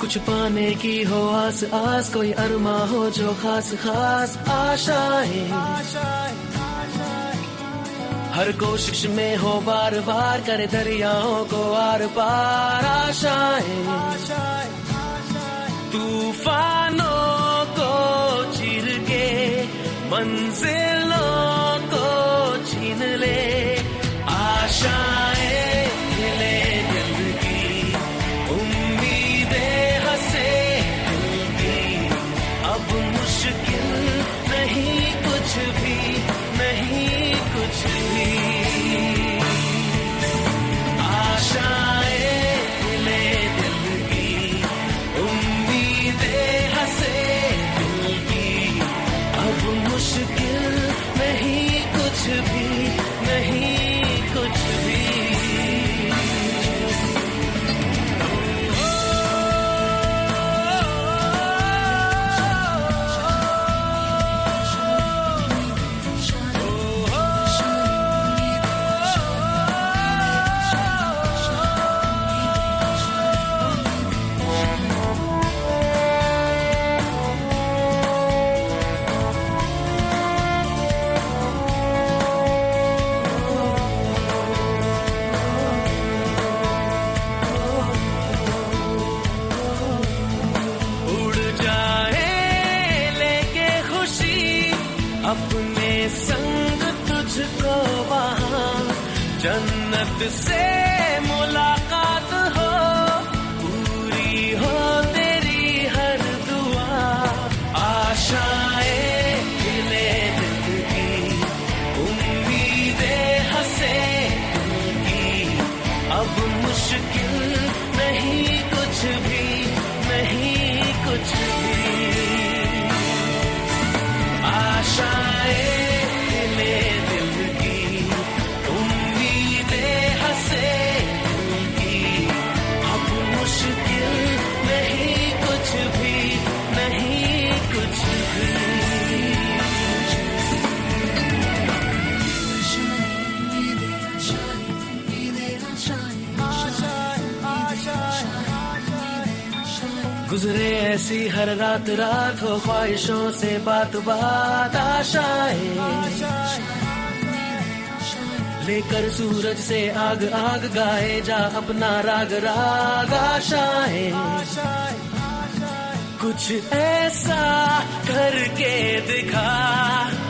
कुछ पाने की हो आस आस, कोई अरमा हो जो खास खास आशाएं, हर कोशिश में हो बार बार, करे दरियाओं को आर पार आशाएं, तूफानों को चीर के मंजिलों को छीन ले आशाएं, मिले दिल की उम्मीदें हंसे दिल की, अब मुश्किल नहीं कुछ भी, नहीं कुछ भी, आशाएं मिले दिल की उम्मीदें हंसे दिल की, अब मुश्किल नहीं कुछ भी, नहीं कुछ भी। अपने संग तुझको वहाँ जन्नत से मुलाकात हो, पूरी हो तेरी हर दुआ, आशाएं मिले दिल की उम्मीदें हंसे दिल की, अब मुश्किल नहीं कुछ भी, नहीं कुछ भी, आशाएं मिले दिल की उम्मीदें हंसे दिल की, अब मुश्किल नहीं कुछ भी, नहीं कुछ भी। गुजरे ऐसी हर रात रात, हो ख्वाहिशों से बात बात आशाएं, लेकर सूरज से आग आग गाए जा अपना राग राग आशाएं, कुछ ऐसा करके दिखा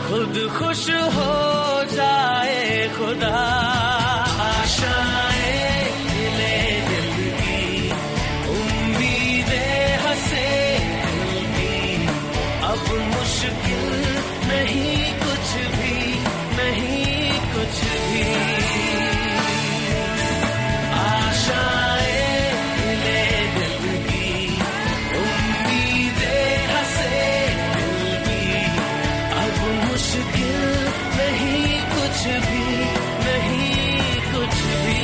खुद खुश हो जाए खुदा, आशाएं मिले दिल की उम्मीदें हंसे दिल की, अब मुश्किल नहीं कुछ भी, नहीं कुछ भी, आशाएं मिले दिल की उम्मीदें हंसे दिल की, अब मुश्किल नहीं कुछ भी, नहीं कुछ भी।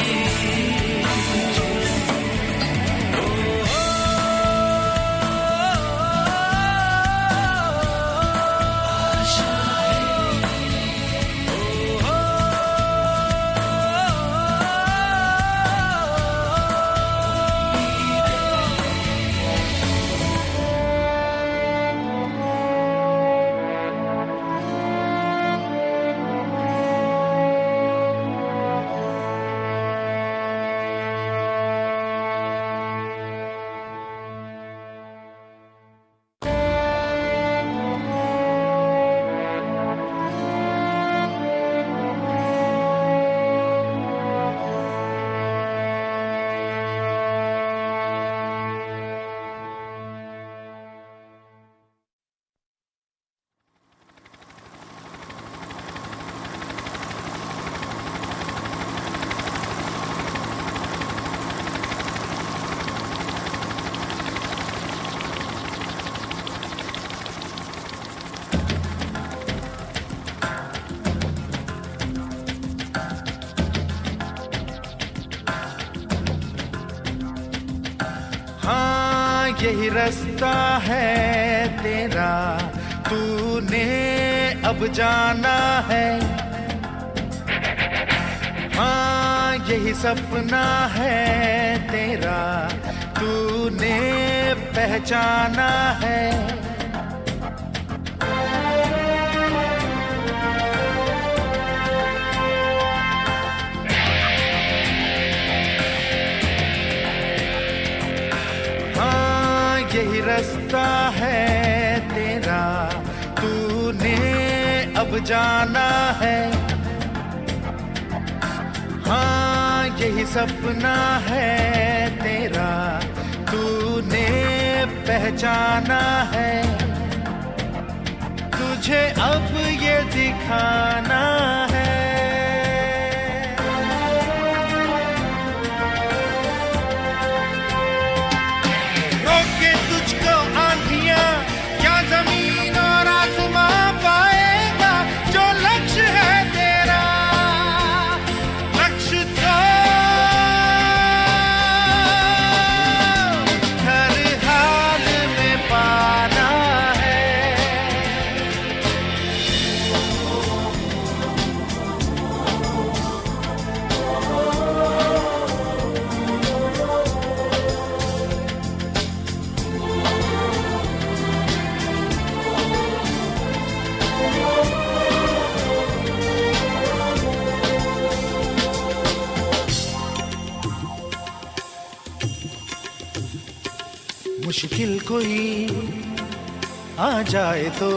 यही रास्ता है तेरा, तूने अब जाना है, हाँ यही सपना है तेरा, तूने पहचाना है। हाँ यही रास्ता है तेरा, तूने अब जाना है। हाँ यही सपना है तेरा, तूने पहचाना है। तुझे अब ये दिखाना है। रोके तुझको आंधियां क्या जमीन और आसमां पाएगा, जो लक्ष्य है तेरा लक्ष्य तो हर हाल में पाना है। मुश्किल कोई आ जाए तो,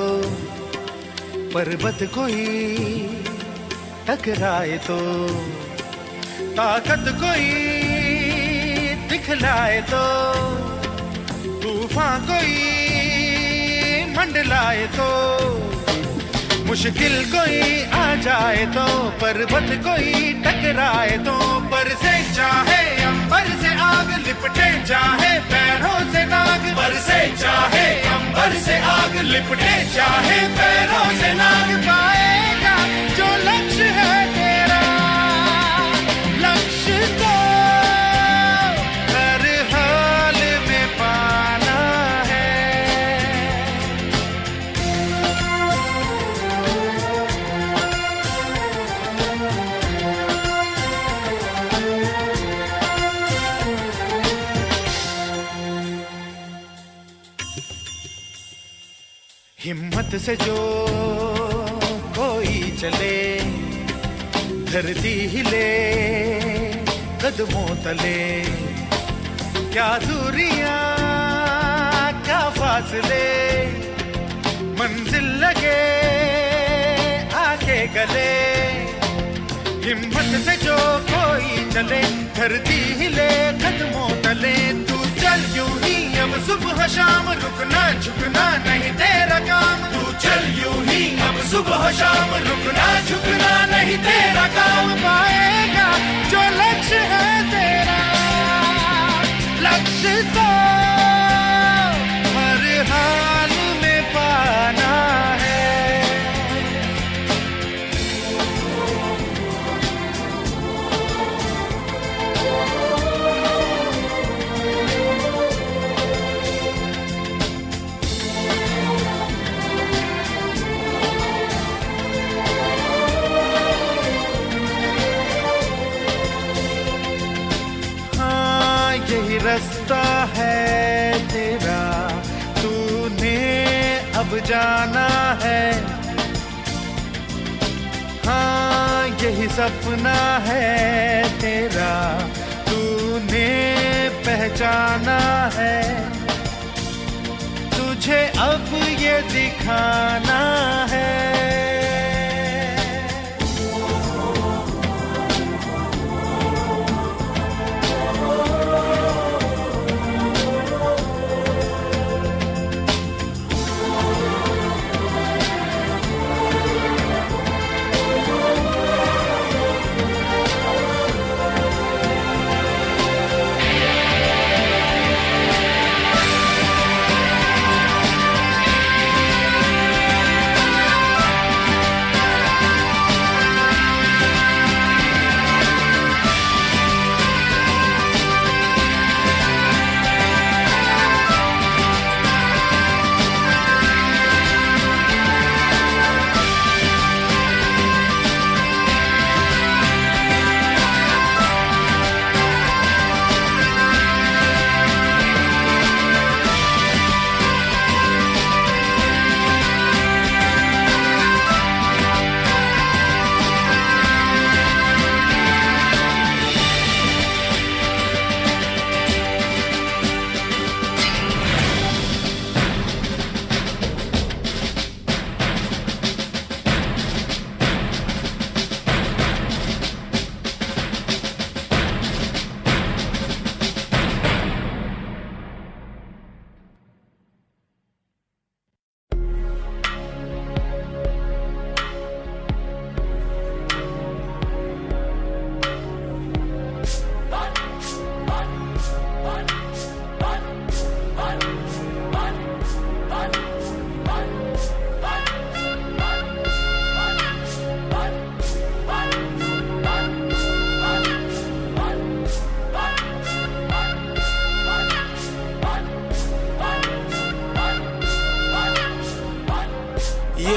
पर्वत कोई टकराए तो, ताकत कोई दिखलाए तो, तूफान कोई मंडलाए तो। मुश्किल कोई आ जाए तो, पर्वत कोई टकराए तो, पर से चाहे अंबर से आग लिपटे, चाहे पैरों से नाग, पर से चाहे अंबर से आग लिपटे, चाहे पैरों से नाग, पाएगा जो लक्ष्य है तेरा लक्ष्य तो हर हाल में पाना है। हिम्मत से जो कोई चले, धरती हिले कदमों तले। क्या दूरियां क्या फासले, मंजिल लगे आके गले। हिम्मत से जो कोई चले, धरती हिले कदमों तले। तू चल यूं ही अब सुबह शाम, रुकना झुकना नहीं तेरा काम। तू चल यूं ही अब सुबह शाम, रुकना झुकना नहीं तेरा काम। पाएगा जो लक्ष्य है तेरा लक्ष्य तो हर हाल में पाना है। यही रास्ता है तेरा, तूने अब जाना है। हाँ यही सपना है तेरा, तूने पहचाना है। तुझे अब ये दिखाना है।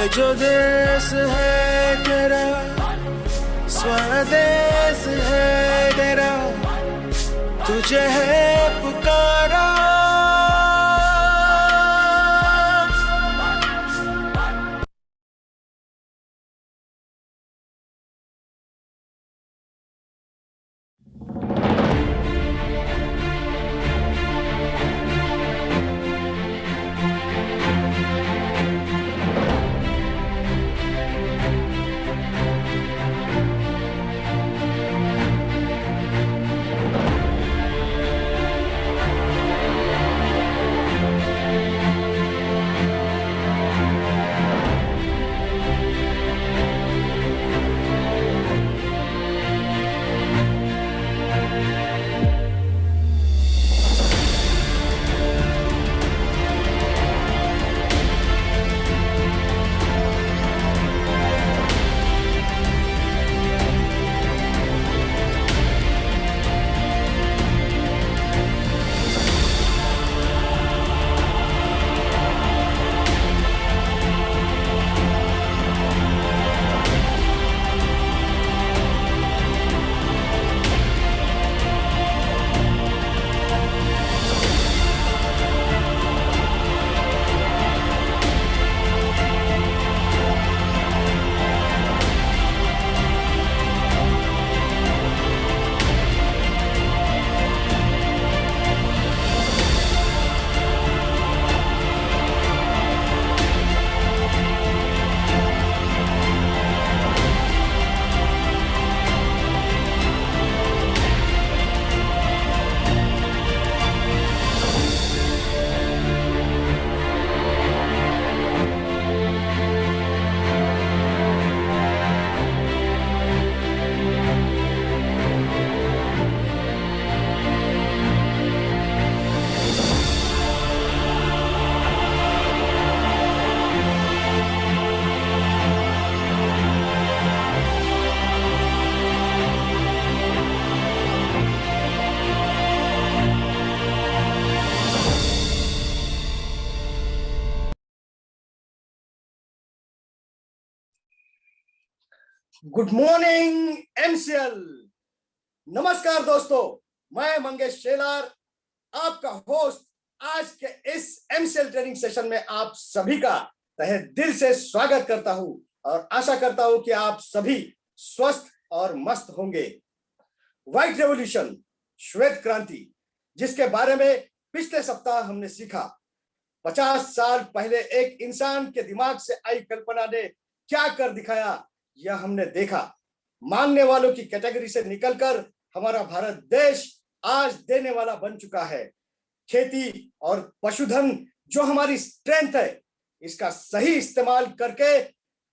ये जो देश है तेरा, स्वदेश है तेरा, तुझे है पुकारा। Good morning MCL. नमस्कार दोस्तों, मैं मंगेश शेलार आपका होस्ट आज के इस एमसीएल ट्रेनिंग सेशन में आप सभी का तहे दिल से स्वागत करता हूं और आशा करता हूं कि आप सभी स्वस्थ और मस्त होंगे। व्हाइट रेवोल्यूशन, श्वेत क्रांति, जिसके बारे में पिछले सप्ताह हमने सीखा। 50 साल पहले एक इंसान के दिमाग से आई कल्पना ने क्या कर दिखाया, यह हमने देखा। मांगने वालों की कैटेगरी से निकलकर हमारा भारत देश आज देने वाला बन चुका है। खेती और पशुधन जो हमारी स्ट्रेंथ है, इसका सही इस्तेमाल करके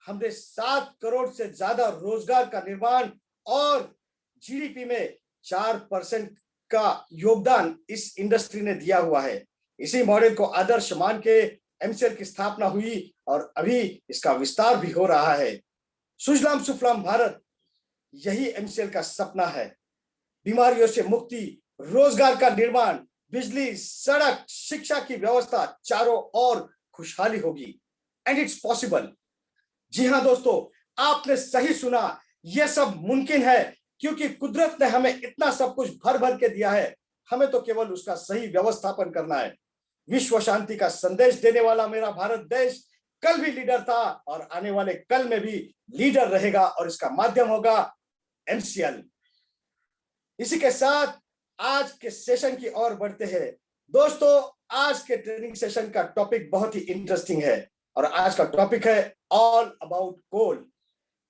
हमने 7 करोड़ से ज्यादा रोजगार का निर्माण और जीडीपी में 4% का योगदान इस इंडस्ट्री ने दिया हुआ है। इसी मॉडल को आदर्श मान के एमसीएल की स्थापना हुई और अभी इसका विस्तार भी हो रहा है। सुजलाम सुफलाम भारत, यही एमसीएल का सपना है। बीमारियों से मुक्ति, रोजगार का निर्माण, बिजली, सड़क, शिक्षा की व्यवस्था, चारों ओर खुशहाली होगी। And it's possible. जी हाँ दोस्तों, आपने सही सुना, यह सब मुमकिन है क्योंकि कुदरत ने हमें इतना सब कुछ भर भर के दिया है। हमें तो केवल उसका सही व्यवस्थापन करना है। विश्व शांति का संदेश देने वाला मेरा भारत देश कल भी लीडर था और आने वाले कल में भी लीडर रहेगा और इसका माध्यम होगा एमसीएल। इसी के साथ आज के सेशन की ओर बढ़ते हैं। दोस्तों, आज के ट्रेनिंग सेशन का टॉपिक बहुत ही इंटरेस्टिंग है और आज का टॉपिक है ऑल अबाउट कोल।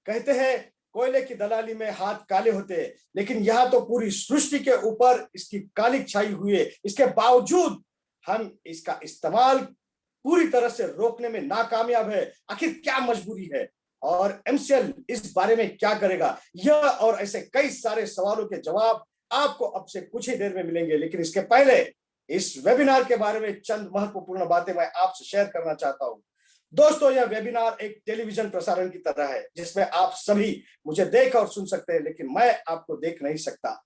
कहते हैं कोयले की दलाली में हाथ काले होते हैं, लेकिन यहाँ तो पूरी सृष्टि के ऊपर इसकी कालिक छाई हुई है। इसके बावजूद हम इसका इस्तेमाल पूरी तरह से रोकने में नाकामयाब है। आखिर क्या मजबूरी है और एमसीएल इस बारे में क्या करेगा? यह और ऐसे कई सारे सवालों के जवाब आपको अब से कुछ ही देर में मिलेंगे। लेकिन इसके पहले इस वेबिनार के बारे में चंद महत्वपूर्ण बातें मैं आपसे शेयर करना चाहता हूं। दोस्तों, यह वेबिनार एक टेलीविजन प्रसारण की तरह है जिसमें आप सभी मुझे देख और सुन सकते हैं, लेकिन मैं आपको देख नहीं सकता।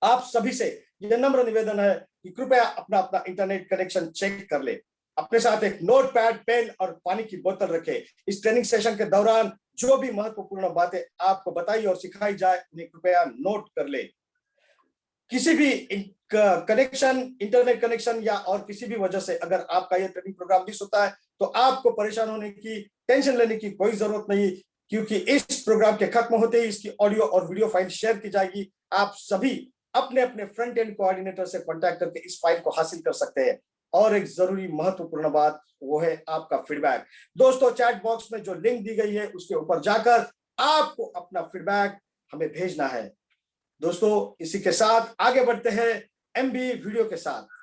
आप सभी से यह नम्र निवेदन है कि कृपया अपना अपना इंटरनेट कनेक्शन चेक कर ले। अपने साथ एक नोटपैड, पेन और पानी की बोतल रखें। इस ट्रेनिंग सेशन के दौरान जो भी महत्वपूर्ण बातें आपको बताई और सिखाई जाए उन्हें कृपया नोट कर ले। किसी भी कनेक्शन, इंटरनेट कनेक्शन या और किसी भी वजह से अगर आपका यह ट्रेनिंग प्रोग्राम मिस होता है तो आपको परेशान होने की, टेंशन लेने की कोई जरूरत नहीं, क्योंकि इस प्रोग्राम के खत्म होते ही इसकी ऑडियो और वीडियो फाइल शेयर की जाएगी। आप सभी अपने अपने फ्रंट एंड कोऑर्डिनेटर से कांटेक्ट करके इस फाइल को हासिल कर सकते हैं। और एक जरूरी महत्वपूर्ण बात वो है आपका फीडबैक। दोस्तों, चैट बॉक्स में जो लिंक दी गई है उसके ऊपर जाकर आपको अपना फीडबैक हमें भेजना है। दोस्तों, इसी के साथ आगे बढ़ते हैं एमबी वीडियो के साथ।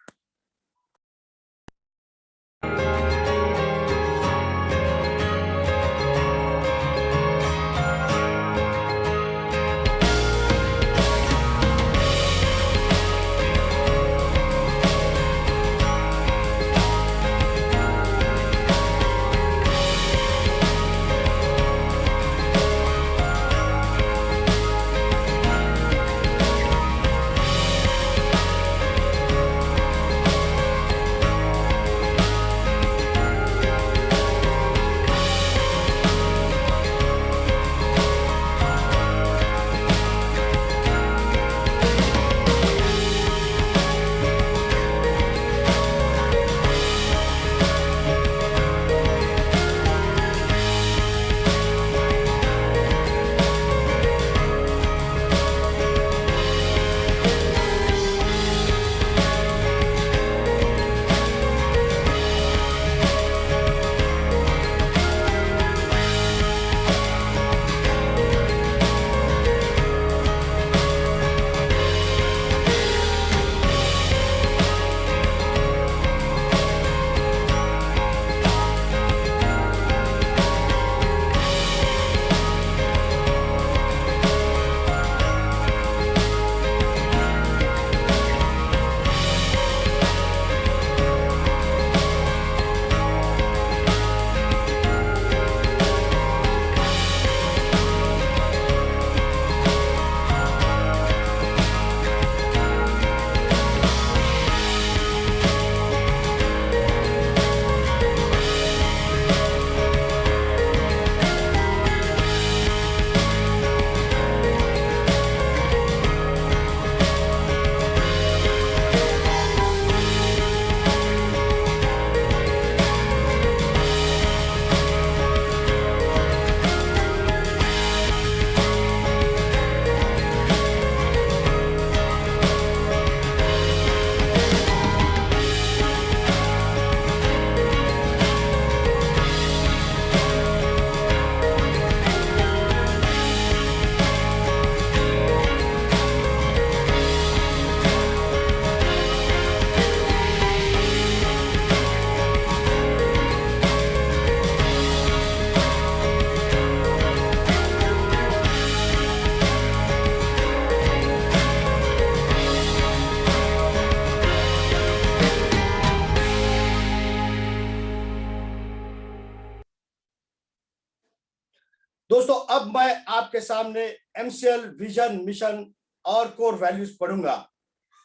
दोस्तों, अब मैं आपके सामने एमसीएल विजन, मिशन और कोर वैल्यूज पढ़ूंगा।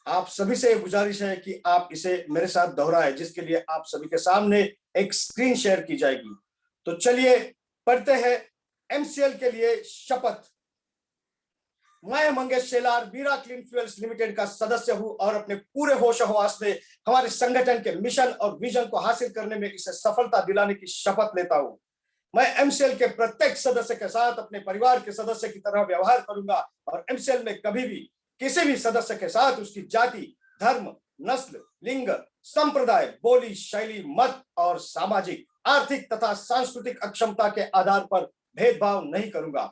आप सभी से गुजारिश है कि आप इसे मेरे साथ दोहराएं, जिसके लिए आप सभी के सामने एक स्क्रीन शेयर की जाएगी। तो चलिए पढ़ते हैं। एमसीएल के लिए शपथ। मैं मंगेश शेलार बीरा क्लीन फ्यूल्स लिमिटेड का सदस्य हूं और अपने पूरे होश हवास में हमारे संगठन के मिशन और विजन को हासिल करने में इसे सफलता दिलाने की शपथ लेता हूं। मैं एमसीएल के प्रत्येक सदस्य के साथ अपने परिवार के सदस्य की तरह व्यवहार करूंगा और एमसीएल में कभी भी किसी भी सदस्य के साथ उसकी जाति, धर्म, नस्ल, लिंग, संप्रदाय, बोली, शैली, मत और सामाजिक, आर्थिक तथा सांस्कृतिक अक्षमता के आधार पर भेदभाव नहीं करूंगा।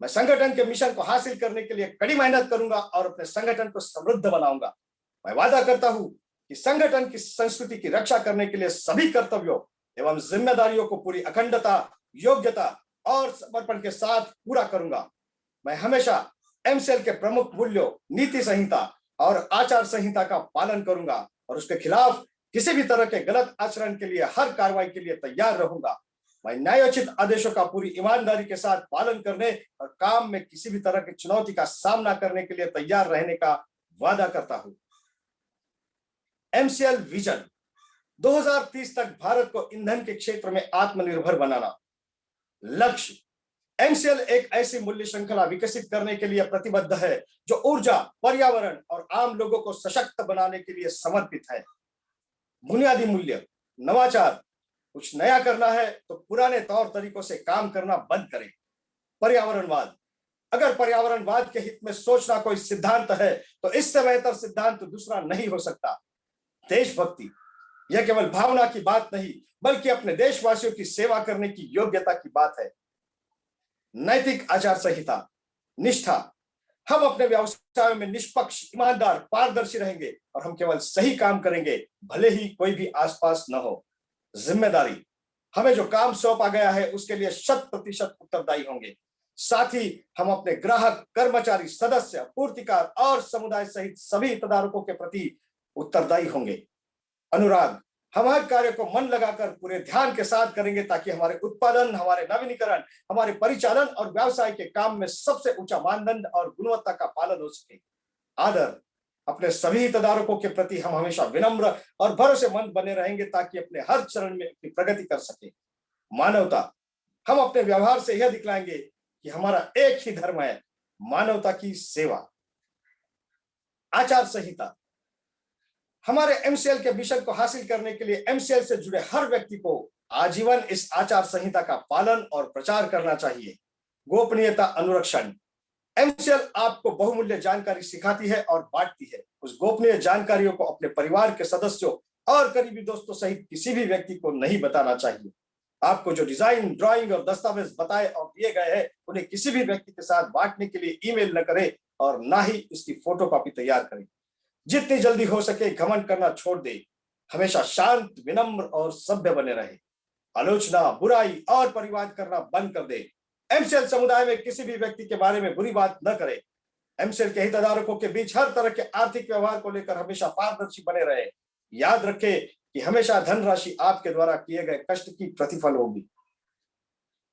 मैं संगठन के मिशन को हासिल करने के लिए कड़ी मेहनत करूंगा और अपने संगठन को समृद्ध बनाऊंगा। मैं वादा करता हूं कि संगठन की संस्कृति की रक्षा करने के लिए सभी कर्तव्यों एवं जिम्मेदारियों को पूरी अखंडता, योग्यता और समर्पण के साथ पूरा करूंगा। मैं हमेशा एमसीएल के प्रमुख मूल्यों, नीति संहिता और आचार संहिता का पालन करूंगा और उसके खिलाफ किसी भी तरह के गलत आचरण के लिए हर कार्रवाई के लिए तैयार रहूंगा। मैं न्यायोचित आदेशों का पूरी ईमानदारी के साथ पालन करने और काम में किसी भी तरह की चुनौती का सामना करने के लिए तैयार रहने का वादा करता हूं। MCL vision. 2030 तक भारत को ईंधन के क्षेत्र में आत्मनिर्भर बनाना। लक्ष्य, एमसीएल एक ऐसी मूल्य श्रृंखला विकसित करने के लिए प्रतिबद्ध है जो ऊर्जा, पर्यावरण और आम लोगों को सशक्त बनाने के लिए समर्पित है। बुनियादी मूल्य, नवाचार, कुछ नया करना है तो पुराने तौर तरीकों से काम करना बंद करें। पर्यावरणवाद, अगर पर्यावरणवाद के हित में सोचना कोई सिद्धांत है तो इससे बेहतर सिद्धांत दूसरा नहीं हो सकता। देशभक्ति, यह केवल भावना की बात नहीं बल्कि अपने देशवासियों की सेवा करने की योग्यता की बात है। नैतिक आचार संहिता, निष्ठा, हम अपने व्यवसाय में निष्पक्ष, ईमानदार, पारदर्शी रहेंगे और हम केवल सही काम करेंगे भले ही कोई भी आसपास न हो। जिम्मेदारी, हमें जो काम सौंपा गया है उसके लिए 100% उत्तरदायी होंगे। साथ ही हम अपने ग्राहक, कर्मचारी, सदस्य, पूर्तिकार और समुदाय सहित सभी हितधारकों के प्रति उत्तरदायी होंगे। अनुराग, हम हर कार्य को मन लगाकर पूरे ध्यान के साथ करेंगे ताकि हमारे उत्पादन, हमारे नवीनीकरण, हमारे परिचालन और व्यवसाय के काम में सबसे ऊंचा मानदंड और गुणवत्ता का पालन हो सके। आदर, अपने सभी हितधारकों के प्रति हम हमेशा विनम्र और भरोसेमंद बने रहेंगे ताकि अपने हर चरण में अपनी प्रगति कर सके। मानवता, हम अपने व्यवहार से यह दिखलाएंगे कि हमारा एक ही धर्म है, मानवता की सेवा। आचार संहिता, हमारे एमसीएल के मिशन को हासिल करने के लिए एमसीएल से जुड़े हर व्यक्ति को आजीवन इस आचार संहिता का पालन और प्रचार करना चाहिए। गोपनीयता अनुरक्षण, एमसीएल आपको बहुमूल्य जानकारी सिखाती है और बांटती है। उस गोपनीय जानकारियों को अपने परिवार के सदस्यों और करीबी दोस्तों सहित किसी भी व्यक्ति को नहीं बताना चाहिए। आपको जो डिजाइन, ड्राइंग और दस्तावेज बताए और दिए गए हैं उन्हें किसी भी व्यक्ति के साथ बांटने के लिए ईमेल न करें और ना ही इसकी फोटोकॉपी तैयार करें। जितनी जल्दी हो सके घमंड करना छोड़ दे। हमेशा शांत, विनम्र और सभ्य बने रहे। आलोचना, बुराई और परिवाद करना बंद कर दे। एमसीएल समुदाय में किसी भी व्यक्ति के बारे में बुरी बात न करे। एमसीएल के हितधारकों के बीच हर तरह के आर्थिक व्यवहार को लेकर हमेशा पारदर्शी बने रहे। याद रखें कि हमेशा धनराशि आपके द्वारा किए गए कष्ट की प्रतिफल होगी।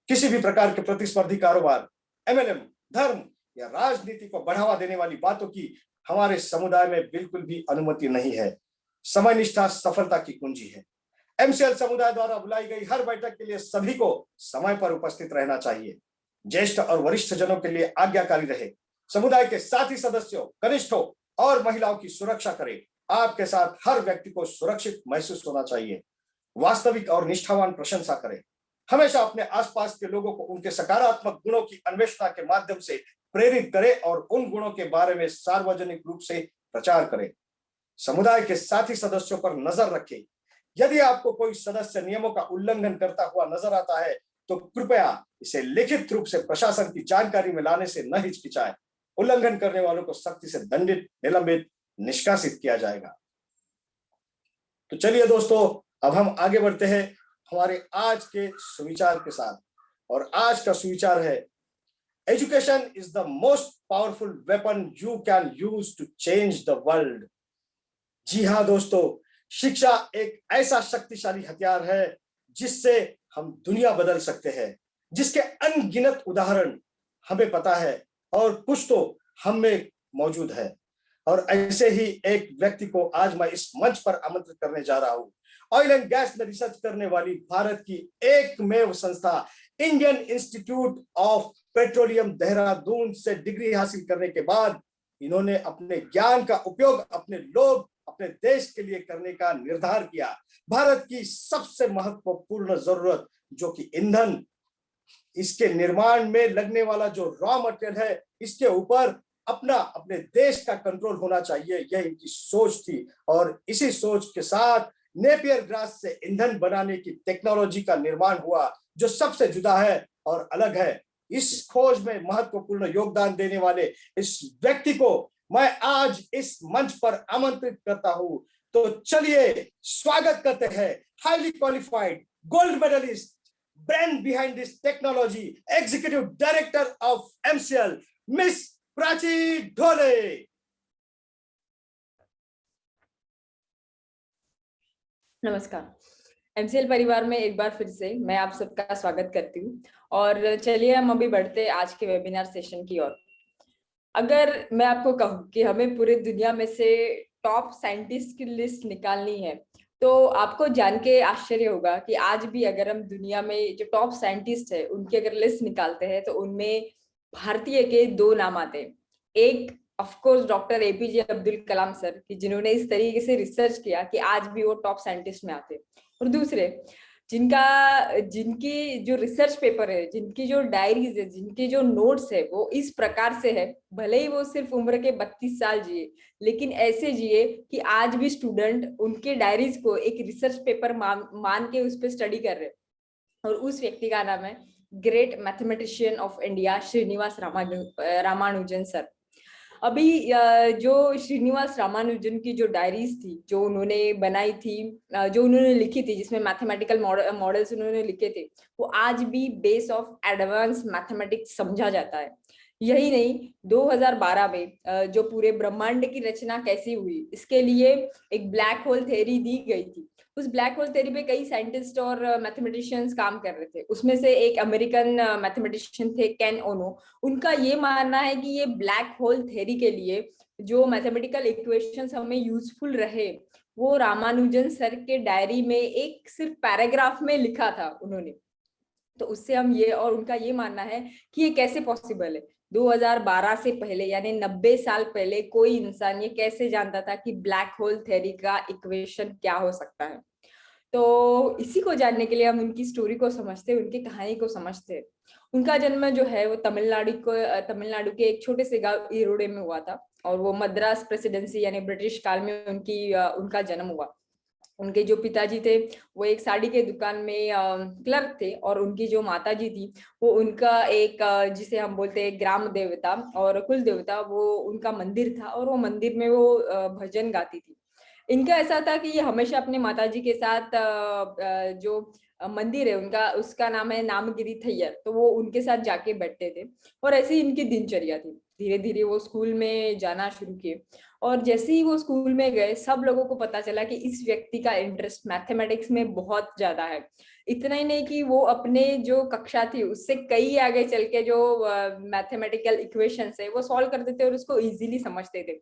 किसी भी प्रकार के प्रतिस्पर्धी कारोबार, एमएलएम, धर्म या राजनीति को बढ़ावा देने वाली बातों की हमारे समुदाय में बिल्कुल भी अनुमति नहीं है। समय निष्ठा सफलता की कुंजी है। एमसीएल समुदाय द्वारा बुलाई गई हर बैठक के लिए सभी को समय पर उपस्थित रहना चाहिए। ज्येष्ठ और वरिष्ठ जनों के लिए आज्ञाकारी रहे। समुदाय के साथी सदस्यों, कनिष्ठों और महिलाओं की सुरक्षा करें। आपके साथ हर व्यक्ति को सुरक्षित महसूस होना चाहिए। वास्तविक और निष्ठावान प्रशंसा करें। हमेशा अपने आसपास के लोगों को उनके सकारात्मक गुणों की अन्वेषणा के माध्यम से प्रेरित करें और उन गुणों के बारे में सार्वजनिक रूप से प्रचार करें। समुदाय के साथी सदस्यों पर नजर रखें। यदि आपको कोई सदस्य नियमों का उल्लंघन करता हुआ नजर आता है तो कृपया इसे लिखित रूप से प्रशासन की जानकारी में लाने से न हिचकिचाएं। उल्लंघन करने वालों को सख्ती से दंडित, निलंबित, निष्कासित किया जाएगा। तो चलिए दोस्तों, अब हम आगे बढ़ते हैं हमारे आज के सुविचार के साथ। और आज का सुविचार है, education is the most powerful weapon you can use to change the world. जी हाँ दोस्तों, शिक्षा एक ऐसा शक्तिशाली हथियार है जिससे हम दुनिया बदल सकते हैं, जिसके अनगिनत उदाहरण हमें पता है और कुछ तो हम में मौजूद है। और ऐसे ही एक व्यक्ति को आज मैं इस मंच पर आमंत्रित करने जा रहा हूं। ऑयल एंड गैस में रिसर्च करने वाली भारत की एकमेव संस्था Indian institute of petroleum Dehradun से डिग्री हासिल करने के बाद इन्होंने अपने ज्ञान का उपयोग अपने लोग, अपने देश के लिए करने का निर्धार किया। भारत की सबसे महत्वपूर्ण जरूरत जो कि ईंधन, इसके निर्माण में लगने वाला जो रॉ मटेरियल है, इसके ऊपर अपने देश का कंट्रोल होना चाहिए, यह इनकी सोच थी। और इसी सोच के साथ नेपियर ग्रास से ईंधन बनाने की टेक्नोलॉजी का निर्माण हुआ जो सबसे जुदा है और अलग है। इस खोज में महत्वपूर्ण योगदान देने वाले इस व्यक्ति को मैं आज इस मंच पर आमंत्रित करता हूं। तो चलिए स्वागत करते हैं highly qualified gold medallist, brain behind this technology, executive director of MCL, miss Prachi Dhole. नमस्कार। एमसीएल परिवार में एक बार फिर से मैं आप सबका स्वागत करती हूँ। और चलिए हम अभी बढ़ते आज के वेबिनार सेशन की ओर। अगर मैं आपको कहूँ कि हमें पूरे दुनिया में से टॉप साइंटिस्ट की लिस्ट निकालनी है तो आपको जान के आश्चर्य होगा कि आज भी अगर हम दुनिया में जो टॉप साइंटिस्ट है उनकी अगर लिस्ट निकालते हैं तो उनमें भारतीय के 2 नाम आते हैं। एक of course doctor APJ Abdul Kalam sir, कि जिन्होंने इस तरीके से रिसर्च किया कि आज भी वो टॉप साइंटिस्ट में आते हैं। और दूसरे जिनकी जो रिसर्च पेपर है, जिनकी जो डायरीज है, जिनके जो नोट्स है, वो इस प्रकार से है, भले ही वो सिर्फ उम्र के 32 साल जिए, लेकिन ऐसे जिए कि आज भी स्टूडेंट उनके डायरीज को एक रिसर्च पेपर मान के उस पर स्टडी कर रहे हैं। और उस व्यक्ति का नाम है great mathematician of India Srinivasa Ramanujan sir. अभी जो श्रीनिवास रामानुजन की जो डायरीज थी, जो उन्होंने बनाई थी, जो उन्होंने लिखी थी, जिसमें मैथमेटिकल मॉडल्स उन्होंने लिखे थे, वो आज भी बेस ऑफ एडवांस मैथमेटिक्स समझा जाता है। यही नहीं, 2012 में जो पूरे ब्रह्मांड की रचना कैसी हुई, इसके लिए एक ब्लैक होल थ्योरी दी गई थी। उस ब्लैक होल थ्योरी पे कई साइंटिस्ट और मैथमेटिशियंस काम कर रहे थे। उसमें से एक अमेरिकन मैथमेटिशियन थे केन ओनो। उनका ये मानना है कि ये ब्लैक होल थ्योरी के लिए जो मैथमेटिकल इक्वेशंस हमें यूजफुल रहे, वो रामानुजन सर के डायरी में एक सिर्फ पैराग्राफ में लिखा था उन्होंने। तो उससे हम ये, और उनका ये मानना है कि ये कैसे पॉसिबल है। 2012 से पहले, यानी 90 साल पहले, कोई इंसान ये कैसे जानता था कि ब्लैक होल थ्योरी का इक्वेशन क्या हो सकता है। तो इसी को जानने के लिए हम उनकी स्टोरी को समझते हैं, उनकी कहानी को समझते हैं। उनका जन्म जो है वो तमिलनाडु के एक छोटे से गांव ईरोडे में हुआ था, और वो मद्रास प्रेसिडेंसी यानी ब्रिटिश काल में उनका जन्म हुआ। उनके जो पिताजी थे वो एक साड़ी के दुकान में क्लर्क थे, और उनकी जो माताजी थी वो उनका एक जिसे हम बोलते हैं ग्राम देवता और कुल देवता, वो उनका मंदिर था, और वो मंदिर में वो भजन गाती थी। इनका ऐसा था कि ये हमेशा अपने माताजी के साथ जो मंदिर है उनका, उसका नाम है नामगिरी थैयर, तो वो उनके साथ जाके बैठते थे। और ऐसी इनकी दिनचर्या थी। धीरे धीरे वो स्कूल में जाना शुरू किए, और जैसे ही वो स्कूल में गए, सब लोगों को पता चला कि इस व्यक्ति का इंटरेस्ट मैथमेटिक्स में बहुत ज्यादा है। इतना ही नहीं कि वो अपने जो कक्षा थी उससे कई आगे चल के जो मैथमेटिकल इक्वेशंस है वो सॉल्व करते थे और उसको इजीली समझते थे।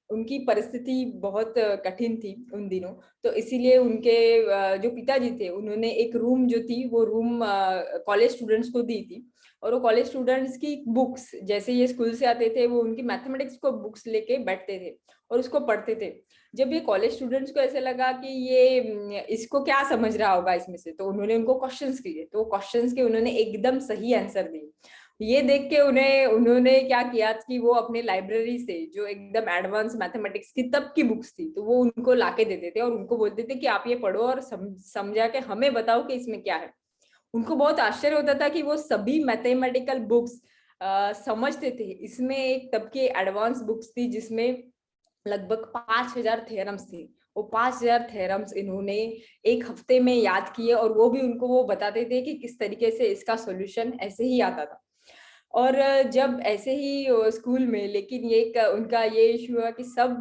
उनकी परिस्थिति बहुत कठिन थी उन दिनों, तो इसीलिए उनके जो पिताजी थे उन्होंने एक रूम जो थी वो रूम कॉलेज स्टूडेंट्स को दी थी। और वो कॉलेज स्टूडेंट्स की बुक्स, जैसे ये स्कूल से आते थे, वो उनकी मैथमेटिक्स को बुक्स लेके बैठते थे और उसको पढ़ते थे। जब ये कॉलेज स्टूडेंट्स को ऐसे लगा कि ये इसको क्या समझ रहा होगा इसमें से, तो उन्होंने उनको क्वेश्चंस किए, तो क्वेश्चंस के उन्होंने एकदम सही आंसर दिए। ये देख के उन्होंने क्या किया कि वो अपने लाइब्रेरी से जो एकदम एडवांस मैथमेटिक्स की तब की बुक्स थी, तो वो उनको लाके देते थे और उनको बोलते थे कि आप ये पढ़ो और समझा के हमें बताओ कि इसमें क्या है। उनको बहुत आश्चर्य होता था कि वो सभी मैथमेटिकल बुक्स समझते थे। इसमें एक तब की एडवांस बुक्स थी जिसमें लगभग 5000 थ्योरम्स थी। वो 5000 थ्योरम्स इन्होंने एक हफ्ते में याद किए, और वो भी उनको वो बताते थे कि किस तरीके से इसका सॉल्यूशन ऐसे ही आता था। और जब ऐसे ही स्कूल में, लेकिन ये उनका ये इशू हुआ कि सब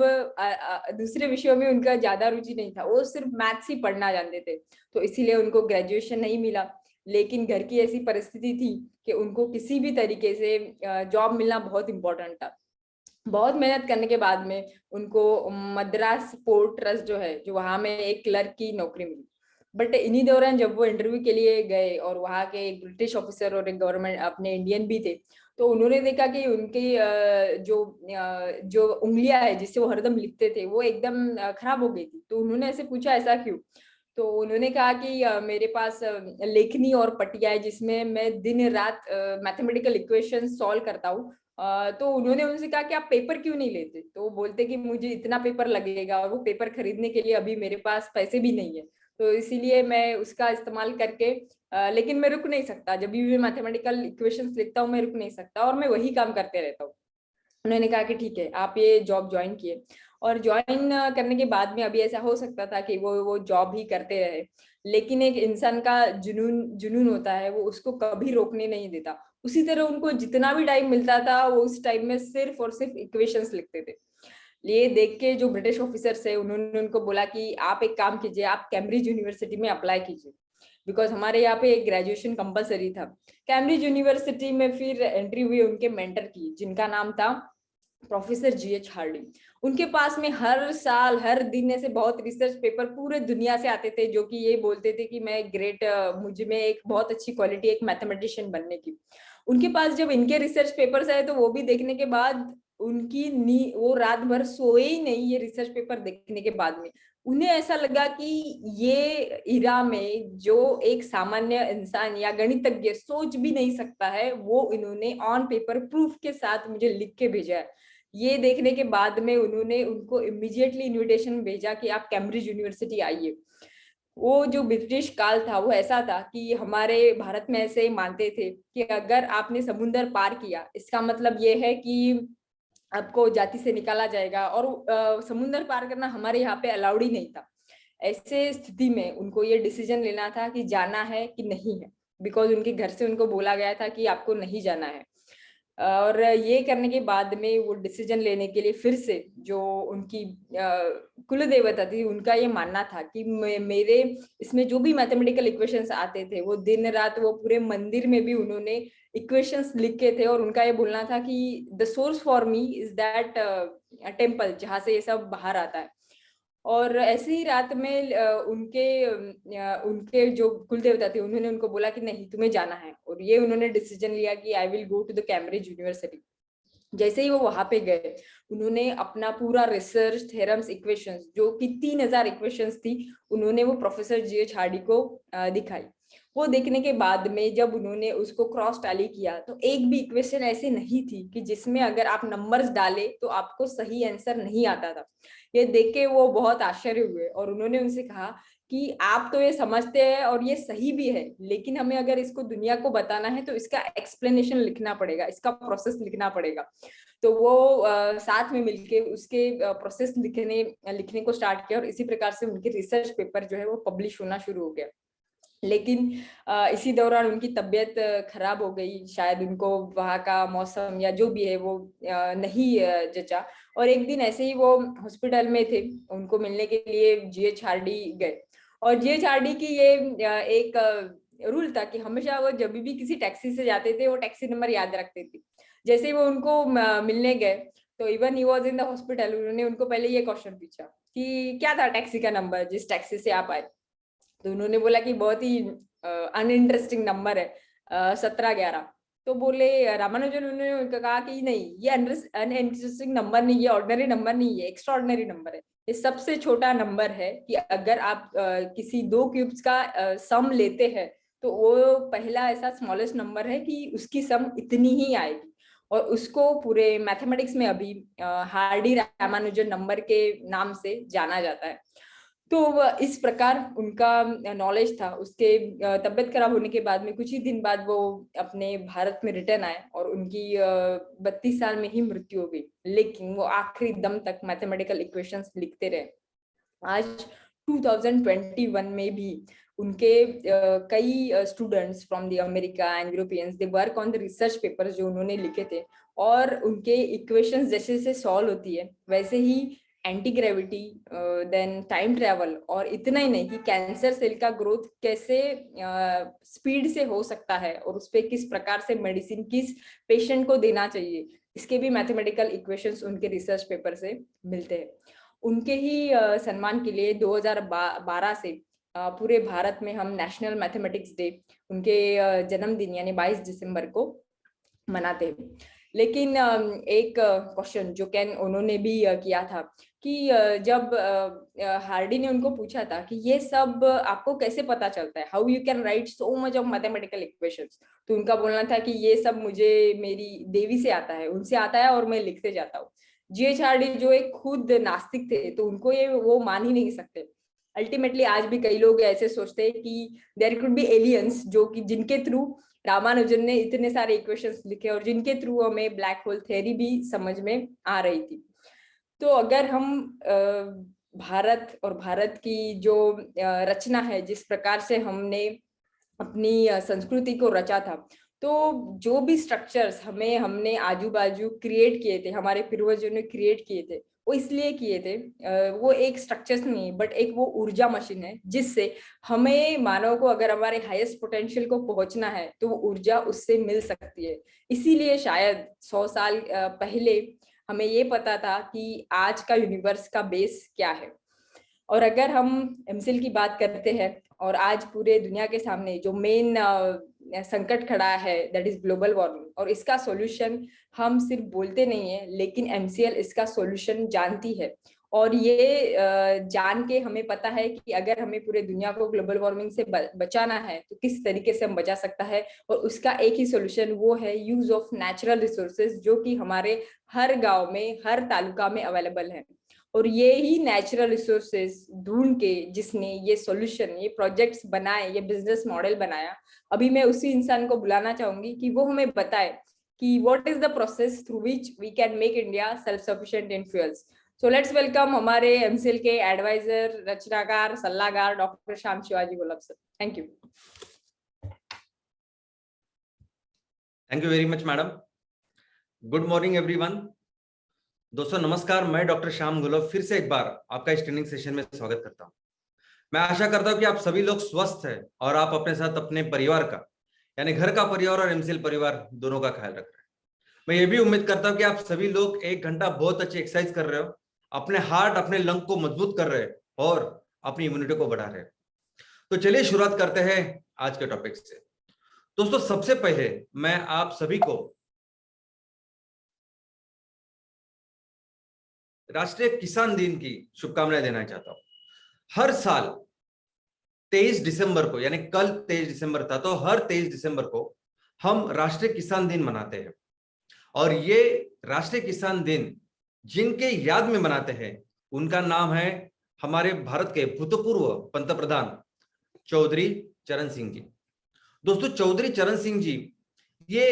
दूसरे विषयों में उनका ज्यादा रुचि नहीं था, वो सिर्फ मैथ्स ही पढ़ना जानते थे, तो इसीलिए उनको ग्रेजुएशन नहीं मिला। लेकिन घर की ऐसी परिस्थिति थी कि उनको किसी भी तरीके से जॉब मिलना बहुत इंपॉर्टेंट था। बहुत मेहनत करने के बाद में उनको मद्रास पोर्ट ट्रस्ट जो है, जो वहां में एक क्लर्क की नौकरी मिली। बट इन्हीं दौरान जब वो इंटरव्यू के लिए गए, और वहाँ के एक ब्रिटिश ऑफिसर और एक गवर्नमेंट अपने इंडियन भी थे, तो उन्होंने देखा कि उनकी जो उंगलियां है जिससे वो हरदम लिखते थे वो एकदम खराब हो गई थी। तो उन्होंने ऐसे पूछा ऐसा क्यों, तो उन्होंने कहा कि मेरे पास लेखनी और पट्टिया है जिसमें मैं दिन रात मैथमेटिकल इक्वेशन सॉल्व करता हूँ। तो उन्होंने उनसे कहा कि आप पेपर क्यों नहीं लेते, तो वो बोलते कि मुझे इतना पेपर लगेगा और वो पेपर खरीदने के लिए अभी मेरे पास पैसे भी नहीं है, तो इसीलिए मैं उसका इस्तेमाल करके लेकिन मैं रुक नहीं सकता, जब भी मैं मैथमेटिकल इक्वेशंस लिखता हूँ मैं रुक नहीं सकता और मैं वही काम करते रहता हूँ। उन्होंने कहा कि ठीक है, आप ये जॉब ज्वाइन किए। और ज्वाइन करने के बाद में अभी ऐसा हो सकता था कि वो जॉब ही करते रहे, लेकिन एक इंसान का जुनून होता है, वो उसको कभी रोकने नहीं देता। उसी तरह उनको जितना भी टाइम मिलता था वो उस टाइम में सिर्फ और सिर्फ इक्वेशंस लिखते थे। ये देख के जो ब्रिटिश ऑफिसर्स है उन्होंने उनको बोला कि आप एक काम कीजिए, आप कैम्ब्रिज यूनिवर्सिटी में अप्लाई कीजिए, बिकॉज हमारे यहाँ पे ग्रेजुएशन कंपलसरी था। कैम्ब्रिज यूनिवर्सिटी में फिर एंट्री हुई उनके मेंटर की, जिनका नाम था प्रोफेसर जीएच हार्डी। उनके पास में हर साल हर दिन ऐसे बहुत रिसर्च पेपर पूरे दुनिया से आते थे, जो कि ये बोलते थे कि मैं ग्रेट, मुझ में एक बहुत अच्छी क्वालिटी एक मैथमेटिशियन बनने की। उनके पास जब इनके रिसर्च पेपर्स आए तो वो भी देखने के बाद वो रात भर सोए ही नहीं, ये रिसर्च पेपर देखने के बाद में उन्हें ऐसा लगा कि ये इरा में जो एक सामान्य इंसान या गणितज्ञ सोच भी नहीं सकता है, वो इन्होंने ऑन पेपर प्रूफ के साथ मुझे लिख के भेजा है। ये देखने के बाद में उन्होंने उनको इमीडिएटली इनविटेशन भेजा कि आप कैम्ब्रिज यूनिवर्सिटी आइए। वो जो ब्रिटिश काल था वो ऐसा था कि हमारे भारत में ऐसे मानते थे कि अगर आपने समुंदर पार किया, इसका मतलब ये है कि आपको जाति से निकाला जाएगा, और समुंदर पार करना हमारे यहाँ पे अलाउड ही नहीं था। ऐसे स्थिति में उनको ये डिसीजन लेना था कि जाना है कि नहीं है, बिकॉज उनके घर से उनको बोला गया था कि आपको नहीं जाना है। और ये करने के बाद में वो डिसीजन लेने के लिए फिर से जो उनकी कुल देवता थी, उनका ये मानना था कि मेरे इसमें जो भी मैथमेटिकल इक्वेशंस आते थे, वो दिन रात वो पूरे मंदिर में भी उन्होंने इक्वेशंस लिखे थे, और उनका ये बोलना था कि the source for me is that temple, जहाँ से ये सब बाहर आता है। और ऐसे ही रात में उनके जो कुल देवता थे, उन्होंने उनको बोला कि नहीं, तुम्हें जाना है, और ये उन्होंने डिसीजन लिया कि I will go to the Cambridge university. जैसे ही वो वहां पे गए, उन्होंने अपना पूरा रिसर्च, थ्योरम्स, इक्वेशंस, जो कि 3000 इक्वेशंस थी, उन्होंने वो प्रोफेसर जीएच हार्डी को दिखाई। वो देखने के बाद में जब उन्होंने उसको क्रॉस टैली किया, तो एक भी इक्वेशन ऐसी नहीं थी कि जिसमें अगर आप नंबर्स डाले तो आपको सही आंसर नहीं आता था। ये देख के वो बहुत आश्चर्य हुए, और उन्होंने उनसे कहा कि आप तो ये समझते हैं और ये सही भी है, लेकिन हमें अगर इसको दुनिया को बताना है तो इसका एक्सप्लेनेशन लिखना पड़ेगा, इसका प्रोसेस लिखना पड़ेगा। तो वो साथ में मिलके उसके प्रोसेस लिखने को स्टार्ट किया, और इसी प्रकार से उनके रिसर्च पेपर जो है वो पब्लिश होना शुरू हो गया। लेकिन इसी दौरान उनकी तबीयत खराब हो गई, शायद उनको वहाँ का मौसम या जो भी है वो नहीं जचा, और एक दिन ऐसे ही वो हॉस्पिटल में थे, उनको मिलने के लिए जीएच हार्डी गए। और जीएच हार्डी की ये एक रूल था कि हमेशा वो जब भी किसी टैक्सी से जाते थे, वो टैक्सी नंबर याद रखते थे। जैसे ही वो उनको मिलने गए, तो even he was in the hospital, उन्होंने उनको पहले ये क्वेश्चन पूछा कि क्या था टैक्सी का नंबर जिस टैक्सी से आप आए। तो उन्होंने बोला कि बहुत ही अनइंटरेस्टिंग नंबर है, 1711। तो बोले रामानुजन, उन्होंने कहा कि नहीं, ये अनइंटरेस्टिंग नंबर नहीं, ये ऑर्डिनरी नंबर नहीं है, एक्स्ट्रा ऑर्डिनरी नंबर है। ये सबसे छोटा नंबर है कि अगर आप किसी दो क्यूब्स का सम लेते हैं, तो वो पहला ऐसा स्मॉलेस्ट नंबर है कि उसकी सम इतनी ही आएगी, और उसको पूरे मैथमेटिक्स में अभी हार्डी रामानुजन नंबर के नाम से जाना जाता है। तो इस प्रकार उनका नॉलेज था। उसके तबियत खराब होने के बाद में कुछ ही दिन बाद वो अपने भारत में रिटर्न आए, और उनकी 32 साल में ही मृत्यु हो गई, लेकिन वो आखिरी दम तक मैथमेटिकल इक्वेशंस लिखते रहे। आज 2021 में भी उनके कई students from the America and Europeans, they work on the research papers जो उन्होंने लिखे थे, और उनके इक्वेशंस जैसे जैसे सॉल्व होती है वैसे ही anti gravity, then time travel, और इतना ही नहीं कि कैंसर सेल का ग्रोथ कैसे स्पीड से हो सकता है, और उस पर किस प्रकार से मेडिसिन किस पेशेंट को देना चाहिए, इसके भी मैथमेटिकल इक्वेशंस उनके रिसर्च पेपर से मिलते हैं। उनके ही सम्मान के लिए 2012 से पूरे भारत में हम नेशनल मैथमेटिक्स डे, उनके जन्मदिन यानी 22 दिसंबर को मनाते हैं। लेकिन एक क्वेश्चन जो कैन उन्होंने भी किया था कि जब हार्डी ने उनको पूछा था कि ये सब आपको कैसे पता चलता है, how you can right so much of mathematical equations, तो उनका बोलना था कि ये सब मुझे मेरी देवी से आता है, उनसे आता है, और मैं लिखते जाता हूँ। जीएच हार्डी जो एक खुद नास्तिक थे, तो उनको ये वो मान ही नहीं सकते। अल्टीमेटली आज भी कई लोग ऐसे सोचते हैं कि देयर कुड बी एलियंस, जो कि जिनके थ्रू रामानुजन ने इतने सारे इक्वेशंस लिखे, और जिनके थ्रू हमें ब्लैक होल थ्योरी भी समझ में आ रही थी। तो अगर हम भारत और भारत की जो रचना है, जिस प्रकार से हमने अपनी संस्कृति को रचा था, तो जो भी स्ट्रक्चर्स हमने आजू बाजू क्रिएट किए थे, हमारे पूर्वजों ने क्रिएट किए थे, वो इसलिए किए थे, वो एक स्ट्रक्चर्स नहीं है, बट एक वो ऊर्जा मशीन है, जिससे हमें मानव को अगर हमारे हाईएस्ट पोटेंशियल को पहुंचना है, तो वो ऊर्जा उससे मिल सकती है। इसीलिए शायद 100 साल पहले हमें ये पता था कि आज का यूनिवर्स का बेस क्या है। और अगर हम एमसीएल की बात करते हैं और आज पूरे दुनिया के सामने जो मेन संकट खड़ा है दैट इज ग्लोबल वार्मिंग, और इसका सॉल्यूशन हम सिर्फ बोलते नहीं है लेकिन एमसीएल इसका सॉल्यूशन जानती है। और ये जान के हमें पता है कि अगर हमें पूरे दुनिया को ग्लोबल वार्मिंग से बचाना है तो किस तरीके से हम बचा सकता है, और उसका एक ही सॉल्यूशन वो है यूज ऑफ नेचुरल रिसोर्सेज, जो कि हमारे हर गांव में हर तालुका में अवेलेबल है। और ये ही नेचुरल रिसोर्सेज ढूंढ के जिसने ये सॉल्यूशन, ये प्रोजेक्ट्स बनाए, ये बिजनेस मॉडल बनाया, अभी मैं उसी इंसान को बुलाना चाहूंगी कि वो हमें बताए कि what is the process through which we can make India self sufficient in fuels. So let's welcome हमारे एमसीएल के एडवाइजर, रचनाकार, सलाहकार doctor Shyam Shivaji Vallabh sir. Thank you. Thank you very much madam. Good morning everyone. दोस्तों नमस्कार, मैं doctor Shyam गुलाब फिर से एक बार आपका इस ट्रेनिंग सेशन में स्वागत करता हूं। मैं आशा करता हूं कि आप सभी लोग स्वस्थ हैं और आप अपने साथ अपने परिवार का, यानी घर का परिवार और एमसीएल परिवार दोनों का ख्याल रख रहे हैं। मैं ये भी उम्मीद करता हूं कि आप सभी लोग 1 घंटा बहुत अच्छी एक्सरसाइज कर रहे हो, अपने हार्ट, अपने लंग को मजबूत कर रहे हो और अपनी इम्यूनिटी को बढ़ा रहे हो। तो चलिए शुरुआत करते हैं आज के टॉपिक से। दोस्तों सबसे पहले मैं आप सभी को राष्ट्रीय किसान दिन की शुभकामनाएं देना चाहता हूं। हर साल 23 दिसंबर को, यानी कल 23 दिसंबर था, तो हर 23 दिसंबर को हम राष्ट्रीय किसान दिन मनाते हैं। और ये राष्ट्रीय किसान दिन जिनके याद में मनाते हैं उनका नाम है हमारे भारत के भूतपूर्व पंतप्रधान चौधरी चरण सिंह जी। दोस्तों चौधरी चरण सिंह जी ये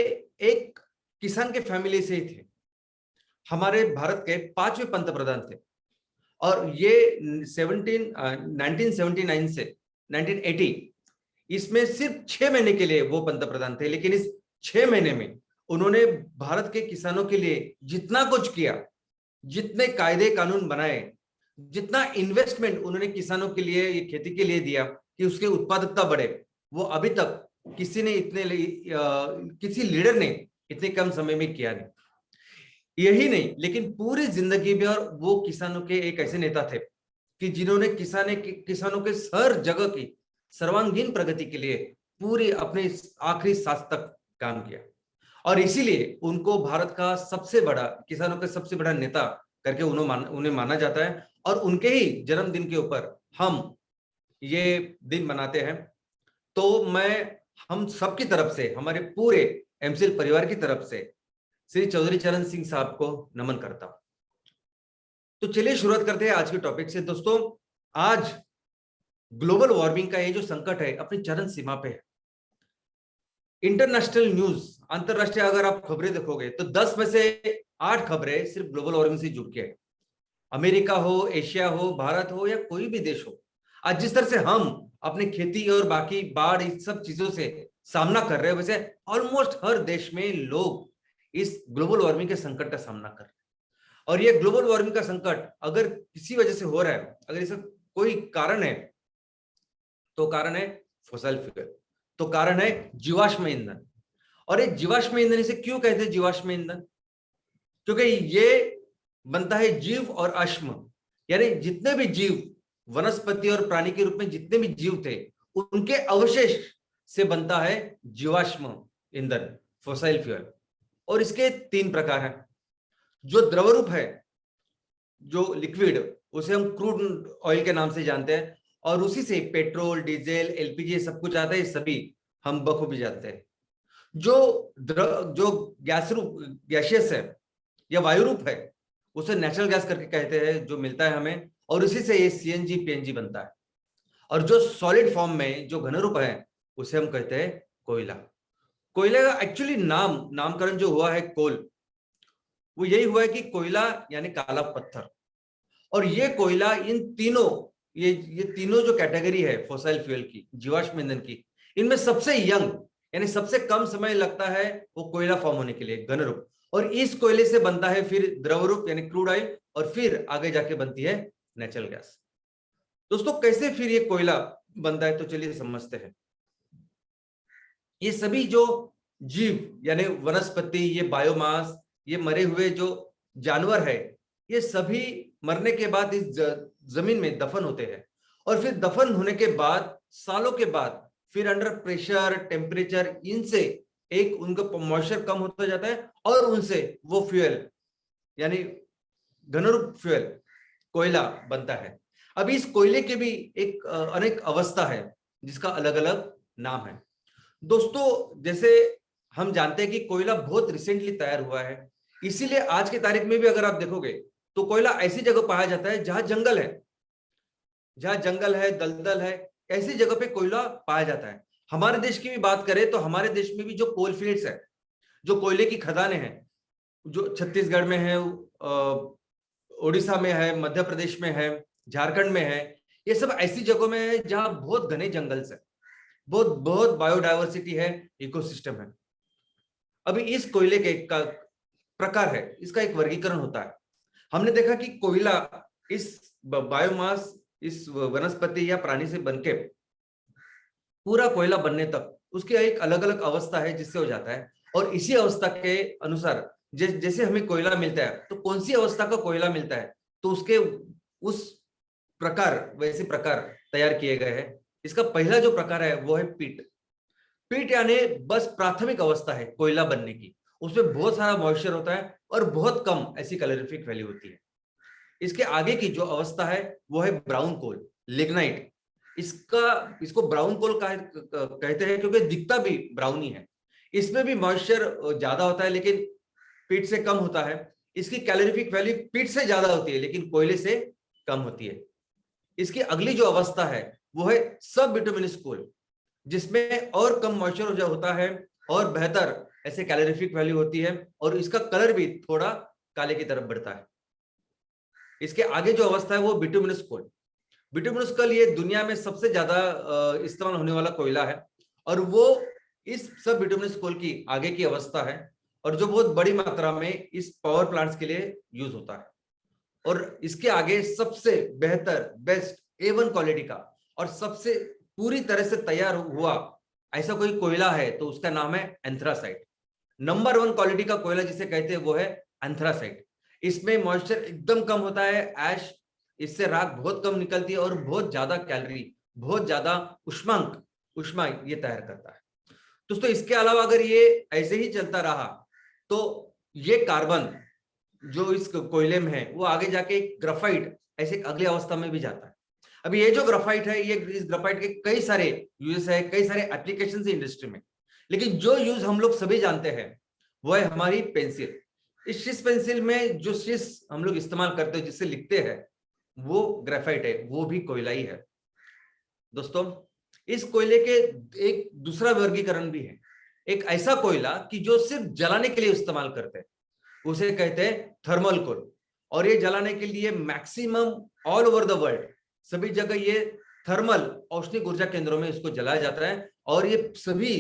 एक किसान के फैमिली से ही थे, हमारे भारत के 5वें पंतप्रधान थे। और ये 1979 से 1980 इसमें सिर्फ 6 महीने के लिए वो पंतप्रधान थे, लेकिन इस 6 महीने में उन्होंने भारत के किसानों के लिए जितना कुछ किया, जितने कायदे कानून बनाए, जितना इन्वेस्टमेंट उन्होंने किसानों के लिए, ये खेती के लिए दिया कि उसकी उत्पादकता बढ़े, वो अभी तक किसी लीडर ने इतने कम समय में किया नहीं। यही नहीं, लेकिन पूरी जिंदगी में और वो किसानों के एक ऐसे नेता थे कि जिन्होंने किसानों के हर जगह की सर्वांगीण प्रगति के लिए पूरी अपने आखिरी सांस तक काम किया। और इसीलिए उनको भारत का सबसे बड़ा, किसानों का सबसे बड़ा नेता करके उन्हें माना जाता है। और उनके ही जन्मदिन के ऊपर हम ये दिन मनाते हैं। तो मैं हम सबकी तरफ से, हमारे पूरे एमसीएल परिवार की तरफ से श्री चौधरी चरण सिंह साहब को नमन करता हूं। तो चलिए शुरुआत करते हैं आज के टॉपिक से। दोस्तों आज ग्लोबल वार्मिंग का ये जो संकट है अपनी चरम सीमा पे है। इंटरनेशनल न्यूज, अंतरराष्ट्रीय अगर आप खबरें देखोगे तो 10 में से 8 खबरें सिर्फ ग्लोबल वार्मिंग से जुड़ के है। अमेरिका हो, एशिया हो, भारत हो या कोई भी देश हो, आज जिस तरह से हम अपनी खेती और बाकी बाढ़, इस सब चीजों से सामना कर रहे हैं, वैसे ऑलमोस्ट हर देश में लोग इस ग्लोबल वार्मिंग के संकट का सामना कर रहे हैं। और ये ग्लोबल वार्मिंग का संकट अगर किसी वजह से हो रहा है, अगर इसका कोई कारण है, तो कारण है फॉसिल फ्यूल, तो कारण है जीवाश्म ईंधन। और ये जीवाश्म ईंधन, इसे क्यों कहते हैं जीवाश्म ईंधन? क्योंकि ये बनता है जीव और अश्म, यानी जितने भी जीव, वनस्पति और प्राणी के रूप में जितने भी जीव थे, उनके अवशेष से बनता है जीवाश्म ईंधन, फॉसिल फ्यूल। और इसके 3 प्रकार हैं। जो द्रव रूप है, जो लिक्विड, उसे हम क्रूड ऑयल के नाम से जानते हैं, और उसी से पेट्रोल, डीजल, एलपीजी सब कुछ आता है, सभी हम बखूबी जानते हैं। जो गैस रूप, गैसियस है या वायु रूप है, उसे नेचुरल गैस करके कहते हैं, जो मिलता है हमें, और उसी से ये सीएनजी, पीएनजी बनता है। और जो सॉलिड फॉर्म में जो घन रूप है, उसे हम कहते हैं कोयला। कोयले का एक्चुअली नामकरण जो हुआ है कोल, वो यही हुआ है कि कोयला यानी काला पत्थर। और ये कोयला, इन तीनों, ये तीनों जो कैटेगरी है फॉसिल फ्यूल की, जीवाश्म ईंधन की, इनमें सबसे यंग यानी सबसे कम समय लगता है वो कोयला फॉर्म होने के लिए, घन रूप। और इस कोयले से बनता है फिर द्रव रूप यानी क्रूड ऑयल, और फिर आगे जाके बनती है नेचुरल गैस। दोस्तों कैसे फिर ये कोयला बनता है, तो चलिए समझते हैं। ये सभी जो जीव यानी वनस्पति, ये बायोमास, ये मरे हुए जो जानवर है, ये सभी मरने के बाद इस जमीन में दफन होते हैं, और फिर दफन होने के बाद सालों के बाद फिर अंडर प्रेशर, टेम्परेचर, इनसे एक उनका मॉइस्चर कम होता जाता है और उनसे वो फ्यूल यानी घनरूप फ्यूल कोयला बनता है। अब इस कोयले के भी एक अनेक अवस्था है जिसका अलग अलग नाम है। दोस्तों, जैसे हम जानते हैं कि कोयला बहुत रिसेंटली तैयार हुआ है, इसीलिए आज की तारीख में भी अगर आप देखोगे तो कोयला ऐसी जगह पाया जाता है जहां जंगल है, दलदल है, ऐसी जगह पे कोयला पाया जाता है। हमारे देश की भी बात करें तो हमारे देश में भी जो कोल फील्ड्स है, जो कोयले की खदानें हैं, जो छत्तीसगढ़ में है, उड़ीसा में है, मध्य प्रदेश में है, झारखंड में है, ये सब ऐसी जगहों में है जहां बहुत घने जंगल है, बहुत बायोडायवर्सिटी है, इकोसिस्टम है। अभी इस कोयले के का प्रकार है, इसका एक वर्गीकरण होता है। हमने देखा कि कोयला इस बायोमास, इस वनस्पति या प्राणी से बनके पूरा कोयला बनने तक उसकी एक अलग अलग अवस्था है जिससे हो जाता है, और इसी अवस्था के अनुसार जैसे हमें कोयला मिलता है तो कौन सी अवस्था का कोयला मिलता है तो उसके उस प्रकार, वैसे प्रकार तैयार किए गए हैं। इसका पहला जो प्रकार है वो है पीट यानी बस प्राथमिक अवस्था है कोयला बनने की, उसमें बहुत सारा मॉइस्चर होता है और बहुत कम ऐसी कैलोरीफिक वैल्यू होती है। इसके आगे की जो अवस्था है वो है ब्राउन कोल, लिग्नाइट। इसको ब्राउन कोल कहते हैं क्योंकि दिखता भी ब्राउन ही है। इसमें भी मॉइस्चर ज्यादा होता है लेकिन पीट से कम होता है। इसकी कैलोरीफिक वैल्यू पीट से ज्यादा होती है लेकिन कोयले से कम होती है। इसकी अगली जो अवस्था है वो है सब बिटुमिनस कोल, जिसमें और कम मॉइस्चर होता है और बेहतर ऐसे कैलोरीफिक वैल्यू होती है, और इसका कलर भी थोड़ा काले की तरफ बढ़ता है। इसके आगे जो अवस्था है वो बिटुमिनस कोल। बिटुमिनस कोल ये दुनिया में सबसे ज्यादा इस्तेमाल होने वाला कोयला है, और वो इस सब बिटुमिनस कोल की आगे की अवस्था है, और जो बहुत बड़ी मात्रा में इस पावर प्लांट्स के लिए यूज होता है। और इसके आगे सबसे बेहतर, बेस्ट A1 क्वालिटी का और सबसे पूरी तरह से तैयार हुआ ऐसा कोई कोयला है तो उसका नाम है एंथ्रासाइट। नंबर 1 क्वालिटी का कोयला जिसे कहते हैं वो है एंथ्रासाइट। इसमें मॉइस्चर एकदम कम होता है, ऐश, इससे राख बहुत कम निकलती है और बहुत ज्यादा कैलोरी, बहुत ज्यादा उष्मा ये तैयार करता है। दोस्तों, इसके अलावा अगर ये ऐसे ही चलता रहा तो ये कार्बन जो इस कोयले में है वो आगे जाके एक ग्राफाइट ऐसे अगली अवस्था में भी जाता है। अभी ये जो ग्राफाइट है, ये इस ग्राफाइट के कई सारे यूज है, कई सारे एप्लीकेशन है इंडस्ट्री में, लेकिन जो यूज हम लोग सभी जानते हैं वो है हमारी पेंसिल। इस शीश पेंसिल में जो शीश हम लोग इस्तेमाल करते हैं, जिससे लिखते हैं, वो ग्राफाइट है, वो भी कोयला ही है। दोस्तों, इस कोयले के एक दूसरा वर्गीकरण भी है, एक ऐसा कोयला कि जो सिर्फ जलाने के लिए इस्तेमाल करते हैं, उसे कहते हैं थर्मल कोल। और ये जलाने के लिए maximum all over the world सभी जगह ये थर्मल औष्णिक ऊर्जा केंद्रों में इसको जलाया जाता है। और ये सभी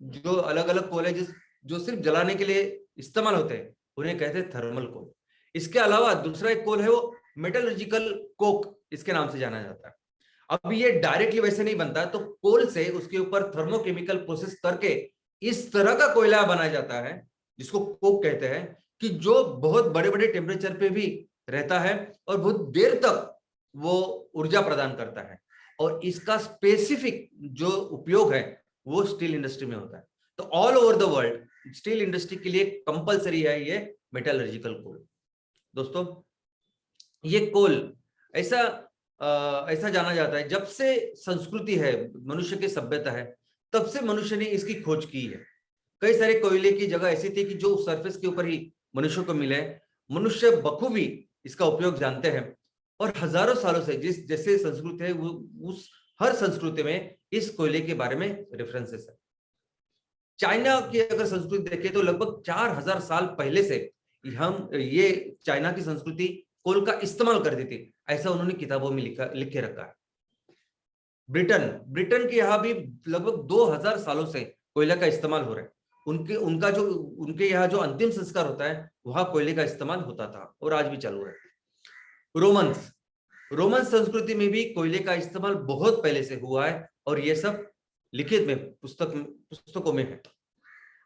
जो अलग अलग कोयले जो सिर्फ जलाने के लिए इस्तेमाल होते हैं उन्हें कहते हैं थर्मल कोल। इसके अलावा दूसरा एक कोल है वो मेटलर्जिकल कोक, इसके नाम से जाना जाता है। अब ये डायरेक्टली वैसे नहीं बनता, तो कोल से उसके ऊपर थर्मोकेमिकल प्रोसेस करके इस तरह का कोयला बनाया जाता है जिसको कोक कहते हैं, कि जो बहुत बड़े बड़े टेम्परेचर पे भी रहता है और बहुत देर तक वो ऊर्जा प्रदान करता है। और इसका स्पेसिफिक जो उपयोग है वो स्टील इंडस्ट्री में होता है। तो all over the world steel industry के लिए कंपलसरी है ये मेटलर्जिकल कोल। दोस्तों, ये कोल ऐसा जाना जाता है, जब से संस्कृति है, मनुष्य की सभ्यता है, तब से मनुष्य ने इसकी खोज की है। कई सारे कोयले की जगह ऐसी थी कि जो सरफेस के ऊपर ही मनुष्य को मिले। मनुष्य बखूबी इसका उपयोग जानते हैं, और हजारों सालों से जैसे संस्कृति है उस हर संस्कृति में इस कोयले के बारे में रेफरेंसेस है। चाइना की अगर संस्कृति देखें तो लगभग 4000 साल पहले से ये चाइना की संस्कृति कोल का इस्तेमाल करती थी, ऐसा उन्होंने किताबों में लिख के रखा है। ब्रिटेन के यहाँ भी लगभग 2000 सालों से कोयला का इस्तेमाल हो रहा है। उनके यहाँ जो अंतिम संस्कार होता है वहां कोयले का इस्तेमाल होता था और आज भी चालू है। रोमन संस्कृति में भी कोयले का इस्तेमाल बहुत पहले से हुआ है, और ये सब लिखित में पुस्तकों में है।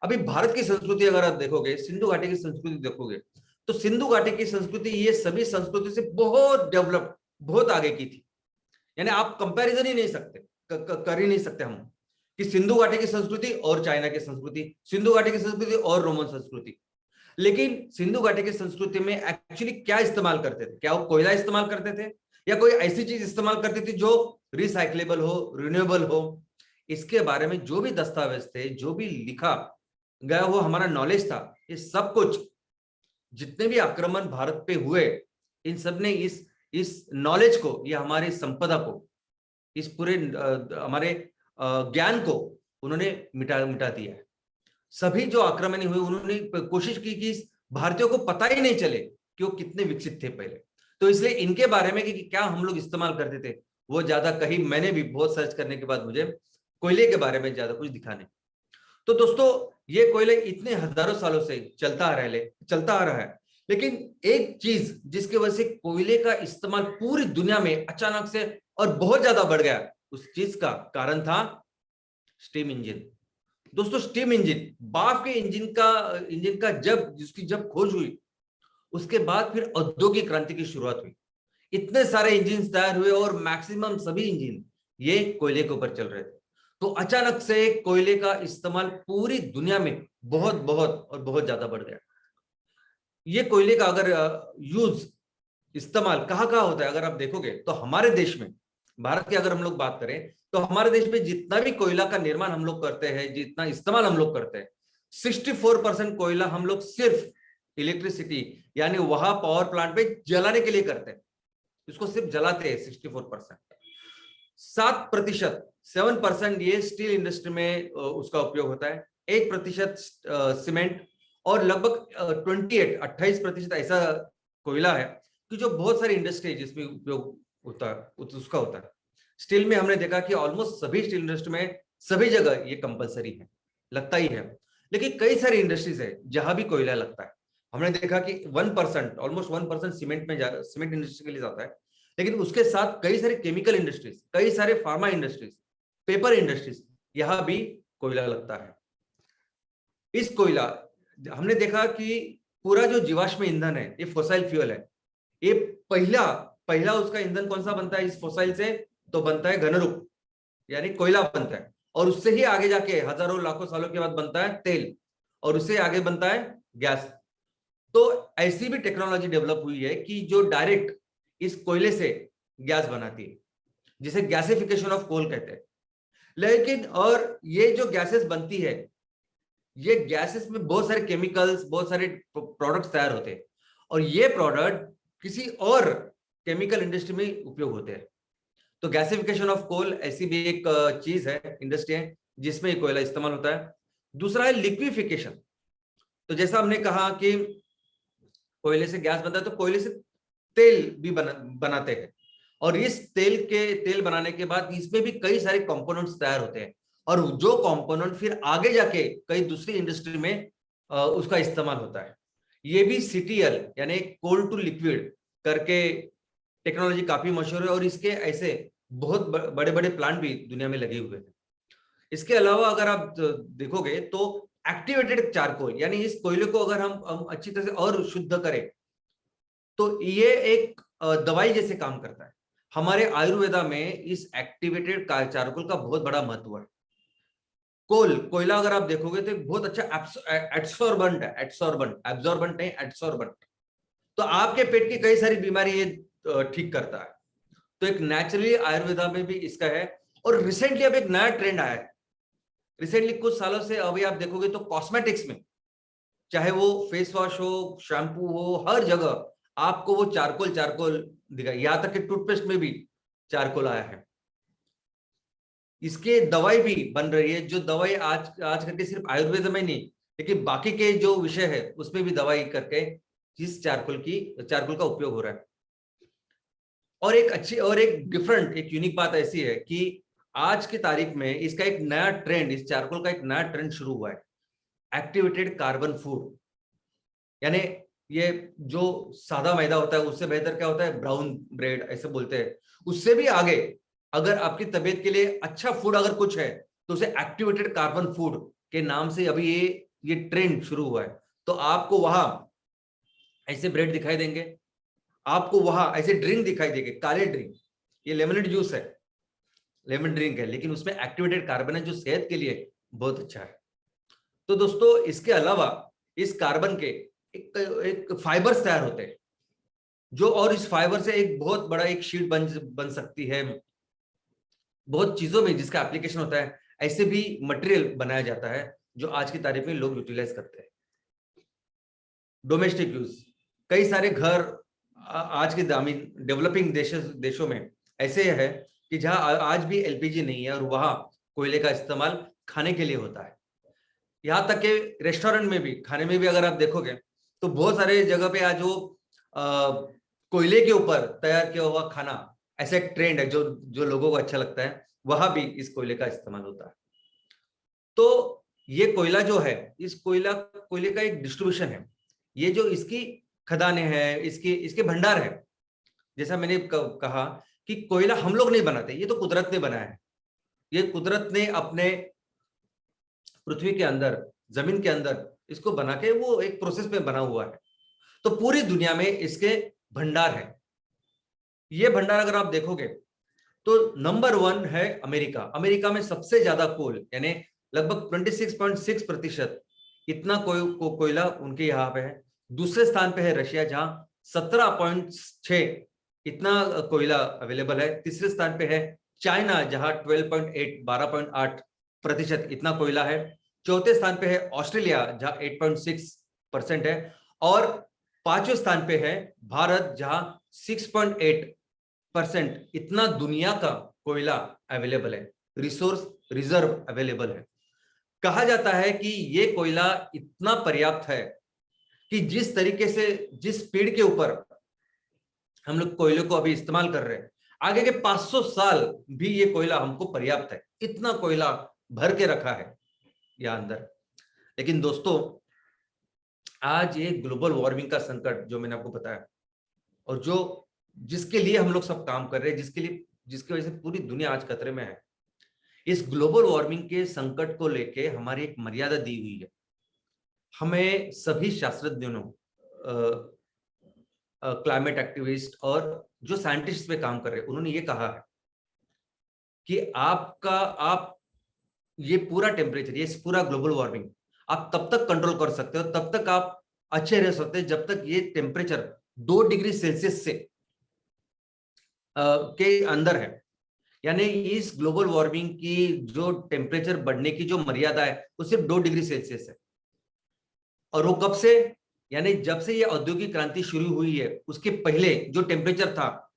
अभी भारत की संस्कृति अगर आप देखोगे, सिंधु घाटी की संस्कृति देखोगे, तो सिंधु घाटी की संस्कृति ये सभी संस्कृति से बहुत डेवलप, बहुत आगे की थी। यानी आप कंपैरिजन ही नहीं सकते, कर ही नहीं सकते हम कि सिंधु घाटी की संस्कृति और चाइना की संस्कृति, सिंधु घाटी की संस्कृति और रोमन संस्कृति। लेकिन सिंधु घाटी की संस्कृति में एक्चुअली क्या इस्तेमाल करते थे? क्या वो कोयला इस्तेमाल करते थे या कोई ऐसी चीज इस्तेमाल करते थे जो रिसाइक्लेबल हो, रिन्यूएबल हो? इसके बारे में जो भी दस्तावेज थे, जो भी लिखा गया वो हमारा नॉलेज था, ये सब कुछ जितने भी आक्रमण भारत पे हुए, इन सब ने इस नॉलेज को, या हमारी संपदा को, इस पूरे हमारे ज्ञान को उन्होंने मिटा दिया है। सभी जो आक्रमण हुए उन्होंने कोशिश की कि भारतीयों को पता ही नहीं चले कि वो कितने विकसित थे पहले। तो इसलिए इनके बारे में कि क्या हम लोग इस्तेमाल करते थे वो ज्यादा कहीं, मैंने भी बहुत सर्च करने के बाद मुझे कोयले के बारे में ज्यादा कुछ दिखा नहीं। तो दोस्तों ये कोयले इतने हजारों सालों से चलता आ रहा है, लेकिन एक चीज जिसकी वजह से कोयले का इस्तेमाल पूरी दुनिया में अचानक से और बहुत ज्यादा बढ़ गया, उस चीज का कारण था स्टीम इंजन। दोस्तों स्टीम इंजन, भाप के इंजन का जब खोज हुई, उसके बाद फिर औद्योगिक क्रांति की शुरुआत हुई। इतने सारे इंजन तैयार हुए और मैक्सिमम सभी इंजन ये कोयले के ऊपर चल रहे थे। तो अचानक से कोयले का इस्तेमाल पूरी दुनिया में बहुत ज्यादा बढ़ गया। ये कोयले का अगर इस्तेमाल कहाँ होता है, अगर आप देखोगे तो हमारे देश में, भारत की अगर हम लोग बात करें तो हमारे देश में जितना भी कोयला का निर्माण हम लोग करते हैं, जितना इस्तेमाल हम लोग करते हैं, 64% कोयला हम लोग सिर्फ इलेक्ट्रिसिटी यानी वहां पावर प्लांट पे जलाने के लिए करते हैं, इसको सिर्फ जलाते हैं 64%। 7% ये स्टील इंडस्ट्री में उसका उपयोग होता है, 1% सीमेंट, और लगभग 28% ऐसा कोयला है कि जो बहुत सारी इंडस्ट्री है जिसमें उपयोग होता है, उसका होता है। स्टील में हमने देखा कि ऑलमोस्ट सभी स्टील इंडस्ट्री में सभी जगह ये कंपलसरी है, लगता ही है। लेकिन कई सारी इंडस्ट्रीज है जहां भी कोयला लगता है। हमने देखा कि 1%, ऑलमोस्ट 1% सीमेंट इंडस्ट्री के लिए जाता है, लेकिन उसके साथ कई सारे केमिकल इंडस्ट्रीज, कई सारे फार्मा इंडस्ट्रीज, पेपर इंडस्ट्रीज, यहां भी कोयला लगता है। इस कोयला हमने देखा कि पूरा जो जीवाश्म ईंधन है, ये फोसाइल फ्यूल है। ये पहला उसका ईंधन कौन सा बनता है इस फोसाइल से? तो बनता है घनरूप, यानी कोयला बनता है, और उससे ही आगे जाके हजारों लाखों सालों के बाद बनता है तेल, और उससे आगे बनता है गैस। तो ऐसी भी टेक्नोलॉजी डेवलप हुई है कि जो डायरेक्ट इस कोयले से गैस बनाती है, जिसे गैसिफिकेशन ऑफ कोल कहते हैं। लेकिन और ये जो गैसेस बनती है, ये गैसेस में बहुत सारे केमिकल्स, बहुत सारे प्रोडक्ट्स तैयार होते हैं, और ये प्रोडक्ट किसी और केमिकल इंडस्ट्री में उपयोग होते हैं। तो गैसिफिकेशन ऑफ कोल ऐसी भी एक चीज है, इंडस्ट्री है जिसमें कोयला इस्तेमाल होता है। दूसरा है लिक्विफिकेशन। तो जैसा हमने कहा कि कोयले से गैस बनता है, तो कोयले से तेल भी बनाते हैं, और इस तेल बनाने के बाद इसमें भी कई सारे कंपोनेंट्स तैयार होते हैं, और जो कंपोनेंट फिर आगे जाके कई दूसरी इंडस्ट्री में उसका इस्तेमाल होता है। ये भी CTL यानी कोल टू लिक्विड करके टेक्नोलॉजी काफी मशहूर है, और इसके ऐसे बहुत बड़े बड़े प्लांट भी दुनिया में लगे हुए हैं। इसके अलावा अगर आप देखोगे तो एक्टिवेटेड चारकोल, यानी इस कोयले को अगर हम अच्छी तरह से और शुद्ध करें तो ये एक दवाई जैसे काम करता है। हमारे आयुर्वेदा में इस एक्टिवेटेड चारकोल का बहुत बड़ा महत्व है। कोयला अगर आप देखोगे तो एक बहुत अच्छा एब्सॉर्बेंट है, एब्सॉर्बेंट नहीं, एब्सॉर्बेंट। तो आपके पेट की कई सारी बीमारी ये ठीक करता है। तो एक नेचुरली आयुर्वेदा में भी इसका है। और रिसेंटली अब एक नया ट्रेंड आया है, रिसेंटली कुछ सालों से अभी आप देखोगे तो कॉस्मेटिक्स में, चाहे वो फेस वॉश हो, शैम्पू हो, हर जगह आपको वो चारकोल दिखाई, यहां तक कि टूथपेस्ट में भी चारकोल आया है। इसके दवाई भी बन रही है, जो दवाई आज करके सिर्फ आयुर्वेद में नहीं, लेकिन बाकी के जो विषय है उसमें भी दवाई करके इस चारकोल का उपयोग हो रहा है। और एक डिफरेंट, एक यूनिक बात ऐसी है कि आज की तारीख में इसका एक नया ट्रेंड, इस चारकोल का एक नया ट्रेंड शुरू हुआ है, एक्टिवेटेड कार्बन फूड। यानी ये जो सादा मैदा होता है उससे बेहतर क्या होता है, ब्राउन ब्रेड ऐसे बोलते हैं, उससे भी आगे अगर आपकी तबीयत के लिए अच्छा फूड अगर कुछ है तो उसे एक्टिवेटेड कार्बन फूड के नाम से अभी ये ट्रेंड शुरू हुआ है। तो आपको वहां ऐसे ब्रेड दिखाई देंगे आपको, वहां ऐसे ड्रिंक दिखाई देंगे, काले ड्रिंक, ये लेमनेड जूस है, लेमन ड्रिंक है, लेकिन उसमें एक्टिवेटेड कार्बन है जो सेहत के लिए बहुत अच्छा है। तो दोस्तों इसके अलावा इस कार्बन के एक फाइबर्स तैयार होते हैं जो, और इस फाइबर से एक बहुत बड़ा एक शीट बन सकती है, बहुत चीजों में जिसका एप्लीकेशन होता है, ऐसे भी मटेरियल बनाया जाता है जो आज की तारीख में लोग यूटिलाइज करते हैं। डोमेस्टिक यूज, कई सारे घर आज के डेवलपिंग देशों में ऐसे है कि जहां आज भी एलपीजी नहीं है और वहां कोयले का इस्तेमाल खाने के लिए होता है। यहां तक कि रेस्टोरेंट में भी, खाने में भी अगर आप देखोगे तो बहुत सारे जगह पे आज वो कोयले के ऊपर तैयार किया हुआ खाना, ऐसा एक ट्रेंड है जो लोगों को अच्छा लगता है, वहां भी इस कोयले का इस्तेमाल होता है। तो ये कोयला जो है, इस कोयले का एक डिस्ट्रीब्यूशन है, ये जो इसकी खदानें हैं, इसके भंडार है। जैसा मैंने कहा कि कोयला हम लोग नहीं बनाते, ये तो कुदरत ने बनाया है। ये कुदरत ने अपने पृथ्वी के अंदर, जमीन के अंदर इसको बना के वो एक प्रोसेस में बना हुआ है। तो पूरी दुनिया में इसके भंडार है। ये भंडार अगर आप देखोगे तो नंबर 1 है अमेरिका। अमेरिका में सबसे ज्यादा कोल, यानी लगभग 26.6% इतना कोयला उनके यहाँ पे है। दूसरे स्थान पे है रशिया, जहां 17.6 इतना कोयला अवेलेबल है। तीसरे स्थान पे है चाइना, जहां 12.8 इतना कोयला है। चौथे स्थान पे है ऑस्ट्रेलिया, जहां 8.6% है। और पांचवें स्थान पे है भारत, जहां 6.8% इतना दुनिया का कोयला अवेलेबल है, रिसोर्स रिजर्व अवेलेबल है। कहा जाता है कि ये कोयला इतना पर्याप्त है कि जिस तरीके से, जिस स्पीड के ऊपर हम लोग कोयले को अभी इस्तेमाल कर रहे हैं, आगे के 500 साल भी ये कोयला हमको पर्याप्त है। इतना कोयला भर के रखा है यहाँ अंदर। लेकिन दोस्तों आज ये ग्लोबल वार्मिंग का संकट जो मैंने आपको बताया, और जिसके लिए हम लोग सब काम कर रहे हैं, जिसकी वजह से पूरी दुनिया आज खतरे में है, इस ग्लोबल वार्मिंग के संकट को लेके हमारी एक मर्यादा दी हुई है। हमें सभी शास्त्रज्ञों ने, क्लाइमेट एक्टिविस्ट और जो साइंटिस्ट पे काम कर रहे हैं, उन्होंने ये कहा है कि आप ये पूरा टेम्परेचर, ये पूरा ग्लोबल वार्मिंग आप तब तक कंट्रोल कर सकते हो, तब तक आप अच्छे रह सकते हैं, जब तक ये टेम्परेचर 2 डिग्री सेल्सियस से के अंदर है। यानी इस ग्लोबल वार्मिंग की जो टेम्परेचर बढ़ने की जो मर्यादा है वो सिर्फ 2 डिग्री सेल्सियस है। और वो कब से, यानी जब से ये औद्योगिक क्रांति शुरू हुई है उसके पहले जो टेम्परेचर था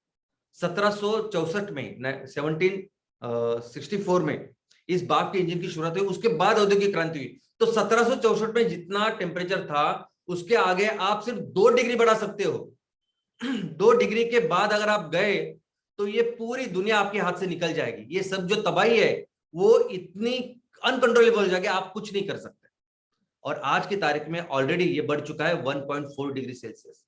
1764 में, 1764 में इस बाप के इंजन की शुरुआत हुई, उसके बाद औद्योगिक क्रांति हुई। तो 1764 में जितना टेम्परेचर था उसके आगे आप सिर्फ 2 डिग्री बढ़ा सकते हो। 2 डिग्री के बाद अगर आप गए तो ये पूरी दुनिया आपके हाथ से निकल जाएगी। ये सब जो तबाही है वो इतनी अनकंट्रोलेबल हो जाएगी, आप कुछ नहीं कर सकते। और आज की तारीख में ऑलरेडी ये बढ़ चुका है 1.4 डिग्री सेल्सियस,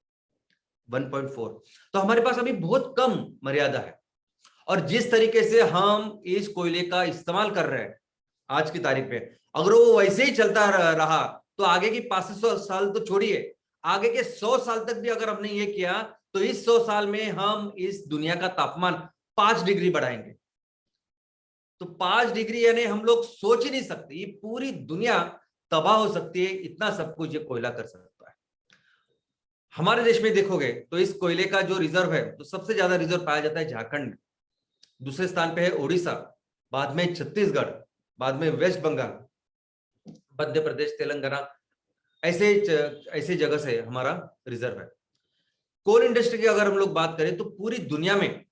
1.4। तो हमारे पास अभी बहुत कम मर्यादा है। और जिस तरीके से हम इस कोयले का इस्तेमाल कर रहे हैं आज की तारीख में, अगर वो वैसे ही चलता रहा तो आगे की 500 साल तो छोड़िए, आगे के 100 साल तक भी अगर हमने ये किया तो इस 100 साल में हम इस दुनिया का तापमान 5 डिग्री बढ़ाएंगे। तो 5 डिग्री यानी हम लोग सोच ही नहीं सकते, ये पूरी दुनिया तबाह हो सकती है। इतना सब कुछ ये कोयला कर सकता है। हमारे देश में देखोगे तो इस कोयले का जो रिजर्व है, तो सबसे ज्यादा रिजर्व पाया जाता है झारखंड में। दूसरे स्थान पे है ओडिशा, बाद में छत्तीसगढ़, बाद में वेस्ट बंगाल, मध्य प्रदेश, तेलंगाना, ऐसे जगह से हमारा रिजर्व है। कोल इंडस्ट्री की अगर हम लोग बात करें तो पूरी दुनिया में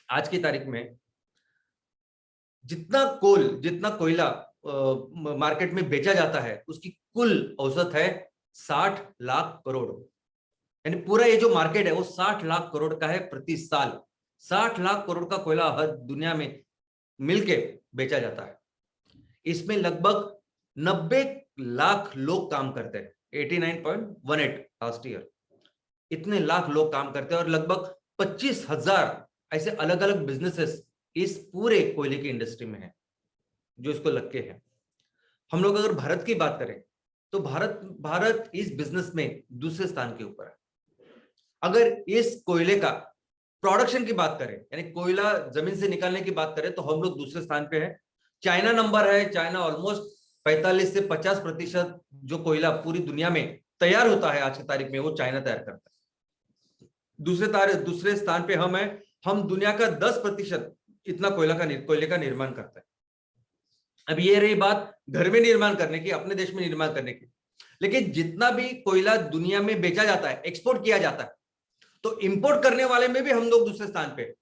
आज की तारीख में जितना कोयला मार्केट में बेचा जाता है उसकी कुल औसत है 60 लाख करोड़। यानी पूरा ये जो मार्केट है वो 60 लाख करोड़ का है प्रति साल। 60 लाख करोड़ का कोयला हर दुनिया में मिलके बेचा जाता है। इसमें लगभग 90 लाख लोग काम करते हैं, 89.18 लास्ट ईयर। इतने लाख लोग काम करते हैं और लगभग 25,000 ऐसे अलग अलग बिजनेसेस इस पूरे कोयले की इंडस्ट्री में है जो इसको लग के है। हम लोग अगर भारत की बात करें तो भारत इस बिजनेस में दूसरे स्थान के ऊपर है। अगर इस कोयले का प्रोडक्शन की बात करें, यानी कोयला जमीन से निकालने की बात करें, तो हम लोग दूसरे स्थान पे है। चाइना नंबर है, चाइना ऑलमोस्ट 45 से 50% जो कोयला पूरी दुनिया में तैयार होता है आज की तारीख में, वो चाइना तैयार करता है। दूसरे स्थान पे हम है, हम दुनिया का 10% इतना कोयले का निर्माण करता है। अब ये रही बात घर में निर्माण करने की, अपने देश में निर्माण करने की, लेकिन जितना भी कोयला दुनिया में बेचा जाता है, एक्सपोर्ट किया जाता है, तो इंपोर्ट करने वाले में भी हम लोग दूसरे स्थान पे।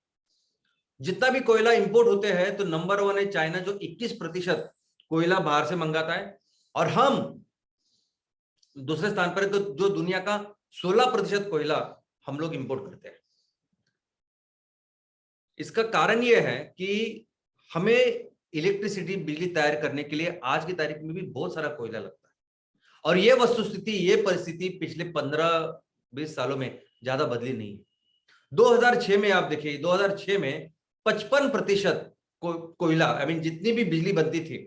जितना भी कोयला इंपोर्ट होते हैं, तो नंबर 1 है चाइना, जो 21% कोयला बाहर से मंगाता है, और हम दूसरे स्थान पर है, तो जो दुनिया का 16% कोयला हम लोग इंपोर्ट करते हैं। इसका कारण यह है कि हमें इलेक्ट्रिसिटी, बिजली तैयार करने के लिए आज की तारीख में भी बहुत सारा कोयला लगता है, और ये वस्तुस्थिति, ये परिस्थिति पिछले 15-20 सालों में ज्यादा बदली नहीं है। 2006 में आप देखिए, 2006 में 55% कोयला, आई मीन जितनी भी बिजली बनती थी,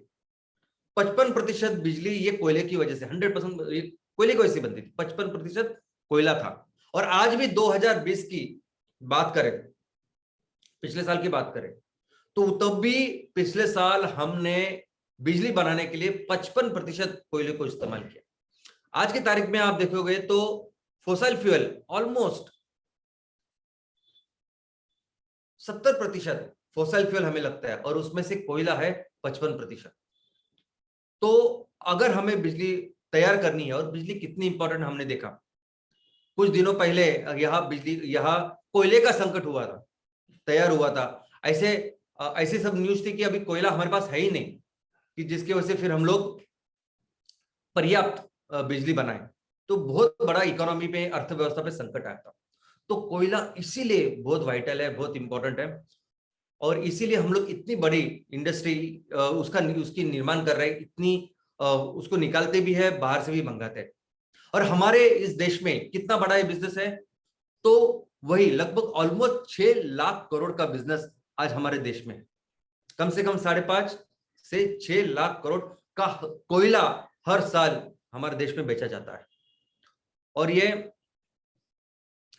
55% बिजली ये कोयले की वजह से, 100% कोयले की वजह से बनती थी, 55% कोयला था। और आज भी 2020 की बात करें, पिछले साल की बात करें, तो तब भी पिछले साल हमने बिजली बनाने के लिए 55% कोयले को इस्तेमाल किया। आज की तारीख में आप देखोगे तो fossil fuel almost 70% fossil fuel हमें लगता है, और उसमें से कोयला है 55%। तो अगर हमें बिजली तैयार करनी है, और बिजली कितनी इंपॉर्टेंट हमने देखा, कुछ दिनों पहले यहाँ कोयले का संकट हुआ था, तैयार हुआ था, ऐसे सब न्यूज थी कि अभी कोयला हमारे पास है ही नहीं, कि जिसकी वजह से फिर हम लोग पर्याप्त बिजली बनाए, तो बहुत बड़ा इकोनॉमी पे, अर्थव्यवस्था पे संकट आया था। तो कोयला इसीलिए बहुत वाइटल है, बहुत इंपॉर्टेंट है, और इसीलिए हम लोग इतनी बड़ी इंडस्ट्री उसकी निर्माण कर रहे हैं, इतनी उसको निकालते भी है, बाहर से भी मंगाते हैं। और हमारे इस देश में कितना बड़ा ये बिजनेस है, तो वही लगभग ऑलमोस्ट 6 लाख करोड़ का बिजनेस आज हमारे देश में, कम से कम 5.5 से 6 लाख करोड़ का कोयला हर साल हमारे देश में बेचा जाता है। और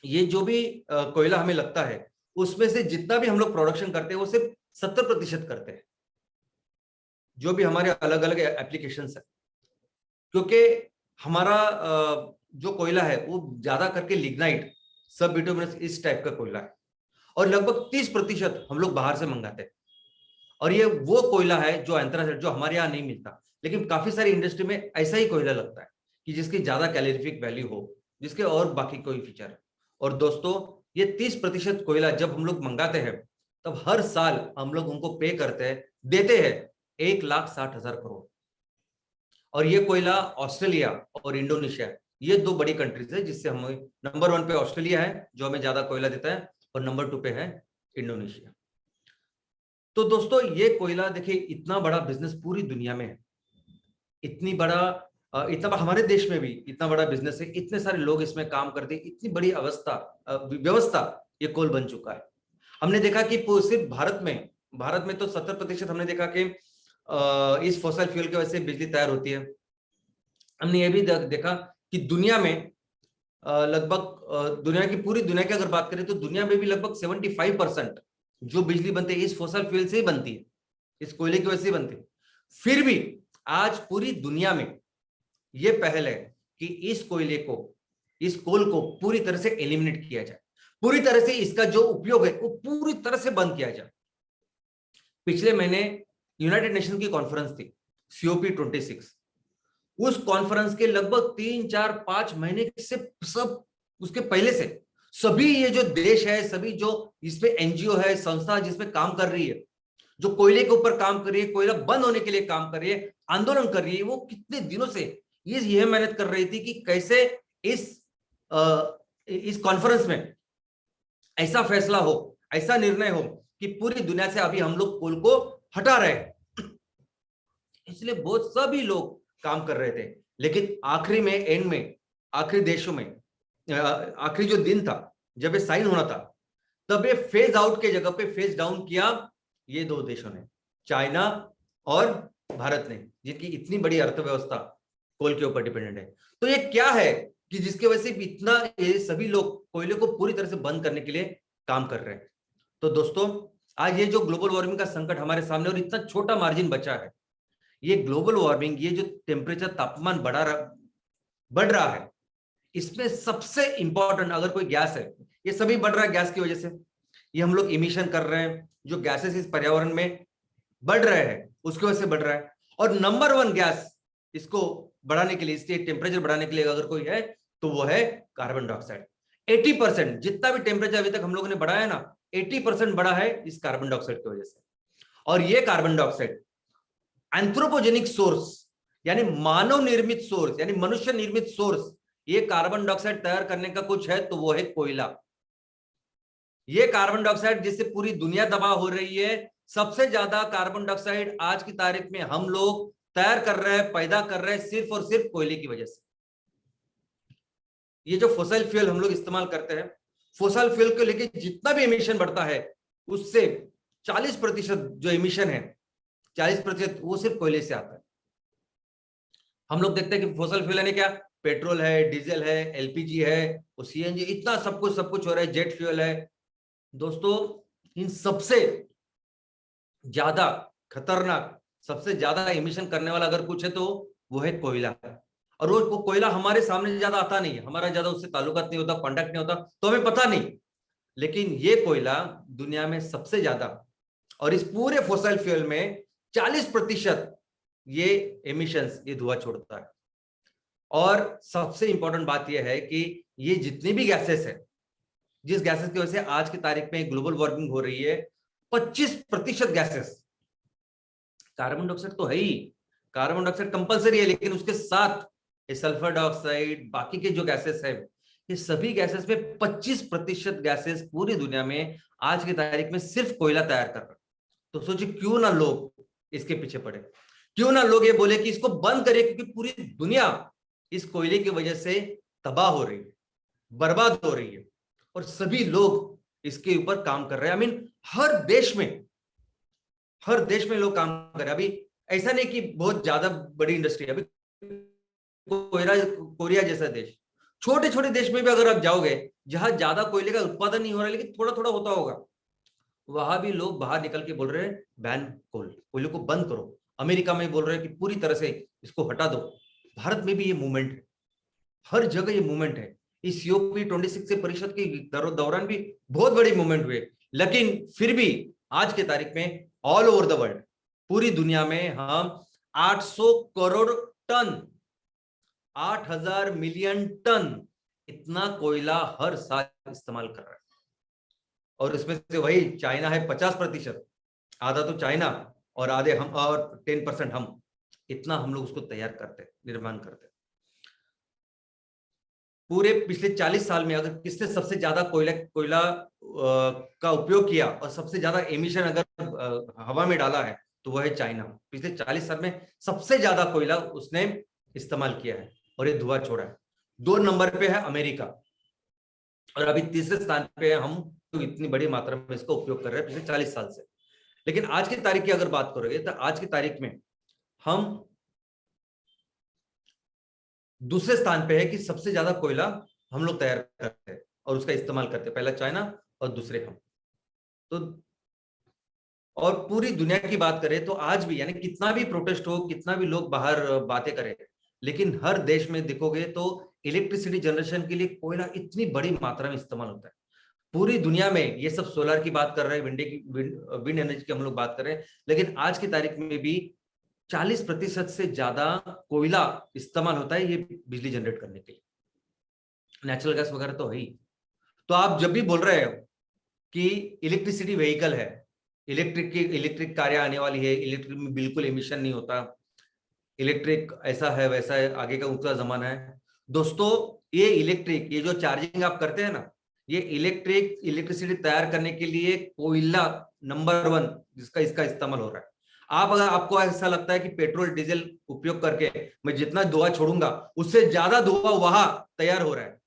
ये जो भी कोयला हमें लगता है, उसमें से जितना भी हम लोग प्रोडक्शन करते हैं, वो सिर्फ 70% करते हैं, जो भी हमारे अलग अलग एप्लीकेशंस है। क्योंकि हमारा जो कोयला है वो ज्यादा करके लिग्नाइट, सब बिटुमिनस, इस टाइप का कोयला है, और लगभग 30% हम लोग बाहर से मंगाते हैं। और ये वो कोयला है जो एंथ्रासाइट, जो हमारे यहाँ नहीं मिलता, लेकिन काफी सारी इंडस्ट्री में ऐसा ही कोयला लगता है कि जिसकी ज्यादा कैलोरीफिक वैल्यू हो, जिसके और बाकी कोई फीचर है। और दोस्तों, ये 30% कोयला जब हम लोग मंगाते हैं, तब हर साल हम लोग उनको पे करते हैं, देते हैं 1,60,000 करोड़। और ये कोयला ऑस्ट्रेलिया और इंडोनेशिया, ये 2 बड़ी कंट्रीज है, जिससे हम नंबर 1 पे ऑस्ट्रेलिया है जो हमें ज्यादा कोयला देता है, और नंबर 2 पे है इंडोनेशिया। तो दोस्तों, ये कोयला देखिए, इतना बड़ा बिजनेस पूरी दुनिया में है, इतना हमारे देश में भी इतना बड़ा बिजनेस है, इतने सारे लोग इसमें काम करते हैं, इतनी बड़ी व्यवस्था ये कोल बन चुका है। हमने देखा कि सिर्फ भारत में तो 70% हमने देखा कि इस फॉसिल फ्यूल की वजह से बिजली तैयार होती है। हमने ये भी देखा कि दुनिया में लगभग पूरी दुनिया की अगर बात करें, तो दुनिया में भी लगभग 75% जो बिजली बनती है इस फॉसिल फ्यूल से ही बनती है, इस कोयले की वजह से बनती है। फिर भी आज पूरी दुनिया में ये पहल है कि इस कोल को पूरी तरह से एलिमिनेट किया जाए, पूरी तरह से इसका जो उपयोग है वो पूरी तरह से बंद किया जाए। पिछले महीने यूनाइटेड नेशन की कॉन्फ्रेंस थी, COP26। उस कॉन्फ्रेंस के लगभग 3-4-5 महीने से सब उसके पहले से सभी ये जो देश है, सभी जो इसमें NGO है, संस्था जिसमें काम कर रही है, जो कोयले के ऊपर काम कर रही है, कोयला बंद होने के लिए काम कर रही है, आंदोलन कर रही है, वो कितने दिनों से ये मेहनत कर रही थी कि कैसे इस कॉन्फ्रेंस में ऐसा फैसला हो, ऐसा निर्णय हो कि पूरी दुनिया से अभी हम लोग कोल को हटा रहे हैं। इसलिए बहुत सभी लोग काम कर रहे थे, लेकिन आखिरी में, एंड में, आखिरी देशों में, आखिरी जो दिन था जब ये साइन होना था, तब ये फेज आउट के जगह पे फेज डाउन किया ये 2 देशों ने, चाइना और भारत ने, जिनकी इतनी बड़ी अर्थव्यवस्था कोल के ऊपर डिपेंडेंट है। तो ये क्या है कि जिसकी वजह से इतना ये सभी लोग कोयले को पूरी तरह से बंद करने के लिए काम कर रहे हैं। तो दोस्तों, आज ये जो ग्लोबल वार्मिंग का संकट हमारे सामने और इतना छोटा मार्जिन बचा है, ये ग्लोबल वार्मिंग, ये जो टेम्परेचर तापमान बढ़ रहा है, इसमें सबसे इंपॉर्टेंट अगर कोई गैस है, ये सभी बढ़ रहा है गैस की वजह से। ये हम लोग इमिशन कर रहे हैं, जो गैसेस इस पर्यावरण में बढ़ रहे हैं उसकी वजह से बढ़ रहा है। और नंबर 1 गैस इसको बढ़ाने के लिए, इसके टेम्परेचर बढ़ाने के लिए अगर कोई है तो वो है कार्बन डाइऑक्साइड। 80% जितना भी टेम्परेचर अभी तक हम लोगों ने बढ़ाया ना, 80% बढ़ा है इस कार्बन डाइऑक्साइड की वजह से। और ये कार्बन डाइऑक्साइड एंथ्रोपोजेनिक सोर्स, यानी मानव निर्मित सोर्स, यानी मनुष्य निर्मित सोर्स, ये कार्बन डाइऑक्साइड तैयार करने का कुछ है तो वो है कोयला। ये कार्बन डाइऑक्साइड जिससे पूरी दुनिया तबाह हो रही है, सबसे ज्यादा कार्बन डाइऑक्साइड आज की तारीख में हम लोग तैयार कर रहे हैं, पैदा कर रहे हैं सिर्फ और सिर्फ कोयले की वजह से। ये जो फॉसिल फ्यूल हम लोग इस्तेमाल करते हैं, फॉसिल फ्यूल को लेके जितना भी एमिशन बढ़ता है उससे 40% जो एमिशन है, 40% वो सिर्फ कोयले से आता है। हम लोग देखते हैं कि फॉसिल फ्यूल यानी क्या, पेट्रोल है, डीजल है, एलपीजी है, सीएनजी, इतना सब कुछ हो रहा है, जेट फ्यूल है। दोस्तों, इन सबसे ज्यादा खतरनाक, सबसे ज्यादा एमिशन करने वाला अगर कुछ है तो वो है कोयला। और वो कोयला हमारे सामने ज्यादा आता नहीं है, हमारा ज्यादा उससे ताल्लुकात नहीं होता, कॉन्टेक्ट नहीं होता, तो हमें पता नहीं। लेकिन ये कोयला दुनिया में सबसे ज्यादा, और इस पूरे फॉसिल फ्यूल में 40% ये एमिशंस, ये धुआं छोड़ता है। और सबसे इंपॉर्टेंट बात यह है कि ये जितनी भी गैसेस है, जिस गैसेस की वजह से आज की तारीख में ग्लोबल वार्मिंग हो रही है, 25% गैसेस, कार्बन डाइऑक्साइड तो है ही, कार्बन डाइऑक्साइड कंपलसरी है, लेकिन उसके साथ सल्फर डाइऑक्साइड, बाकी के जो गैसेस है, ये सभी गैसेस में 25% गैसेस पूरी दुनिया में आज की तारीख में सिर्फ कोयला तैयार कर रहा है। तो सोचिए, क्यों ना लोग इसके पीछे पड़े, क्यों ना लोग ये बोले कि इसको बंद करिए, क्योंकि पूरी दुनिया इस कोयले की वजह से तबाह हो रही है, बर्बाद हो रही है, और सभी लोग इसके ऊपर काम कर रहे हैं। आई मीन हर देश में लोग काम कर रहे हैं। अभी ऐसा नहीं कि बहुत ज्यादा बड़ी इंडस्ट्री है, अभी कोरिया जैसा देश, छोटे छोटे देश में भी अगर आप जाओगे जहां ज्यादा कोयले का उत्पादन नहीं हो रहा है, लेकिन थोड़ा थोड़ा होता होगा, वहां भी लोग बाहर निकल के बोल रहे हैं बैन कोयले को बंद करो। अमेरिका में बोल रहे हैं कि पूरी तरह से इसको हटा दो। भारत में भी ये मूवमेंट है, हर जगह ये मूवमेंट है। इस COP26 से परिषद के दौरान भी बहुत बड़ी मूवमेंट हुए, लेकिन फिर भी आज के तारीख में ऑल ओवर द वर्ल्ड, पूरी दुनिया में हम 800 करोड़ टन, 8000 मिलियन टन इतना कोयला हर साल इस्तेमाल कर रहा है। और इसमें से वही चाइना है 50%, आधा तो चाइना और आधे हम, और 10% हम, इतना हम लोग उसको तैयार करते, निर्माण करते। पूरे पिछले 40 साल में अगर किसने सबसे ज्यादा कोयला का उपयोग किया और सबसे ज्यादा एमिशन अगर हवा में डाला है तो वह है चाइना। पिछले 40 साल में सबसे ज्यादा कोयला उसने इस्तेमाल किया है और ये धुआं छोड़ा है। 2 नंबर पे है अमेरिका, और अभी तीसरे स्थान पे है हम, तो इतनी बड़ी मात्रा में इसका उपयोग कर रहे हैं पिछले 40 साल से। लेकिन आज की तारीख की अगर बात करोगे तो आज की तारीख में हम दूसरे स्थान पे है कि सबसे ज्यादा कोयला हम लोग तैयार करते हैं और उसका इस्तेमाल करते हैं। पहला चाइना और दूसरे हम। तो और पूरी दुनिया की बात करें तो आज भी, यानी कितना भी प्रोटेस्ट हो, कितना भी लोग बाहर बातें करें, लेकिन हर देश में देखोगे तो इलेक्ट्रिसिटी जनरेशन के लिए कोयला इतनी बड़ी मात्रा में इस्तेमाल होता है। पूरी दुनिया में ये सब सोलर की बात कर रहे हैं, विंड एनर्जी की हम लोग बात कर रहे हैं, लेकिन आज की तारीख में भी 40% से ज्यादा कोयला इस्तेमाल होता है ये बिजली जनरेट करने के लिए। नेचुरल गैस वगैरह तो है ही। तो आप जब भी बोल रहे हो कि इलेक्ट्रिसिटी व्हीकल है, इलेक्ट्रिक कारें आने वाली है, इलेक्ट्रिक में बिल्कुल एमिशन नहीं होता, इलेक्ट्रिक ऐसा है वैसा है, आगे का ऊंचा जमाना है। दोस्तों, ये इलेक्ट्रिक, ये जो चार्जिंग आप करते हैं ना, ये इलेक्ट्रिसिटी तैयार करने के लिए कोयला नंबर 1 जिसका इसका इस्तेमाल हो रहा है। अगर आपको ऐसा लगता है कि पेट्रोल डीजल उपयोग करके मैं जितना धुआं छोड़ूंगा उससे ज्यादा धुआं वहां तैयार हो रहा है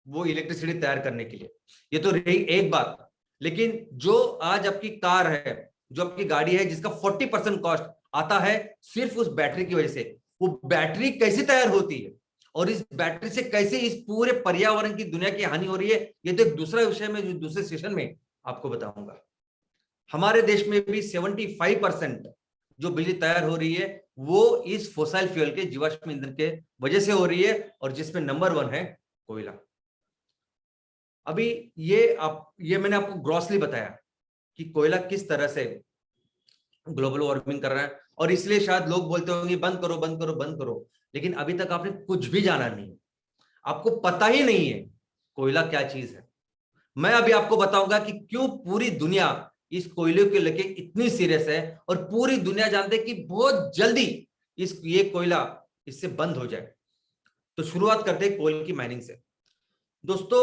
वो इलेक्ट्रिसिटी तैयार करने के लिए, ये तो रही एक बात। लेकिन जो आज आपकी कार है, जो आपकी गाड़ी है, जिसका 40% कॉस्ट आता है सिर्फ उस बैटरी की वजह से, वो बैटरी कैसे तैयार होती है और इस बैटरी से कैसे इस पूरे पर्यावरण की, दुनिया की हानि हो रही है, ये तो एक दूसरा विषय में जो दूसरे सेशन में आपको बताऊंगा। हमारे देश में भी 75% जो बिजली तैयार हो रही है वो इस फोसाइल फ्यूल के, जीवाश्म ईंधन के वजह से हो रही है, और जिसमें नंबर 1 है कोयला। अभी ये मैंने आपको ग्रॉसली बताया कि कोयला किस तरह से ग्लोबल वार्मिंग कर रहा है, और इसलिए शायद लोग बोलते होंगे बंद करो बंद करो बंद करो, लेकिन अभी तक आपने कुछ भी जाना नहीं, आपको पता ही नहीं है कोयला क्या चीज है। मैं अभी आपको बताऊंगा कि क्यों पूरी दुनिया इस कोयले को लेके इतनी सीरियस है, और पूरी दुनिया जानते है कि बहुत जल्दी ये कोयला इससे बंद हो जाए। तो शुरुआत करते हैं कोल की माइनिंग से। दोस्तों,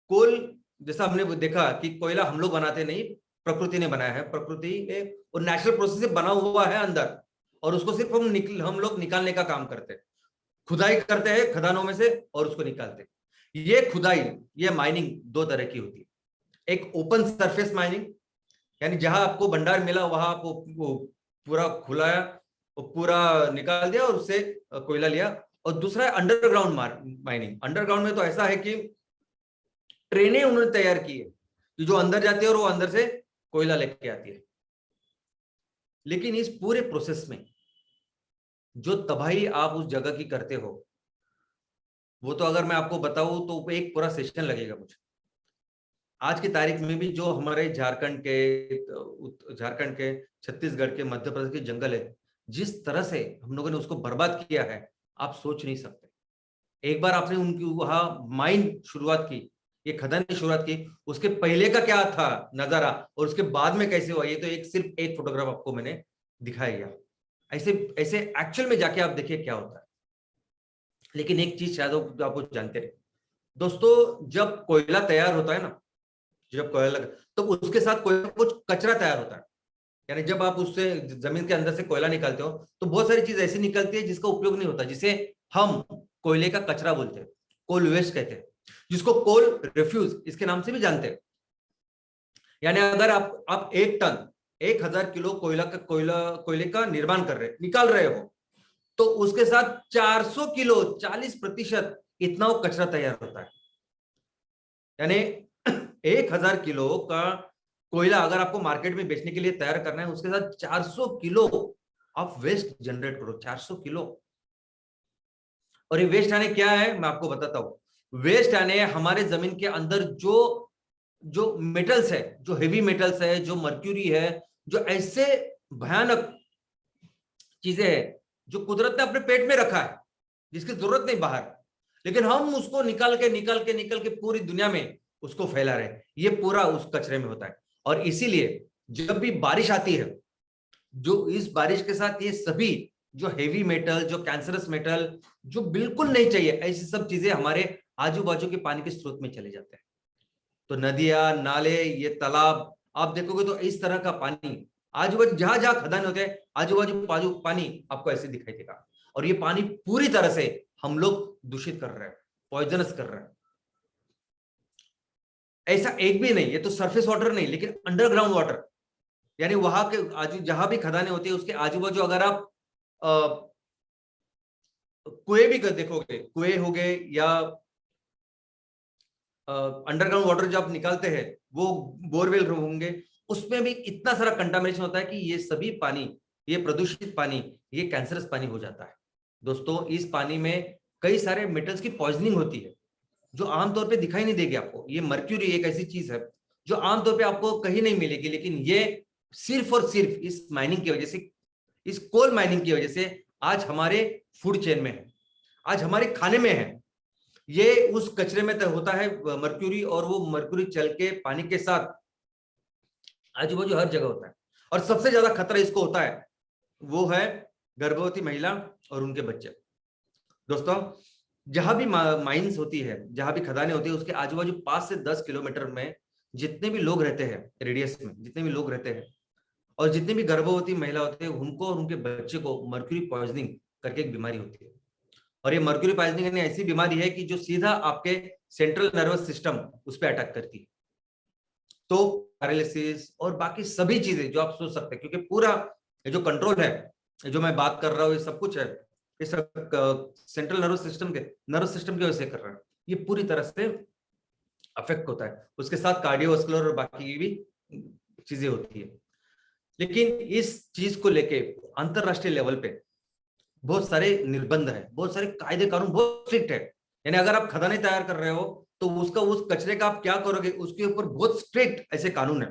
कोल जैसा हमने देखा कि कोयला हम लोग बनाते नहीं, प्रकृति ने बनाया है, प्रकृति और नेचुरल प्रोसेस से बना हुआ है अंदर, और उसको सिर्फ हम लोग निकालने का काम करते हैं, खुदाई करते हैं खदानों में से और उसको निकालते हैं। ये खुदाई, ये माइनिंग 2 तरह की होती है। एक ओपन सरफेस माइनिंग, यानी जहां आपको भंडार मिला वहां आपको पूरा खुलाया, पूरा निकाल दिया और उससे कोयला लिया। और दूसरा है अंडरग्राउंड माइनिंग। अंडरग्राउंड में तो ऐसा है कि ट्रेनें उन्होंने तैयार की है कि जो अंदर जाती है और वो अंदर से कोयला लेके आती है। लेकिन इस पूरे प्रोसेस में जो तबाही आप उस जगह की करते हो, वो तो अगर मैं आपको बताऊं तो एक पूरा सेशन लगेगा मुझे। आज की तारीख में भी जो हमारे झारखंड के, छत्तीसगढ़ के, मध्य प्रदेश के जंगल है, जिस तरह से हम लोगों ने उसको बर्बाद किया है, आप सोच नहीं सकते। एक बार आपने उनकी वहां माइन शुरुआत की, ये खदान की शुरुआत की, उसके पहले का क्या था नजारा और उसके बाद में कैसे हुआ, ये तो सिर्फ एक फोटोग्राफ आपको मैंने दिखाया गया। ऐसे एक्चुअल में जाके आप देखिए क्या होता है। लेकिन एक चीज शायद आप जानते रहे दोस्तों, जब कोयला तैयार होता है ना, जब कोयला तो उसके साथ कुछ कचरा तैयार होता है। यानी जब आप उससे जमीन के अंदर से कोयला निकालते हो तो बहुत सारी चीज ऐसी निकलती है जिसका उपयोग नहीं होता, जिसे हम कोयले का कचरा बोलते हैं, कोल वेस्ट कहते हैं, जिसको कोल रिफ्यूज इसके नाम से भी जानते हैं। यानी अगर आप 1 टन 1000 किलो कोयले का निर्माण कर रहे, निकाल रहे हो, तो उसके साथ 400 किलो 40% इतना वो कचरा तैयार होता है। यानी 1000 किलो का कोयला अगर आपको मार्केट में बेचने के लिए तैयार करना है, उसके साथ 400 किलो आप वेस्ट जनरेट करो, 400 किलो। और ये वेस्ट यानी क्या है मैं आपको बताता हूं। वेस्ट यानी हमारे जमीन के अंदर जो मेटल्स है, जो हेवी मेटल्स है, जो मर्क्यूरी है, जो ऐसे भयानक चीजें हैं जो कुदरत ने अपने पेट में रखा है, जिसकी जरूरत नहीं बाहर, लेकिन हम उसको निकाल के पूरी दुनिया में उसको फैला रहे हैं। ये पूरा उस कचरे में होता है। और इसीलिए जब भी बारिश आती है, जो इस बारिश के साथ ये सभी जो हेवी मेटल, जो कैंसरस मेटल, जो बिल्कुल नहीं चाहिए, ऐसी सब चीजें हमारे आजू बाजू के पानी के स्रोत में चले जाते हैं। तो नदियां, नाले, ये तालाब आप देखोगे तो इस तरह का पानी आजू बाजू जहां जहां खदान होते हैं, आजू बाजू पानी आपको ऐसे दिखाई देगा। और ये पानी पूरी तरह से हम लोग दूषित कर रहे हैं, पॉइजनस कर रहे हैं। ऐसा एक भी नहीं, ये तो सरफेस वाटर नहीं, लेकिन अंडरग्राउंड वाटर, यानी वहां के आजू जहां भी खदानें होती है उसके आजू बाजू अगर आप कुएं भी देखोगे, कुएं हो गए या अंडरग्राउंड वाटर जो आप निकालते हैं वो बोरवेल होंगे, उसमें भी इतना सारा कंटामिनेशन होता है कि ये सभी पानी, ये प्रदूषित पानी, ये कैंसरस पानी हो जाता है। दोस्तों, इस पानी में कई सारे मेटल्स की पॉइजनिंग होती है जो आमतौर पे दिखाई नहीं देगी आपको। ये मर्क्यूरी एक ऐसी चीज है जो आमतौर पे आपको कहीं नहीं मिलेगी, लेकिन ये सिर्फ और सिर्फ इस माइनिंग की वजह से, इस कोल माइनिंग की वजह से आज हमारे फूड चेन में है, आज हमारे खाने में है। ये उस कचरे में होता है मर्क्यूरी, और वो मर्क्यूरी चल के पानी के साथ आजू बाजू हर जगह होता है। और सबसे ज्यादा खतरा इसको होता है वो है गर्भवती महिला और उनके बच्चे। दोस्तों, जहां भी माइंस होती है, जहां भी खदानें होती है, उसके आजू बाजू 5 से 10 किलोमीटर में जितने भी लोग रहते हैं, रेडियस में जितने भी लोग रहते हैं, और जितनी भी गर्भवती महिला होते हैं, उनको और उनके बच्चे को मर्क्यूरी पॉइजनिंग करके एक बीमारी होती है। और ये मर्क्यूरी पॉइजनिंग यानी ऐसी बीमारी है कि जो सीधा आपके सेंट्रल नर्वस सिस्टम उस पर अटैक करती है। तो पैरालिसिस और बाकी सभी चीजें जो आप सोच सकते हैं, क्योंकि पूरा जो कंट्रोल है, जो मैं बात कर रहा हूँ, ये सब कुछ है इस सेंट्रल नर्वस सिस्टम की वजह से कर रहा है, ये पूरी तरह से अफेक्ट होता है। उसके साथ कार्डियोवास्कुलर और बाकी की भी चीजें होती है। लेकिन इस चीज को लेके अंतरराष्ट्रीय लेवल पे बहुत सारे निर्बंध है, बहुत सारे कायदे कानून बहुत स्ट्रिक्ट है। यानी अगर आप खदानें तैयार कर रहे हो तो उसका उस कचरे का आप क्या करोगे, उसके ऊपर बहुत स्ट्रिक्ट ऐसे कानून है,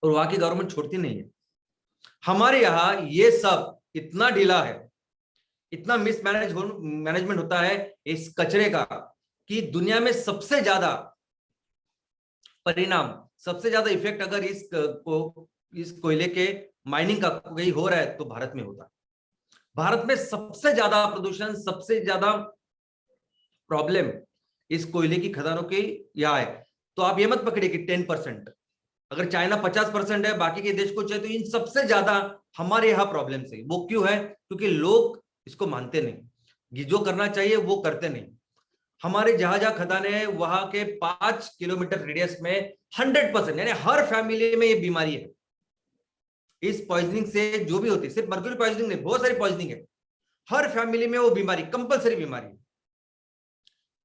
और वहां की गवर्नमेंट छोड़ती नहीं है। हमारे यहाँ ये सब इतना ढीला है, इतना मैनेजमेंट होता है इस कचरे का, कि दुनिया में सबसे ज्यादा परिणाम, सबसे ज्यादा इफेक्ट अगर इस कोयले के माइनिंग का कहीं हो रहा है तो भारत में होता है। भारत में सबसे ज्यादा प्रदूषण, सबसे ज्यादा प्रॉब्लम इस कोयले की खदानों की यहाँ है। तो आप ये मत पकड़िए कि 10%, अगर चाइना 50% है, बाकी के देश को चाहिए, तो इन सबसे ज्यादा हमारे यहाँ प्रॉब्लम है। वो क्यों है? क्योंकि लोग इसको मानते नहीं, जो करना चाहिए वो करते नहीं। हमारे जहां जहां खदानें हैं वहां के 5 किलोमीटर रेडियस में 100%, यानी हर फैमिली में ये बीमारी है। इस पॉइजनिंग से जो भी होती है, सिर्फ मर्क्यूरी पॉइजनिंग नहीं, बहुत सारी पॉइजनिंग है, हर फैमिली में वो बीमारी कंपलसरी बीमारी है।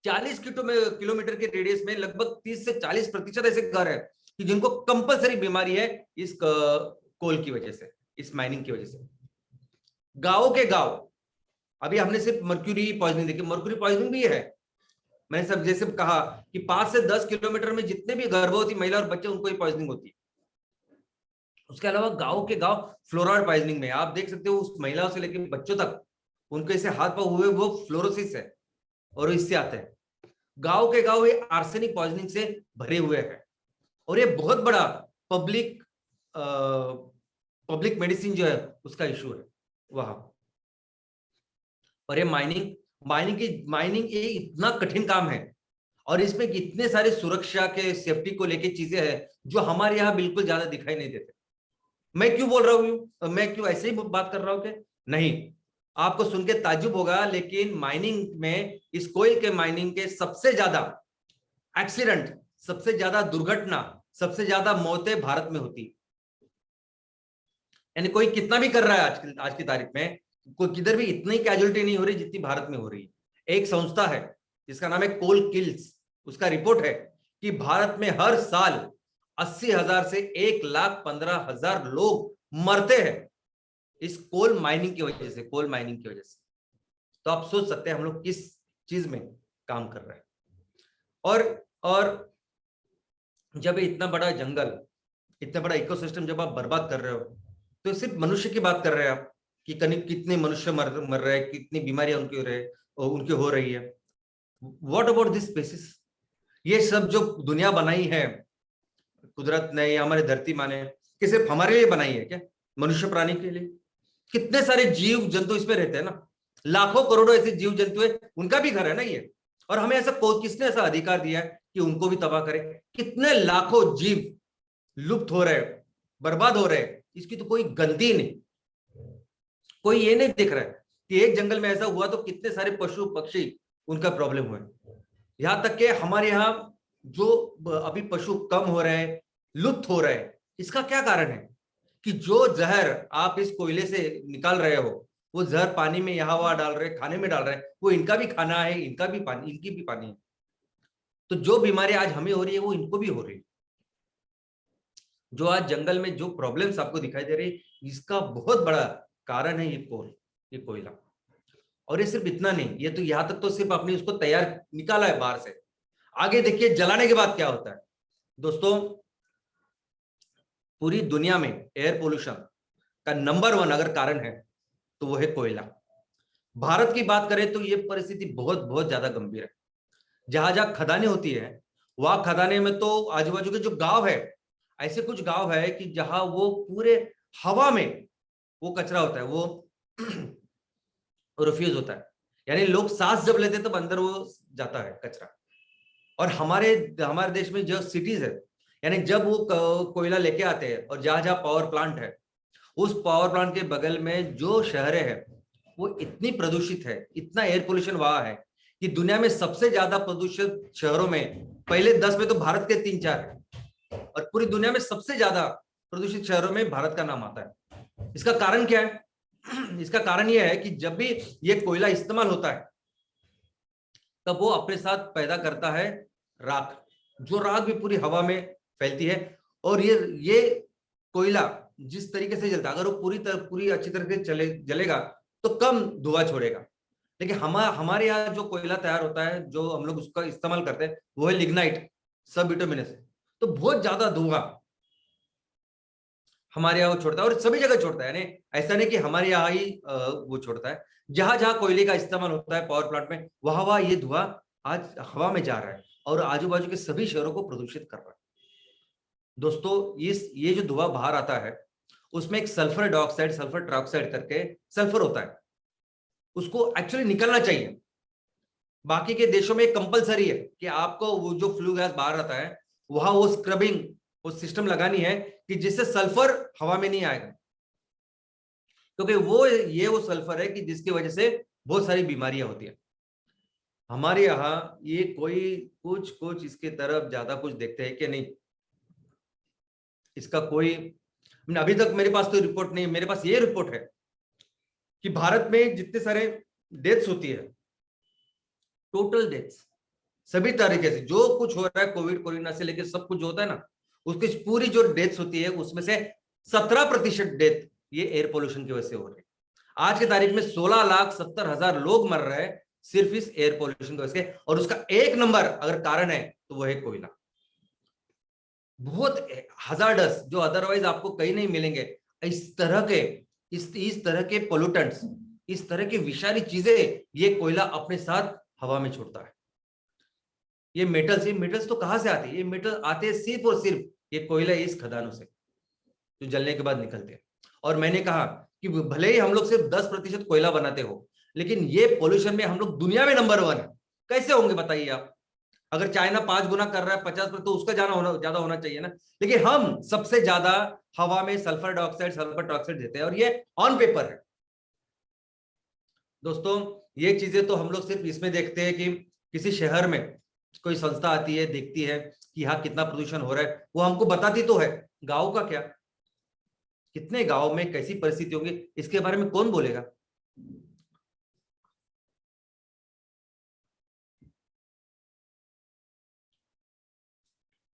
40 किलोमीटर के रेडियस में लगभग 30 से 40% ऐसे घर है कि जिनको कंपलसरी बीमारी है इस कोल की वजह से, इस माइनिंग की वजह से। गांव के गांव, अभी हमने सिर्फ मर्क्यूरी पॉइजनिंग देखी, मर्क्यूरी पॉइजनिंग भी है। मैंने सब जैसे कहा कि 5 से 10 किलोमीटर में जितने भी गर्भवती महिला और बच्चे, उनको ही पॉइजनिंग होती है। उसके अलावा गांव के गांव फ्लोराइड पॉइजनिंग में आप देख सकते हो, उस महिलाओं से लेकर बच्चों तक उनके ऐसे हाथ पांव हुए, वो फ्लोरोसिस है और इससे आते हैं। गांव के गांव ये आर्सेनिक पॉइजनिंग से भरे हुए हैं, और ये बहुत बड़ा पब्लिक मेडिसिन जो है उसका इशू है वहां। और ये माइनिंग ये इतना कठिन काम है, और इसमें इतने सारे सुरक्षा के, सेफ्टी को लेके चीजें हैं जो हमारे यहाँ बिल्कुल ज्यादा दिखाई नहीं देते। मैं क्यों बोल रहा हूँ, मैं क्यों ऐसे ही बात कर रहा हूँ कि नहीं, आपको सुन के ताज्जुब होगा, लेकिन माइनिंग में, इस कोयल के माइनिंग के सबसे ज्यादा एक्सीडेंट, सबसे ज्यादा दुर्घटना, सबसे ज्यादा मौतें भारत में होती। यानी कोई कितना भी कर रहा है आज की तारीख में, कोई किधर भी इतनी कैजुअलिटी नहीं हो रही जितनी भारत में हो रही है। एक संस्था है जिसका नाम है कोल किल्स, उसका रिपोर्ट है कि भारत में हर साल 80,000 से 1,15,000 लोग मरते हैं इस कोल माइनिंग की वजह से, कोल माइनिंग की वजह से। तो आप सोच सकते हैं हम लोग किस चीज में काम कर रहे हैं। और जब इतना बड़ा जंगल, इतना बड़ा इकोसिस्टम जब आप बर्बाद कर रहे हो, तो सिर्फ मनुष्य की बात कर रहे हैं आप कि कितने मनुष्य मर रहे हैं, कितनी बीमारियां उनकी हो रही है। What about this species? ये सब जो दुनिया बनाई है कुदरत ने या हमारे धरती माँ ने, कि सिर्फ हमारे लिए बनाई है क्या? मनुष्य प्राणी के लिए। कितने सारे जीव जंतु इसमें रहते हैं ना, लाखों करोड़ों ऐसे जीव जंतु है, उनका भी घर है ना ये। और हमें ऐसा किसने ऐसा अधिकार दिया है कि उनको भी तबाह करे? कितने लाखों जीव लुप्त हो रहे, बर्बाद हो रहे, इसकी तो कोई गलती नहीं। कोई ये नहीं देख रहा है कि एक जंगल में ऐसा हुआ तो कितने सारे पशु पक्षी उनका प्रॉब्लम हुआ। यहां तक कि हमारे यहाँ जो अभी पशु कम हो रहे हैं, लुप्त हो रहे हैं, इसका क्या कारण है? कि जो जहर आप इस कोयले से निकाल रहे हो, वो जहर पानी में यहाँ वहां डाल रहे, खाने में डाल रहे, वो इनका भी खाना है, इनका भी पानी, इनकी भी पानी है। तो जो बीमारी आज हमें हो रही है वो इनको भी हो रही है। जो आज जंगल में जो प्रॉब्लम्स आपको दिखाई दे रही है, इसका बहुत बड़ा कारण है ये कोयला। और ये सिर्फ इतना नहीं, ये तो यहां तक तो सिर्फ आपने उसको तैयार निकाला है बाहर से, आगे देखिए जलाने के बाद क्या होता है। दोस्तों, पूरी दुनिया में एयर पोल्यूशन का नंबर 1 अगर कारण है तो वो है कोयला। भारत की बात करें तो ये परिस्थिति बहुत बहुत ज्यादा गंभीर है। जहां जहां खदानें होती है, वहां खदाने में तो आजू बाजू के जो गांव है, ऐसे कुछ गांव है कि जहां वो पूरे हवा में वो कचरा होता है, वो रिफ्यूज होता है, यानी लोग सांस जब लेते हैं तब अंदर वो जाता है कचरा। और हमारे देश में जो सिटीज है, यानी जब वो कोयला लेके आते हैं और जहां जहां पावर प्लांट है, उस पावर प्लांट के बगल में जो शहरें हैं वो इतनी प्रदूषित है, इतना एयर पोल्यूशन वहां है कि दुनिया में सबसे ज्यादा प्रदूषित शहरों में पहले 10 में तो भारत के 3-4 है, और पूरी दुनिया में सबसे ज्यादा प्रदूषित शहरों में भारत का नाम आता है। इसका कारण क्या है? इसका कारण यह है कि जब भी ये कोयला इस्तेमाल होता है तब वो अपने साथ पैदा करता है राख, जो राख भी पूरी हवा में फैलती है। और ये कोयला जिस तरीके से जलता है, अगर वो पूरी अच्छी तरह से जलेगा तो कम धुआं छोड़ेगा। लेकिन हमारे यहाँ जो कोयला तैयार होता है, जो हम लोग उसका इस्तेमाल करते हैं, वो है लिग्नाइट सब बिटुमिनस, तो बहुत ज्यादा धुआं हमारे यहाँ वो छोड़ता है और सभी जगह छोड़ता है। यानी ऐसा नहीं कि हमारे यहाँ ही वो छोड़ता है, जहां जहां कोयले का इस्तेमाल होता है पावर प्लांट में, वहां ये धुआं आज हवा में जा रहा है और आजू बाजू के सभी शहरों को प्रदूषित कर रहा है। दोस्तों ये जो धुआं बाहर आता है उसमें एक सल्फर डाइऑक्साइड, सल्फर ट्राइऑक्साइड करके सल्फर होता है, उसको एक्चुअली निकलना चाहिए। बाकी के देशों में कंपलसरी है कि आपको वो जो फ्लू गैस बाहर आता है वहां वो स्क्रबिंग, वो सिस्टम लगानी है कि जिससे सल्फर हवा में नहीं आएगा, क्योंकि वो सल्फर है कि जिसकी वजह से बहुत सारी बीमारियां होती है। हमारे यहाँ ये कोई कुछ इसके तरफ ज्यादा कुछ देखते हैं कि नहीं, इसका कोई अभी तक मेरे पास तो रिपोर्ट नहीं। मेरे पास ये रिपोर्ट है कि भारत में जितने सारे डेथ्स होती है, टोटल डेथ्स सभी तरीके से जो कुछ हो रहा है, कोविड कोरोना से लेकर सब कुछ जो होता है ना, उसकी पूरी जो डेथ्स होती है उसमें से 17% डेथ ये एयर पोल्यूशन की वजह से हो रही है। आज की तारीख में 16,70,000 लोग मर रहे हैं सिर्फ इस एयर पोल्यूशन की वजह से, और उसका एक नंबर अगर कारण है तो वो है कोयला। बहुत हजार्डस, जो अदरवाइज आपको कहीं नहीं मिलेंगे, इस तरह के पोल्यूटेंट्स, इस तरह की विषारी चीजें ये कोयला अपने साथ हवा में छोड़ता है। ये मेटल्स तो कहां से आते हैं? ये मेटल आते हैं सिर्फ और सिर्फ ये कोयला इस खदानों से जो जलने के बाद निकलते हैं। और मैंने कहा कि भले ही हम लोग सिर्फ 10% कोयला बनाते हो, लेकिन ये पोल्यूशन में हम लोग दुनिया में नंबर 1 है। कैसे होंगे बताइए आप? अगर चाइना 5 गुना कर रहा है 50%, तो उसका ज्यादा होना चाहिए ना। लेकिन हम सबसे ज्यादा हवा में सल्फर डाइऑक्साइड, सल्फर ट्राइऑक्साइड देते हैं, और ये ऑन पेपर है। दोस्तों ये चीजें तो हम लोग सिर्फ इसमें देखते हैं कि किसी शहर में कोई संस्था आती है, देखती है कि यहाँ कितना प्रदूषण हो रहा है, वो हमको बताती तो है। गांव का क्या, कितने गांव में कैसी परिस्थिति होगी इसके बारे में कौन बोलेगा?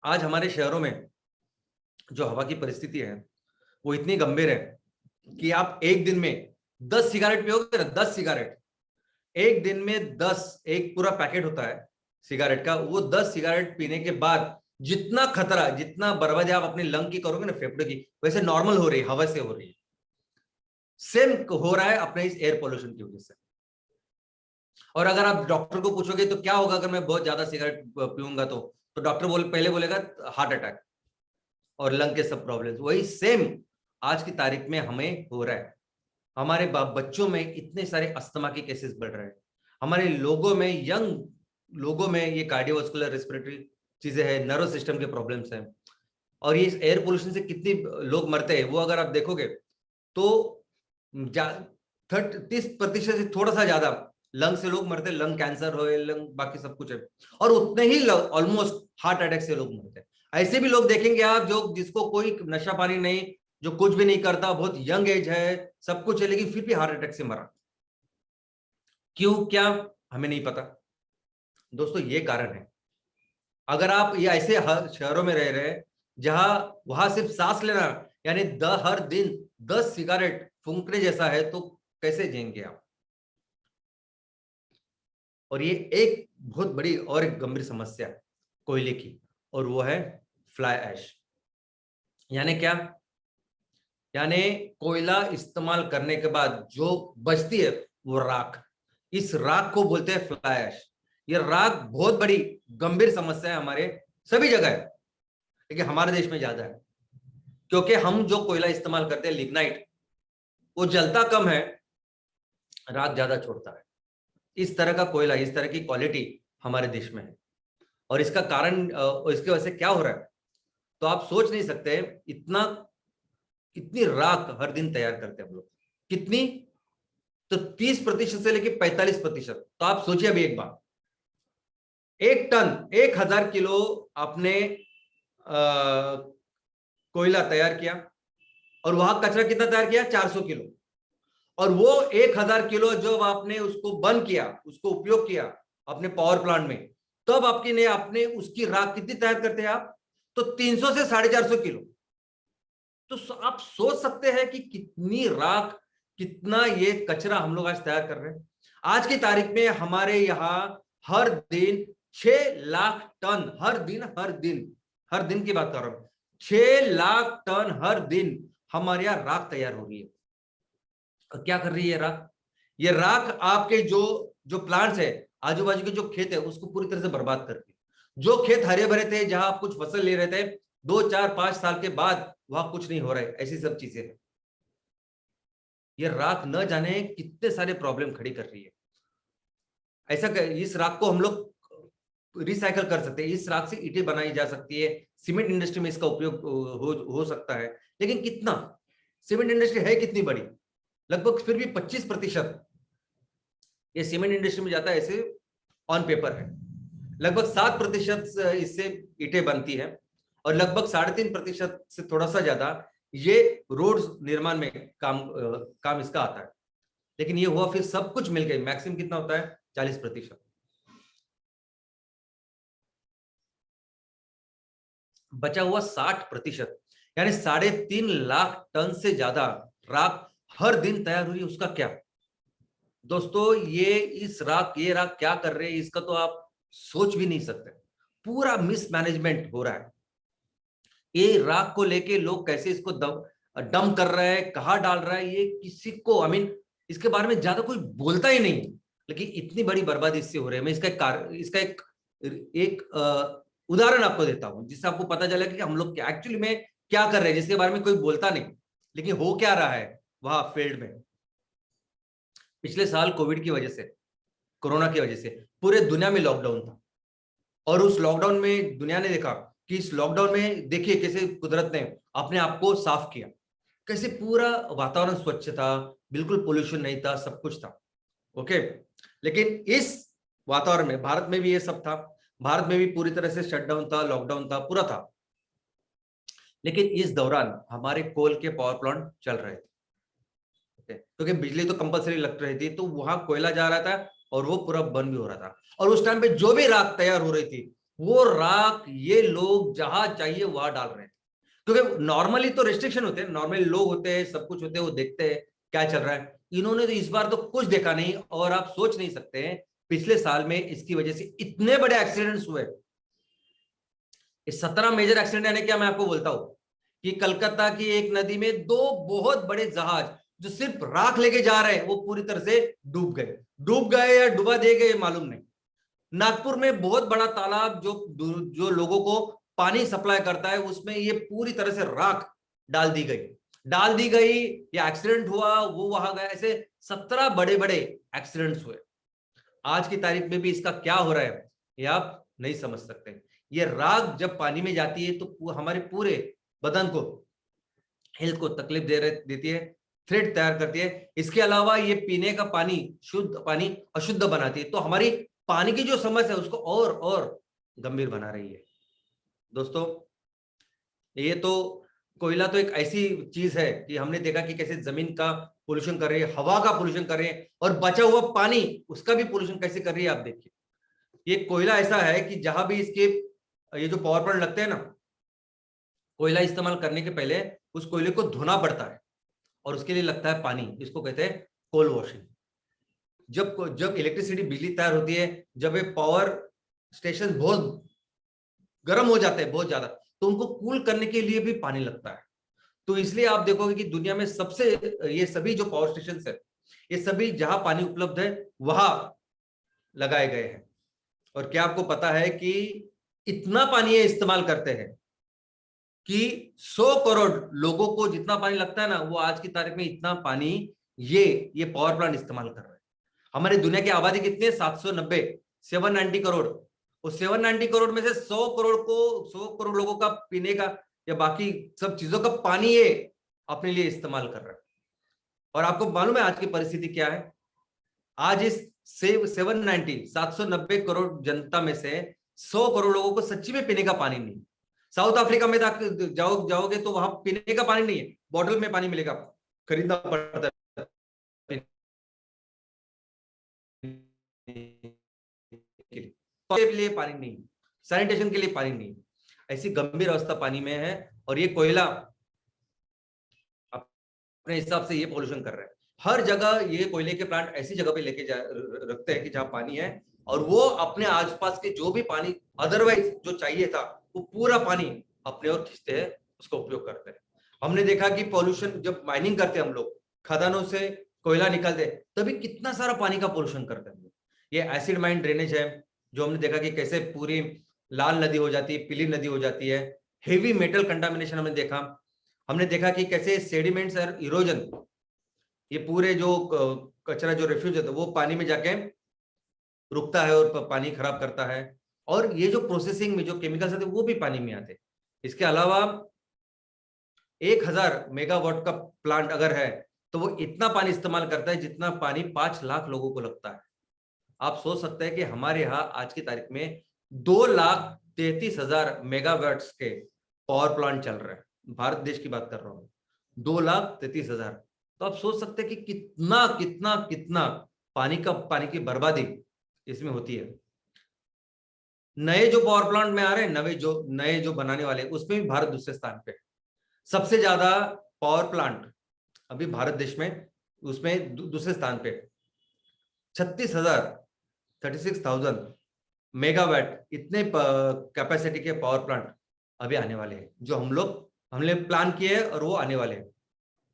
आज हमारे शहरों में जो हवा की परिस्थिति है वो इतनी गंभीर है कि आप एक दिन में 10 सिगरेट पियोगे ना, 10 सिगरेट एक दिन में 10, एक पूरा पैकेट होता है सिगरेट का, वो 10 सिगरेट पीने के बाद जितना खतरा, जितना बर्बादी आप अपने लंग की करोगे ना, फेफड़े की, वैसे नॉर्मल हो रही है, हवा से हो रही है। सेम हो रहा है अपने इस एयर पोल्यूशन की वजह से। और अगर आप डॉक्टर को पूछोगे तो क्या होगा अगर मैं बहुत ज्यादा सिगरेट पीऊंगा, तो डॉक्टर पहले बोलेगा हार्ट अटैक और लंग के सब प्रॉब्लम्स। वही सेम आज की तारीख में हमें हो रहा है। हमारे बच्चों में इतने सारे अस्थमा के केसेस बढ़ रहे हैं, हमारे लोगों में, यंग लोगों में ये कार्डियोवास्कुलर रेस्पिरेटरी चीजें हैं, नर्वस सिस्टम के प्रॉब्लम्स हैं। और ये एयर पोल्यूशन से कितने लोग मरते हैं वो अगर आप देखोगे तो 30% से थोड़ा सा ज्यादा लंग से लोग मरते हैं, लंग कैंसर हो, लंग बाकी सब कुछ है। और उतने ही ऑलमोस्ट हार्ट अटैक से लोग मरते हैं। ऐसे भी लोग देखेंगे आप जो जिसको कोई नशा पानी नहीं, जो कुछ भी नहीं करता, बहुत यंग एज है, सब कुछ है, लेकिन फिर भी हार्ट अटैक से मरा। क्यों, क्या, हमें नहीं पता। दोस्तों ये कारण है। अगर आप ये ऐसे शहरों में रह रहे हैं जहां वहां सिर्फ सांस लेना यानी हर दिन 10 सिगरेट फूंकने जैसा है, तो कैसे जिएंगे आप? और ये एक बहुत बड़ी और एक गंभीर समस्या है कोयले की, और वो है फ्लाई ऐश। यानी क्या? यानी कोयला इस्तेमाल करने के बाद जो बचती है वो राख, इस राख को बोलते हैं फ्लाई ऐश। ये राख बहुत बड़ी गंभीर समस्या है हमारे सभी जगह है, लेकिन हमारे देश में ज्यादा है क्योंकि हम जो कोयला इस्तेमाल करते हैं लिग्नाइट, वो जलता कम है, राख ज्यादा छोड़ता है। इस तरह का कोयला, इस तरह की क्वालिटी हमारे देश में है। और इसका कारण, इसके वजह से क्या हो रहा है तो आप सोच नहीं सकते। इतनी राख हर दिन तैयार करते हैं हम लोग। कितनी? तो 30% से लेकर 45%। तो आप सोचिए अभी एक बार, 1 टन 1000 किलो आपने कोयला तैयार किया, और वहां कचरा कितना तैयार किया? 400 किलो। और वो 1000 किलो जब आपने उसको बर्न किया, उसको उपयोग किया अपने पावर प्लांट में, तब आपने उसकी राख कितनी तैयार करते हैं आप? तो 300 से 450 किलो। तो आप सोच सकते हैं कि कितनी राख, कितना ये कचरा हम लोग आज तैयार कर रहे हैं। आज की तारीख में हमारे यहाँ हर दिन 6 लाख टन, हर दिन की बात कर रहा हूं, 6 लाख टन हर दिन हमारे यहाँ राख तैयार हो रही है। और क्या कर रही है राख? ये राख आपके जो प्लांट्स है, आजू बाजू के जो खेत है, उसको पूरी तरह से बर्बाद करती है। जो खेत हरे भरे थे, जहां आप कुछ फसल ले रहे थे, 2, 4, 5 साल के बाद वहां कुछ नहीं हो रहा है, ऐसी सब चीजें हैं। ये राख न जाने कितने सारे प्रॉब्लम खड़ी कर रही है। इस राख को हम लोग रिसाइकल कर सकते हैं, इस राख से ईंटें बनाई जा सकती है, सीमेंट इंडस्ट्री में इसका उपयोग हो सकता है। लेकिन कितना, सीमेंट इंडस्ट्री है कितनी बड़ी, लगभग फिर भी 25% ये सीमेंट इंडस्ट्री में जाता है, ऐसे ऑन पेपर है। लगभग 7% इससे ईंटें बनती है, और लगभग 3.5% से थोड़ा सा ज्यादा ये रोड निर्माण में काम इसका आता है। लेकिन ये हुआ फिर सब कुछ मिल गई, मैक्सिमम कितना होता है? 40%। बचा हुआ 60%, यानी 3.5 लाख टन से ज्यादा राख हर दिन तैयार हो रही है। उसका क्या दोस्तों, ये राख क्या कर रहे हैं, इसका तो आप सोच भी नहीं सकते। पूरा मिसमैनेजमेंट हो रहा है। ये राख को लेके लोग कैसे इसको डंप कर रहे हैं, कहाँ डाल रहा है, ये किसी को इसके बारे में ज्यादा कोई बोलता ही नहीं। लेकिन इतनी बड़ी बर्बादी इससे हो रही है। मैं इसका एक उदाहरण आपको देता हूं, जिससे आपको पता चले कि हम लोग एक्चुअली में क्या कर रहे हैं, जिसके बारे में कोई बोलता नहीं, लेकिन हो क्या रहा है वहां फील्ड में। पिछले साल कोविड की वजह से, कोरोना की वजह से पूरे दुनिया में लॉकडाउन था, और उस लॉकडाउन में दुनिया ने देखा कि इस लॉकडाउन में देखिए कैसे कुदरत ने अपने आप को साफ किया, कैसे पूरा वातावरण स्वच्छ था, बिल्कुल पोल्यूशन नहीं था, सब कुछ था। ओके, लेकिन इस वातावरण में भारत में भी ये सब था, भारत में भी पूरी तरह से शटडाउन था, लॉकडाउन था, पूरा था। लेकिन इस दौरान हमारे कोल के पावर प्लांट चल रहे थे, क्योंकि बिजली तो कंपलसरी लग रही थी, तो वहां कोयला जा रहा था और वो पूरा बर्न भी हो रहा था। और उस टाइम पे जो भी राख तैयार हो रही थी, वो राख ये लोग जहां चाहिए वहां डाल रहे थे, क्योंकि नॉर्मली तो रेस्ट्रिक्शन होते हैं, नॉर्मली लोग होते हैं, सब कुछ होते हैं, वो देखते हैं क्या चल रहा है। इन्होंने तो इस बार तो कुछ देखा नहीं, और आप सोच नहीं सकते हैं पिछले साल में इसकी वजह से इतने बड़े एक्सीडेंट्स हुए। 17 मेजर एक्सीडेंट, यानी क्या मैं आपको बोलता हूं कि कलकत्ता की एक नदी में 2 बहुत बड़े जहाज जो सिर्फ राख लेके जा रहे हैं, वो पूरी तरह से डूब गए या डुबा दिए गए मालूम नहीं। नागपुर में बहुत बड़ा तालाब जो लोगों को पानी सप्लाई करता है, उसमें ये पूरी तरह से राख डाल दी गई, या एक्सीडेंट हुआ, वो वहां गया। ऐसे 17 बड़े बड़े एक्सीडेंट्स हुए। आज की तारीख में भी इसका क्या हो रहा है ये आप नहीं समझ सकते। ये राख जब पानी में जाती है तो हमारे पूरे बदन को, हेल्थ को तकलीफ देती है, थ्रेट तैयार करती है। इसके अलावा ये पीने का पानी, शुद्ध पानी अशुद्ध बनाती है, तो हमारी पानी की जो समस्या है उसको और गंभीर बना रही है। दोस्तों, ये तो कोयला तो एक ऐसी चीज है कि हमने देखा कि कैसे जमीन का पोल्यूशन कर रही है, हवा का पोल्यूशन कर रही है, और बचा हुआ पानी उसका भी पोल्यूशन कैसे कर रही है आप देखिए। ये कोयला ऐसा है कि जहां भी इसके ये जो पावर प्लांट लगते हैं ना, कोयला इस्तेमाल करने के पहले उस कोयले को धोना पड़ता है, और उसके लिए लगता है पानी, इसको कहते हैं कोल वॉशिंग। जब इलेक्ट्रिसिटी, बिजली तैयार होती है, जब ये पावर स्टेशन बहुत गर्म हो जाते हैं बहुत ज्यादा, तो उनको कूल करने के लिए भी पानी लगता है। तो इसलिए आप देखोगे कि दुनिया में सबसे ये सभी जो पावर स्टेशन है, ये सभी जहां पानी उपलब्ध है वहां लगाए गए हैं। और क्या आपको पता है कि इतना पानी ये इस्तेमाल करते हैं कि 100 करोड़ लोगों को जितना पानी लगता है ना, वो आज की तारीख में इतना पानी ये पावर प्लांट इस्तेमाल कर रहे हैं। हमारी दुनिया की आबादी कितनी है? 790 करोड़। उस 790 करोड़ में से 100 करोड़ लोगों का पीने का या बाकी सब चीजों का पानी ये अपने लिए इस्तेमाल कर रहा है। और आपको मालूम है आज की परिस्थिति क्या है? आज इस 790 करोड़ जनता में से 100 करोड़ लोगों को सच्ची में पीने का पानी नहीं। साउथ अफ्रीका में जाओगे तो वहां पीने का पानी नहीं है, बॉटल में पानी मिलेगा, खरीदना पड़ता है के लिए, के लिए पानी नहीं, सैनिटेशन के लिए पानी नहीं, ऐसी गंभीर अवस्था पानी में है। और ये कोयला अपने हिसाब से ये पोल्यूशन कर रहा है। हर जगह ये कोयले के प्लांट ऐसी जगह पे लेके रखते हैं कि जहां पानी है, और वो अपने आसपास के जो भी पानी अदरवाइज जो चाहिए था वो पूरा पानी अपने ओर खींचते हैं, उसका उपयोग करते हैं। हमने देखा कि पॉल्यूशन जब माइनिंग करते हैं हम लोग, खदानों से कोयला निकालते हैं, तभी कितना सारा पानी का पॉल्यूशन करते हैं हम लोग। ये एसिड माइन ड्रेनेज है, जो हमने देखा कि कैसे पूरी लाल नदी हो जाती है, पीली नदी हो जाती है। हेवी मेटल कंटामिनेशन हमने देखा कि कैसे सेडिमेंट्स और इरोजन, ये पूरे जो कचरा जो रेफ्यूज होता है वो पानी में जाके रुकता है और पानी खराब करता है। और ये जो प्रोसेसिंग में जो केमिकल्स आते हैं वो भी पानी में आते हैं। इसके अलावा 1000 मेगावाट का प्लांट अगर है तो वो इतना पानी इस्तेमाल करता है जितना पानी 5 लाख लोगों को लगता है। आप सोच सकते हैं कि हमारे यहाँ आज की तारीख में 2,33,000 मेगावाट्स के पावर प्लांट चल रहे हैं। भारत देश की बात कर रहा हूँ, 2,33,000। तो आप सोच सकते हैं कि कितना कितना कितना पानी की बर्बादी इसमें होती है। नए जो पावर प्लांट में आ रहे हैं, नए जो बनाने वाले, उसमें भी भारत दूसरे स्थान पे। सबसे ज्यादा पावर प्लांट अभी भारत देश में, उसमें दूसरे स्थान पे 36,000 मेगावाट इतने कैपेसिटी के पावर प्लांट अभी आने वाले हैं, जो हमने प्लान किए हैं और वो आने वाले हैं।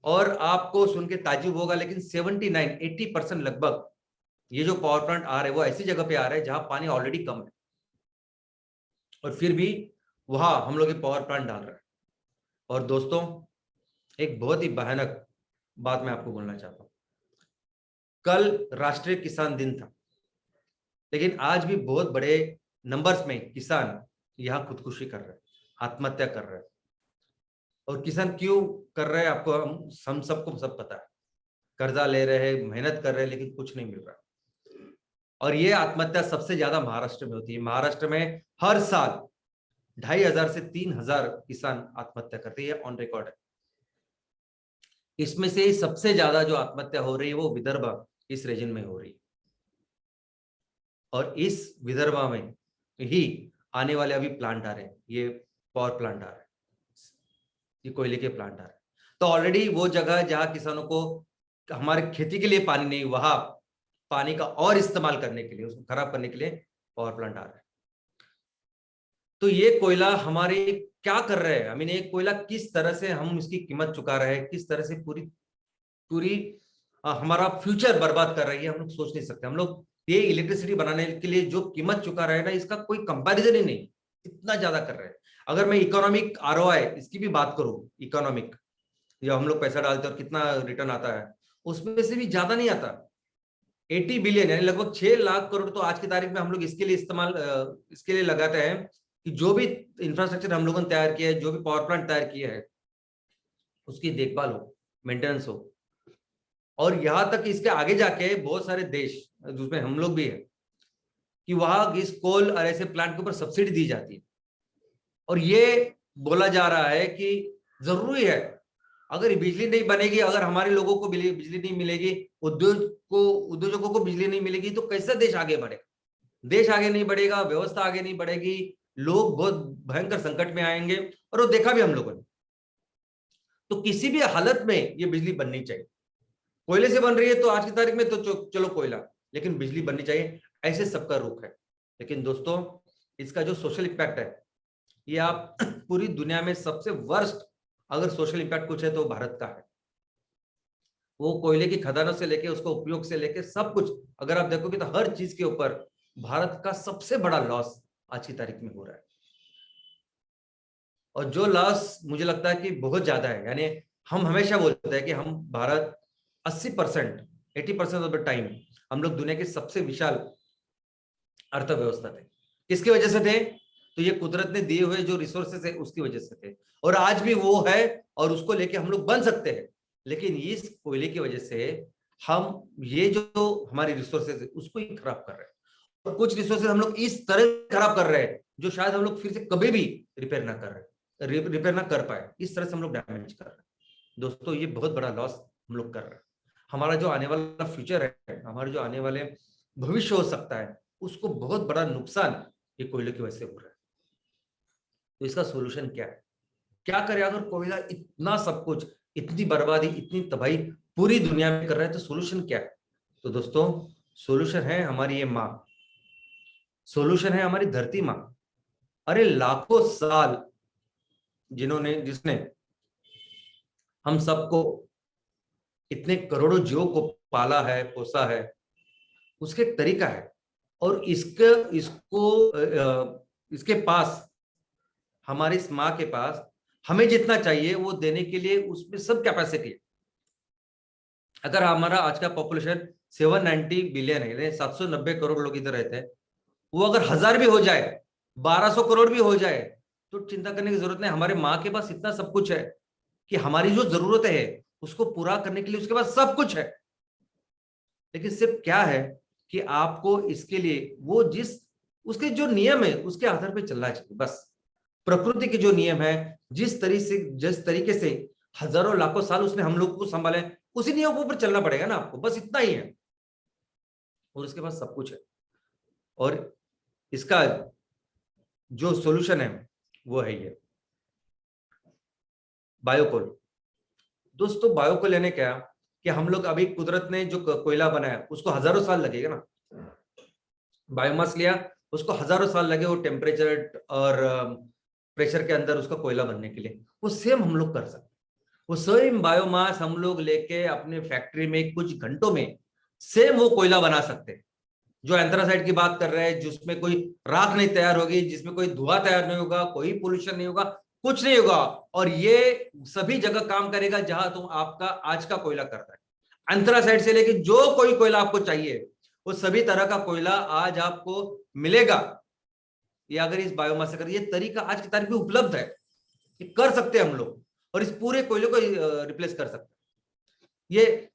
और आपको सुन के ताज्जुब होगा, लेकिन 79-80% लगभग ये जो पावर प्लांट आ रहे हैं वो ऐसी जगह पे आ रहे हैं जहां पानी ऑलरेडी कम है, और फिर भी वहां हम लोग पावर प्लांट डाल रहे हैं। और दोस्तों, एक बहुत ही भयानक बात मैं आपको बोलना चाहता हूं। कल राष्ट्रीय किसान दिन था, लेकिन आज भी बहुत बड़े नंबर्स में किसान यहां खुदकुशी कर रहे हैं, आत्महत्या कर रहे हैं। और किसान क्यों कर रहे हैं आपको हम सबको सब पता है। कर्जा ले रहे हैं, मेहनत कर रहे हैं, लेकिन कुछ नहीं मिल रहा। और ये आत्महत्या सबसे ज्यादा महाराष्ट्र में होती है। महाराष्ट्र में हर साल 2,500 से 3,000 किसान आत्महत्या करते हैं, ऑन रिकॉर्ड है। इसमें से सबसे ज्यादा जो आत्महत्या हो रही है वो विदर्भ, इस रीजन में हो रही है। और इस विदर्भ में ही आने वाले अभी प्लांट आ रहे हैं, ये पावर प्लांट आ रहे हैं, ये कोयले के प्लांट आ रहे हैं। तो ऑलरेडी वो जगह जहां किसानों को हमारे खेती के लिए पानी नहीं, वहां पानी का और इस्तेमाल करने के लिए, उसको खराब करने के लिए पावर प्लांट आ रहा है। तो ये कोयला हमारे क्या कर रहे हैं, ये कोयला किस तरह से हम इसकी कीमत चुका रहे हैं, किस तरह से पूरी हमारा फ्यूचर बर्बाद कर रही है, हम लोग सोच नहीं सकते। हम लोग ये इलेक्ट्रिसिटी बनाने के लिए जो कीमत चुका रहे हैं ना, इसका कोई कंपैरिजन ही नहीं, इतना ज्यादा कर रहे हैं। अगर मैं इकोनॉमिक ROI इसकी भी बात करूं, इकोनॉमिक जो हम लोग पैसा डालते हैं और कितना रिटर्न आता है, उसमें से भी ज्यादा नहीं आता। 80 बिलियन यानी लगभग 6 लाख करोड़ तो आज की तारीख में हम लोग इसके लिए लगाते हैं कि जो भी इंफ्रास्ट्रक्चर हम लोगों ने तैयार किया है, जो भी पावर प्लांट तैयार किया है, उसकी देखभाल हो, मेंटेनेंस हो। और यहां तक इसके आगे जाके बहुत सारे देश, जिसमें हम लोग भी है, कि वहां इस कोल और ऐसे प्लांट के ऊपर सब्सिडी दी जाती है। और ये बोला जा रहा है कि जरूरी है, अगर बिजली नहीं बनेगी, अगर हमारे लोगों को बिजली नहीं मिलेगी, उद्योगों को बिजली नहीं मिलेगी, तो कैसा देश आगे बढ़ेगा? देश आगे नहीं बढ़ेगा, व्यवस्था आगे नहीं बढ़ेगी, लोग बहुत भयंकर संकट में आएंगे। और वो देखा भी हम लोगों ने। तो किसी भी हालत में ये बिजली बननी चाहिए। कोयले से बन रही है तो आज की तारीख में तो चलो कोयला, लेकिन बिजली बननी चाहिए, ऐसे सबका रुख है। लेकिन दोस्तों, इसका जो सोशल इम्पैक्ट है, ये आप पूरी दुनिया में सबसे वर्स्ट अगर सोशल इम्पैक्ट कुछ है तो भारत का है। वो कोयले की खदानों से लेके उसको उपयोग से लेके सब कुछ अगर आप देखोगे तो हर चीज के ऊपर भारत का सबसे बड़ा लॉस आज की तारीख में हो रहा है। और जो लॉस मुझे लगता है कि बहुत ज्यादा है। यानी हम हमेशा बोलते हैं कि हम भारत 80% ऑफ द टाइम हम लोग दुनिया के सबसे विशाल अर्थव्यवस्था थे। किसकी वजह से थे? तो ये कुदरत ने दिए हुए जो रिसोर्सेस है उसकी वजह से थे, और आज भी वो है, और उसको लेके हम लोग बन सकते हैं। लेकिन इस कोयले की वजह से हम ये जो हमारी रिसोर्सेज है उसको ही खराब कर रहे हैं, और कुछ रिसोर्सेज हम लोग इस तरह खराब कर रहे हैं जो शायद हम लोग फिर से कभी भी रिपेयर ना कर पाए। इस तरह से हम लोग डैमेज कर रहे हैं। दोस्तों, ये बहुत बड़ा लॉस हम लोग कर रहे हैं। हमारा जो आने वाला फ्यूचर है, हमारे जो आने वाले भविष्य हो सकता है, उसको बहुत बड़ा नुकसान ये कोयले की वजह से हो रहा है। तो इसका सोल्यूशन क्या है? क्या करें अगर कोयला इतना सब कुछ, इतनी बर्बादी, इतनी तबाही पूरी दुनिया में कर रहा है, तो सोल्यूशन क्या है? तो दोस्तों, सोल्यूशन है हमारी ये माँ, सोल्यूशन है हमारी धरती माँ। अरे लाखों साल जिसने हम सबको, इतने करोड़ों जीवों को पाला है, पोसा है, उसके एक तरीका है। और इसके पास, हमारी इस माँ के पास हमें जितना चाहिए वो देने के लिए उसमें सब कैपेसिटी है। अगर हमारा आज का पॉपुलेशन 790 बिलियन है, 790 करोड़ लोग इधर रहते हैं, वो अगर 1000 भी हो जाए, 1200 करोड़ भी हो जाए, तो चिंता करने की जरूरत नहीं। हमारे माँ के पास इतना सब कुछ है कि हमारी जो जरूरत है उसको पूरा करने के लिए उसके पास सब कुछ है। लेकिन सिर्फ क्या है कि आपको इसके लिए वो उसके जो नियम है उसके आधार पर चलना चाहिए। बस प्रकृति के जो नियम है, जिस तरीके से हजारों लाखों साल उसने हम लोग को संभाले, उसी नियमों पर चलना पड़ेगा ना आपको, बस इतना ही है। और उसके पास सब कुछ है। और इसका जो सॉल्यूशन है वो है ये बायोकोल। दोस्तों, बायोकोल यानी क्या कि हम लोग अभी कुदरत ने जो कोयला बनाया उसको हजारों साल लगेगा ना, बायोमास लिया उसको हजारों साल लगे वो टेम्परेचर और प्रेशर के अंदर उसका कोयला बनने के लिए। वो सेम हम लोग कर सकते हैं। वो सेम बायोमास हम लोग लेके अपने फैक्ट्री में कुछ घंटों में सेम वो कोयला बना सकते हैं। जो एंथ्रासाइड की बात कर रहे हैं, जिसमें कोई राख नहीं तैयार होगी, जिसमें कोई धुआं तैयार नहीं होगा, कोई पोल्यूशन नहीं होगा, कुछ नहीं होगा। और ये सभी जगह काम करेगा जहां तुम आपका आज का कोयला कर रहा है। एंथ्रासाइड से लेके जो कोई कोयला आपको चाहिए वो सभी तरह का कोयला आज आपको मिलेगा। ये अगर इस बायोमास से कर, ये तरीका आज की तारीख में उपलब्ध है, ये कर सकते हैं हम लोग, और इस पूरे कोयले को रिप्लेस कर सकते हैं। ये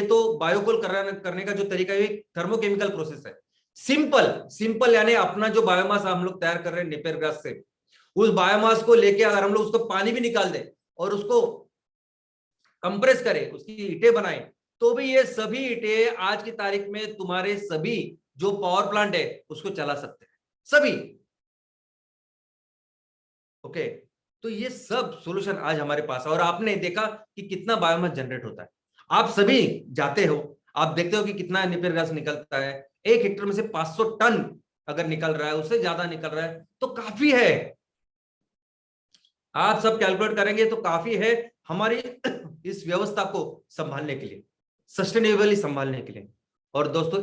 तो बायोकोल करने का जो तरीका है थर्मोकेमिकल प्रोसेस है। सिंपल यानी अपना जो बायोमास हम लोग तैयार कर रहे हैं नेपियर ग्रास से, उस बायोमास को लेके अगर हम लोग उसको पानी भी निकाल दें और उसको कंप्रेस करें, उसकी ईंटें बनाएं, तो भी ये सभी ईंटें आज की तारीख में तुम्हारे सभी जो पावर प्लांट है उसको चला सकते हैं, सभी। ओके, तो ये सब सॉल्यूशन आज हमारे पास है। और आपने देखा कि कितना बायोमास जनरेट होता है। आप सभी जाते हो, आप देखते हो कि कितना नेपियर गैस निकलता है। 1 हेक्टेयर में से 500 टन अगर निकल रहा है, उससे ज्यादा निकल रहा है, तो काफी है। आप सब कैलकुलेट करेंगे तो काफी है हमारी इस व्यवस्था को संभालने के लिए, सस्टेनेबली संभालने के लिए। और दोस्तों,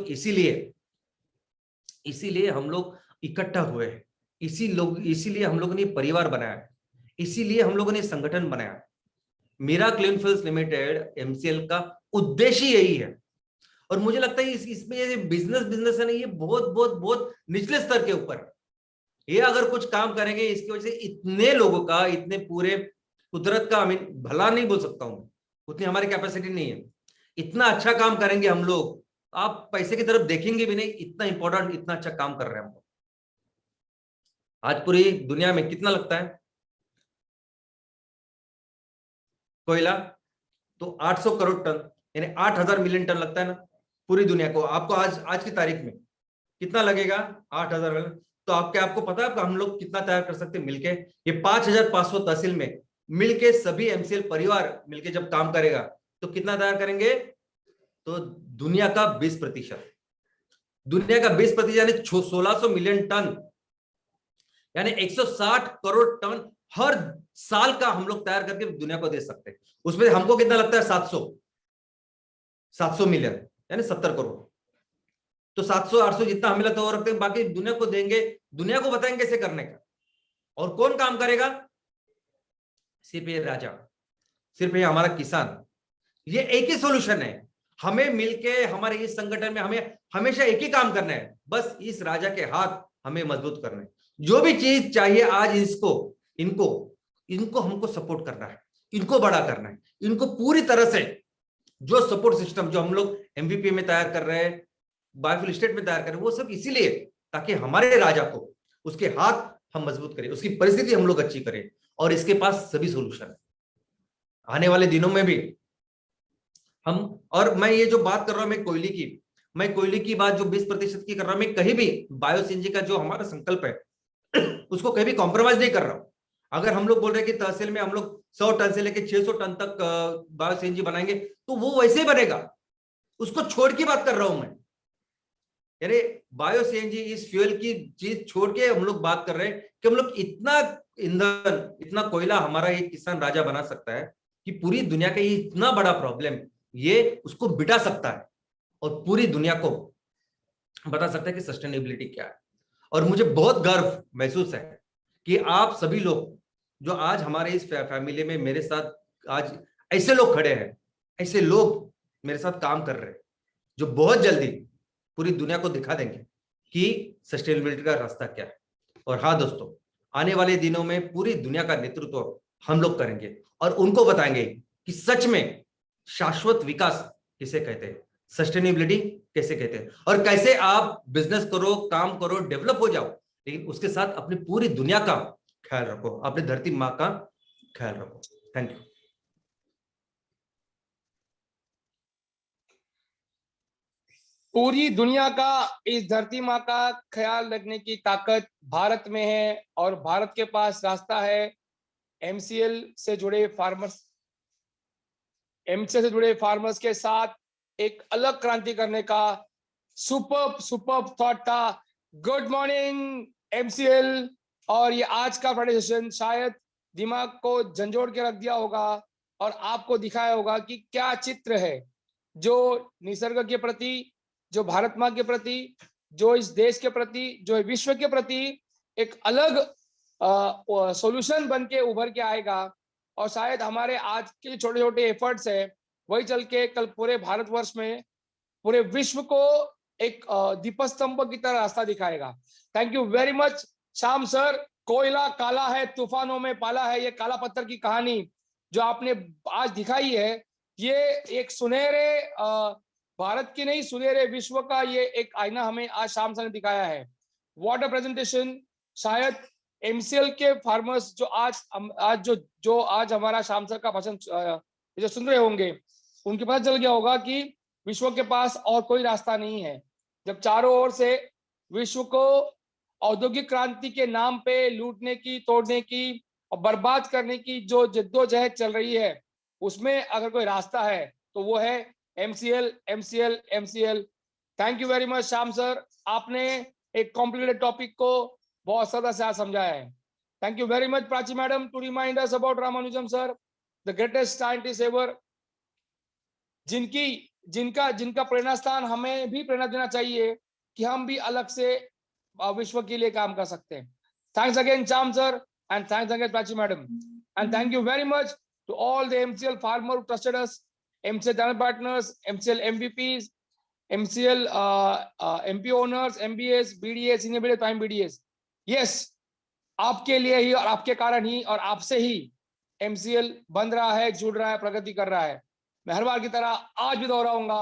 इसीलिए हम लोग इकट्ठा हुए हैं, इसीलिए हम लोगों ने परिवार बनाया, इसीलिए हम लोगों ने संगठन बनाया। Meera clean fields limited MCL का उद्देश्य यही है। और मुझे लगता है इसमें ये बिजनेस है ना, ये बहुत बहुत बहुत निचले स्तर के ऊपर है। ये अगर कुछ काम करेंगे, इसकी वजह से इतने लोगों का, इतने पूरे कुदरत का, भला नहीं बोल सकता हूं, उतनी हमारी कैपेसिटी नहीं है। इतना अच्छा काम करेंगे हम लोग, आप पैसे की तरफ देखेंगे भी नहीं, इतना इंपॉर्टेंट, इतना अच्छा काम कर रहे हैं हम लोग। आज पूरी दुनिया में कितना लगता है कोयला? तो 800 करोड़ टन, यानी 8000 मिलियन टन लगता है ना पूरी दुनिया को। आपको आज की तारीख में कितना लगेगा? 8000 मिलियन। तो आपको पता है हम लोग कितना तैयार कर सकते हैं मिलके? ये 5500 तहसील में मिलके सभी MCL परिवार मिलके जब काम करेगा तो कितना तैयार करेंगे? तो दुनिया का 20%, दुनिया का 20% यानी 1600 मिलियन टन, यानी 160 करोड़ टन हर साल का हम लोग तैयार करके दुनिया को दे सकते हैं। उसमें हमको कितना लगता है? 700 मिलियन, यानी 70 करोड़। तो 700-800 जितना हमें लगता है वो रखते हैं, बाकी दुनिया को देंगे, दुनिया को बताएंगे कैसे करने का। और कौन काम करेगा? सिर्फ ये राजा, सिर्फ ये हमारा किसान। ये एक ही सॉल्यूशन है। हमें मिलके, हमारे इस संगठन में हमें हमेशा एक ही काम करना है, बस इस राजा के हाथ हमें मजबूत करना है। जो भी चीज चाहिए आज इनको हमको सपोर्ट करना है, इनको बड़ा करना है, इनको पूरी तरह से जो सपोर्ट सिस्टम जो हम लोग MVP में तैयार कर रहे हैं, बायोफ्यूल स्टेट में तैयार कर रहे हैं, वो सब इसीलिए ताकि हमारे राजा को, उसके हाथ हम मजबूत करें, उसकी परिस्थिति हम लोग अच्छी करें। और इसके पास सभी सोल्यूशन है। आने वाले दिनों में भी हम, और मैं ये जो बात कर रहा हूं मैं कोयले की, मैं कोयले की बात जो 20% की कर रहा हूं, मैं कहीं भी बायो सीएनजी का जो हमारा संकल्प है उसको कहीं भी कॉम्प्रोमाइज नहीं कर रहा हूं। अगर हम लोग बोल रहे हैं कि तहसील में हम लोग 100 टन से लेकर 600 टन तक बायो सीएनजी बनाएंगे, तो वो वैसे ही बनेगा, उसको छोड़ के बात कर रहा हूं मैं। यानी बायो सीएनजी इस फ्यूल की चीज छोड़ के हम लोग बात कर रहे हैं कि हम लोग इतना ईंधन, इतना कोयला हमारा एक किसान राजा बना सकता है कि पूरी दुनिया का ये इतना बड़ा प्रॉब्लम ये उसको बिटा सकता है और पूरी दुनिया को बता सकता है कि सस्टेनेबिलिटी क्या है। और मुझे बहुत गर्व महसूस है कि आप सभी लोग जो आज हमारे इस फैमिली में मेरे साथ आज ऐसे लोग खड़े हैं, ऐसे लोग मेरे साथ काम कर रहे हैं जो बहुत जल्दी पूरी दुनिया को दिखा देंगे कि सस्टेनेबिलिटी का रास्ता क्या है। और हाँ दोस्तों, आने वाले दिनों में पूरी दुनिया का नेतृत्व हम लोग करेंगे और उनको बताएंगे कि सच में शाश्वत विकास किसे कहते हैं, सस्टेनेबिलिटी कैसे कहते हैं, और कैसे आप बिजनेस करो, काम करो, डेवलप हो जाओ, लेकिन उसके साथ अपनी पूरी दुनिया का ख्याल रखो, अपनी धरती माँ का ख्याल रखो। Thank you. पूरी दुनिया का, इस धरती माँ का ख्याल रखने की ताकत भारत में है और भारत के पास रास्ता है। एमसीएल से जुड़े फार्मर्स के साथ एक अलग क्रांति करने का सुपर्ब थॉट था। Good morning MCL. और ये आज का फ्राइडे सेशन शायद दिमाग को झंझोड़ के रख दिया होगा और आपको दिखाया होगा कि क्या चित्र है जो निसर्ग के प्रति, जो भारत माँ के प्रति, जो इस देश के प्रति, जो विश्व के प्रति एक अलग सॉल्यूशन बन के उभर के आएगा। और शायद हमारे आज के छोटे छोटे एफर्ट्स है वही चल के कल पूरे भारतवर्ष में, पूरे विश्व को एक दीपस्तंभ की तरह रास्ता दिखाएगा। Thank you very much Shyam sir. कोयला काला है, तूफानों में पाला है, ये काला पत्थर की कहानी जो आपने आज दिखाई है, ये एक सुनहरे भारत की नहीं, सुनहरे विश्व का ये एक आईना हमें आज शाम सर ने दिखाया है। What a presentation. शायद एमसीएल के फार्मर्स जो आज हमारा शाम सर का भाषण जो सुन रहे होंगे, उनके पता चल गया होगा कि विश्व के पास और कोई रास्ता नहीं है। जब चारों ओर से विश्व को औद्योगिक क्रांति के नाम पे लूटने की, तोड़ने की और बर्बाद करने की जो जद्दोजहद चल रही है, उसमें अगर कोई रास्ता है तो वो है MCL, MCL, MCL. Thank you very much Shyam sir, आपने एक कॉम्प्लिकेटेड टॉपिक को बहुत सरलता से आज समझाया है। Thank you very much Prachi madam to remind us about Ramanujam sir, the greatest scientist ever, जिनका प्रेरणा स्थान हमें भी प्रेरणा देना चाहिए कि हम भी अलग से विश्व के लिए काम कर सकते हैं। Thanks again Shyam sir and thanks again Prachi madam and thank you very much to all the MCL farmer who trusted us, MCL channel partners, MCL MVPs, MCL MP owners, MBAs, BDAs, senior BDAs, prime BDAs. Yes, आपके लिए ही और आपके कारण ही और आपसे ही MCL बन रहा है, जुड़ रहा है, प्रगति कर रहा है। मैं हर बार की तरह आज भी दोहराऊंगा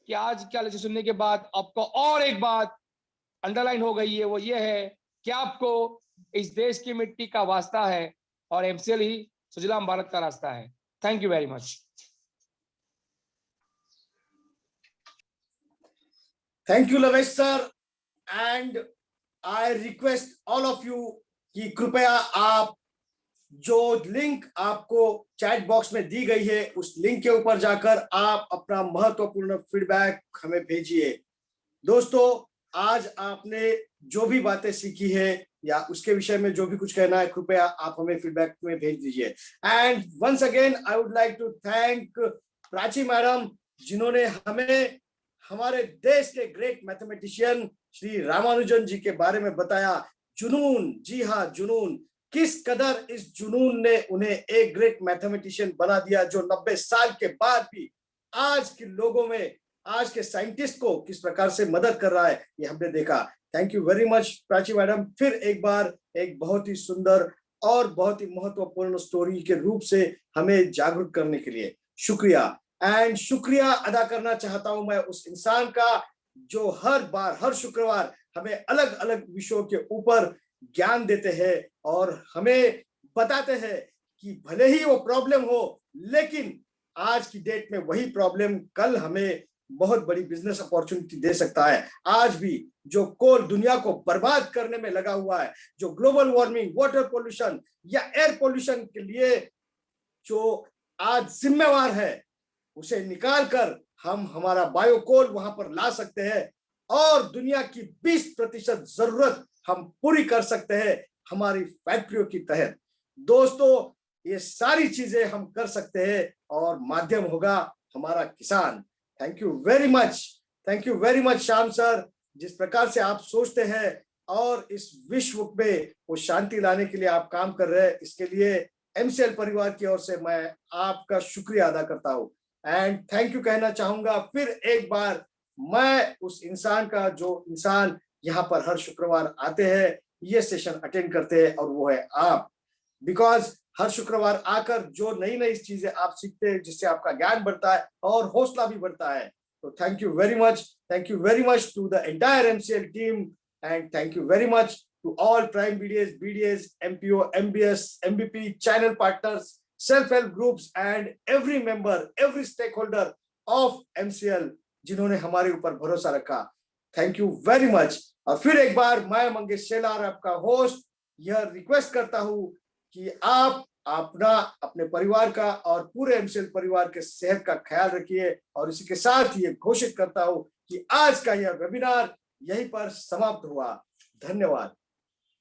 कि आज क्या लेक्चर सुनने के बाद आपको और एक बात अंडरलाइन हो गई है, वो ये है कि आपको इस देश की मिट्टी का वास्ता है और एमसीएल ही सुजलाम भारत का रास्ता है। Thank you very much. Thank you लवेश sir and I request all of you कि कृपया आप जो लिंक आपको चैट बॉक्स में दी गई है उस लिंक के ऊपर जाकर आप अपना महत्वपूर्ण फीडबैक हमें भेजिए। दोस्तों, आज आपने जो भी बातें सीखी है या उसके विषय में जो भी कुछ कहना है, कृपया आप हमें फीडबैक में भेज दीजिए। And once again I would like to thank Prachi madam, जिन्होंने हमें हमारे देश के ग्रेट मैथमेटिशियन श्री रामानुजन जी के बारे में बताया। जुनून, जी हाँ जुनून, किस कदर इस जुनून ने उन्हें एक ग्रेट मैथमेटिशियन बना दिया जो 90 साल के बाद भी आज के लोगों में, आज के साइंटिस्ट को किस प्रकार से मदद कर रहा है, ये हमने देखा। Thank you very much Prachi madam, फिर एक बार एक बहुत ही सुंदर और बहुत ही महत्वपूर्ण स्टोरी के रूप से हमें जागरूक करने के लिए शुक्रिया। एंड शुक्रिया अदा करना चाहता हूं मैं उस इंसान का जो हर बार, हर शुक्रवार हमें अलग अलग विषयों के ऊपर ज्ञान देते हैं और हमें बताते हैं कि भले ही वो प्रॉब्लम हो, लेकिन आज की डेट में वही प्रॉब्लम कल हमें बहुत बड़ी बिजनेस अपॉर्चुनिटी दे सकता है। आज भी जो कोल दुनिया को बर्बाद करने में लगा हुआ है, जो ग्लोबल वार्मिंग, वाटर पोल्यूशन या एयर पोल्यूशन के लिए जो आज जिम्मेवार है, उसे निकालकर हम हमारा बायो कोल वहां पर ला सकते हैं और दुनिया की 20% जरूरत हम पूरी कर सकते हैं हमारी फैक्ट्रियों की तहत। दोस्तों, ये सारी चीजें हम कर सकते हैं और माध्यम होगा हमारा किसान। Thank you very much Shyam sir, जिस प्रकार से आप सोचते हैं और इस विश्व में वो शांति लाने के लिए आप काम कर रहे हैं, इसके लिए एमसीएल परिवार की ओर से मैं आपका शुक्रिया अदा करता हूं। एंड थैंक यू कहना चाहूंगा फिर एक बार मैं उस इंसान का जो इंसान यहाँ पर हर शुक्रवार आते हैं, ये सेशन अटेंड करते हैं, और वो है आप। बिकॉज हर शुक्रवार आकर जो नई नई चीजें आप सीखते हैं, जिससे आपका ज्ञान बढ़ता है और हौसला भी बढ़ता है। तो thank you very much to the entire MCL team, and thank you very much to all prime BDS, MPO, MBS, MVP, channel partners, self-help groups and every member, every stakeholder of MCL जिन्होंने हमारे ऊपर भरोसा रखा। Thank you very much. और फिर एक बार मैं मंगेश शेलार, आपका होस्ट, यह रिक्वेस्ट करता हूं कि आप अपने परिवार का और पूरे एमसीएल परिवार के सेहत का ख्याल रखिए। और इसी के साथ ये घोषित करता हूं कि आज का यह वेबिनार यहीं पर समाप्त हुआ। धन्यवाद।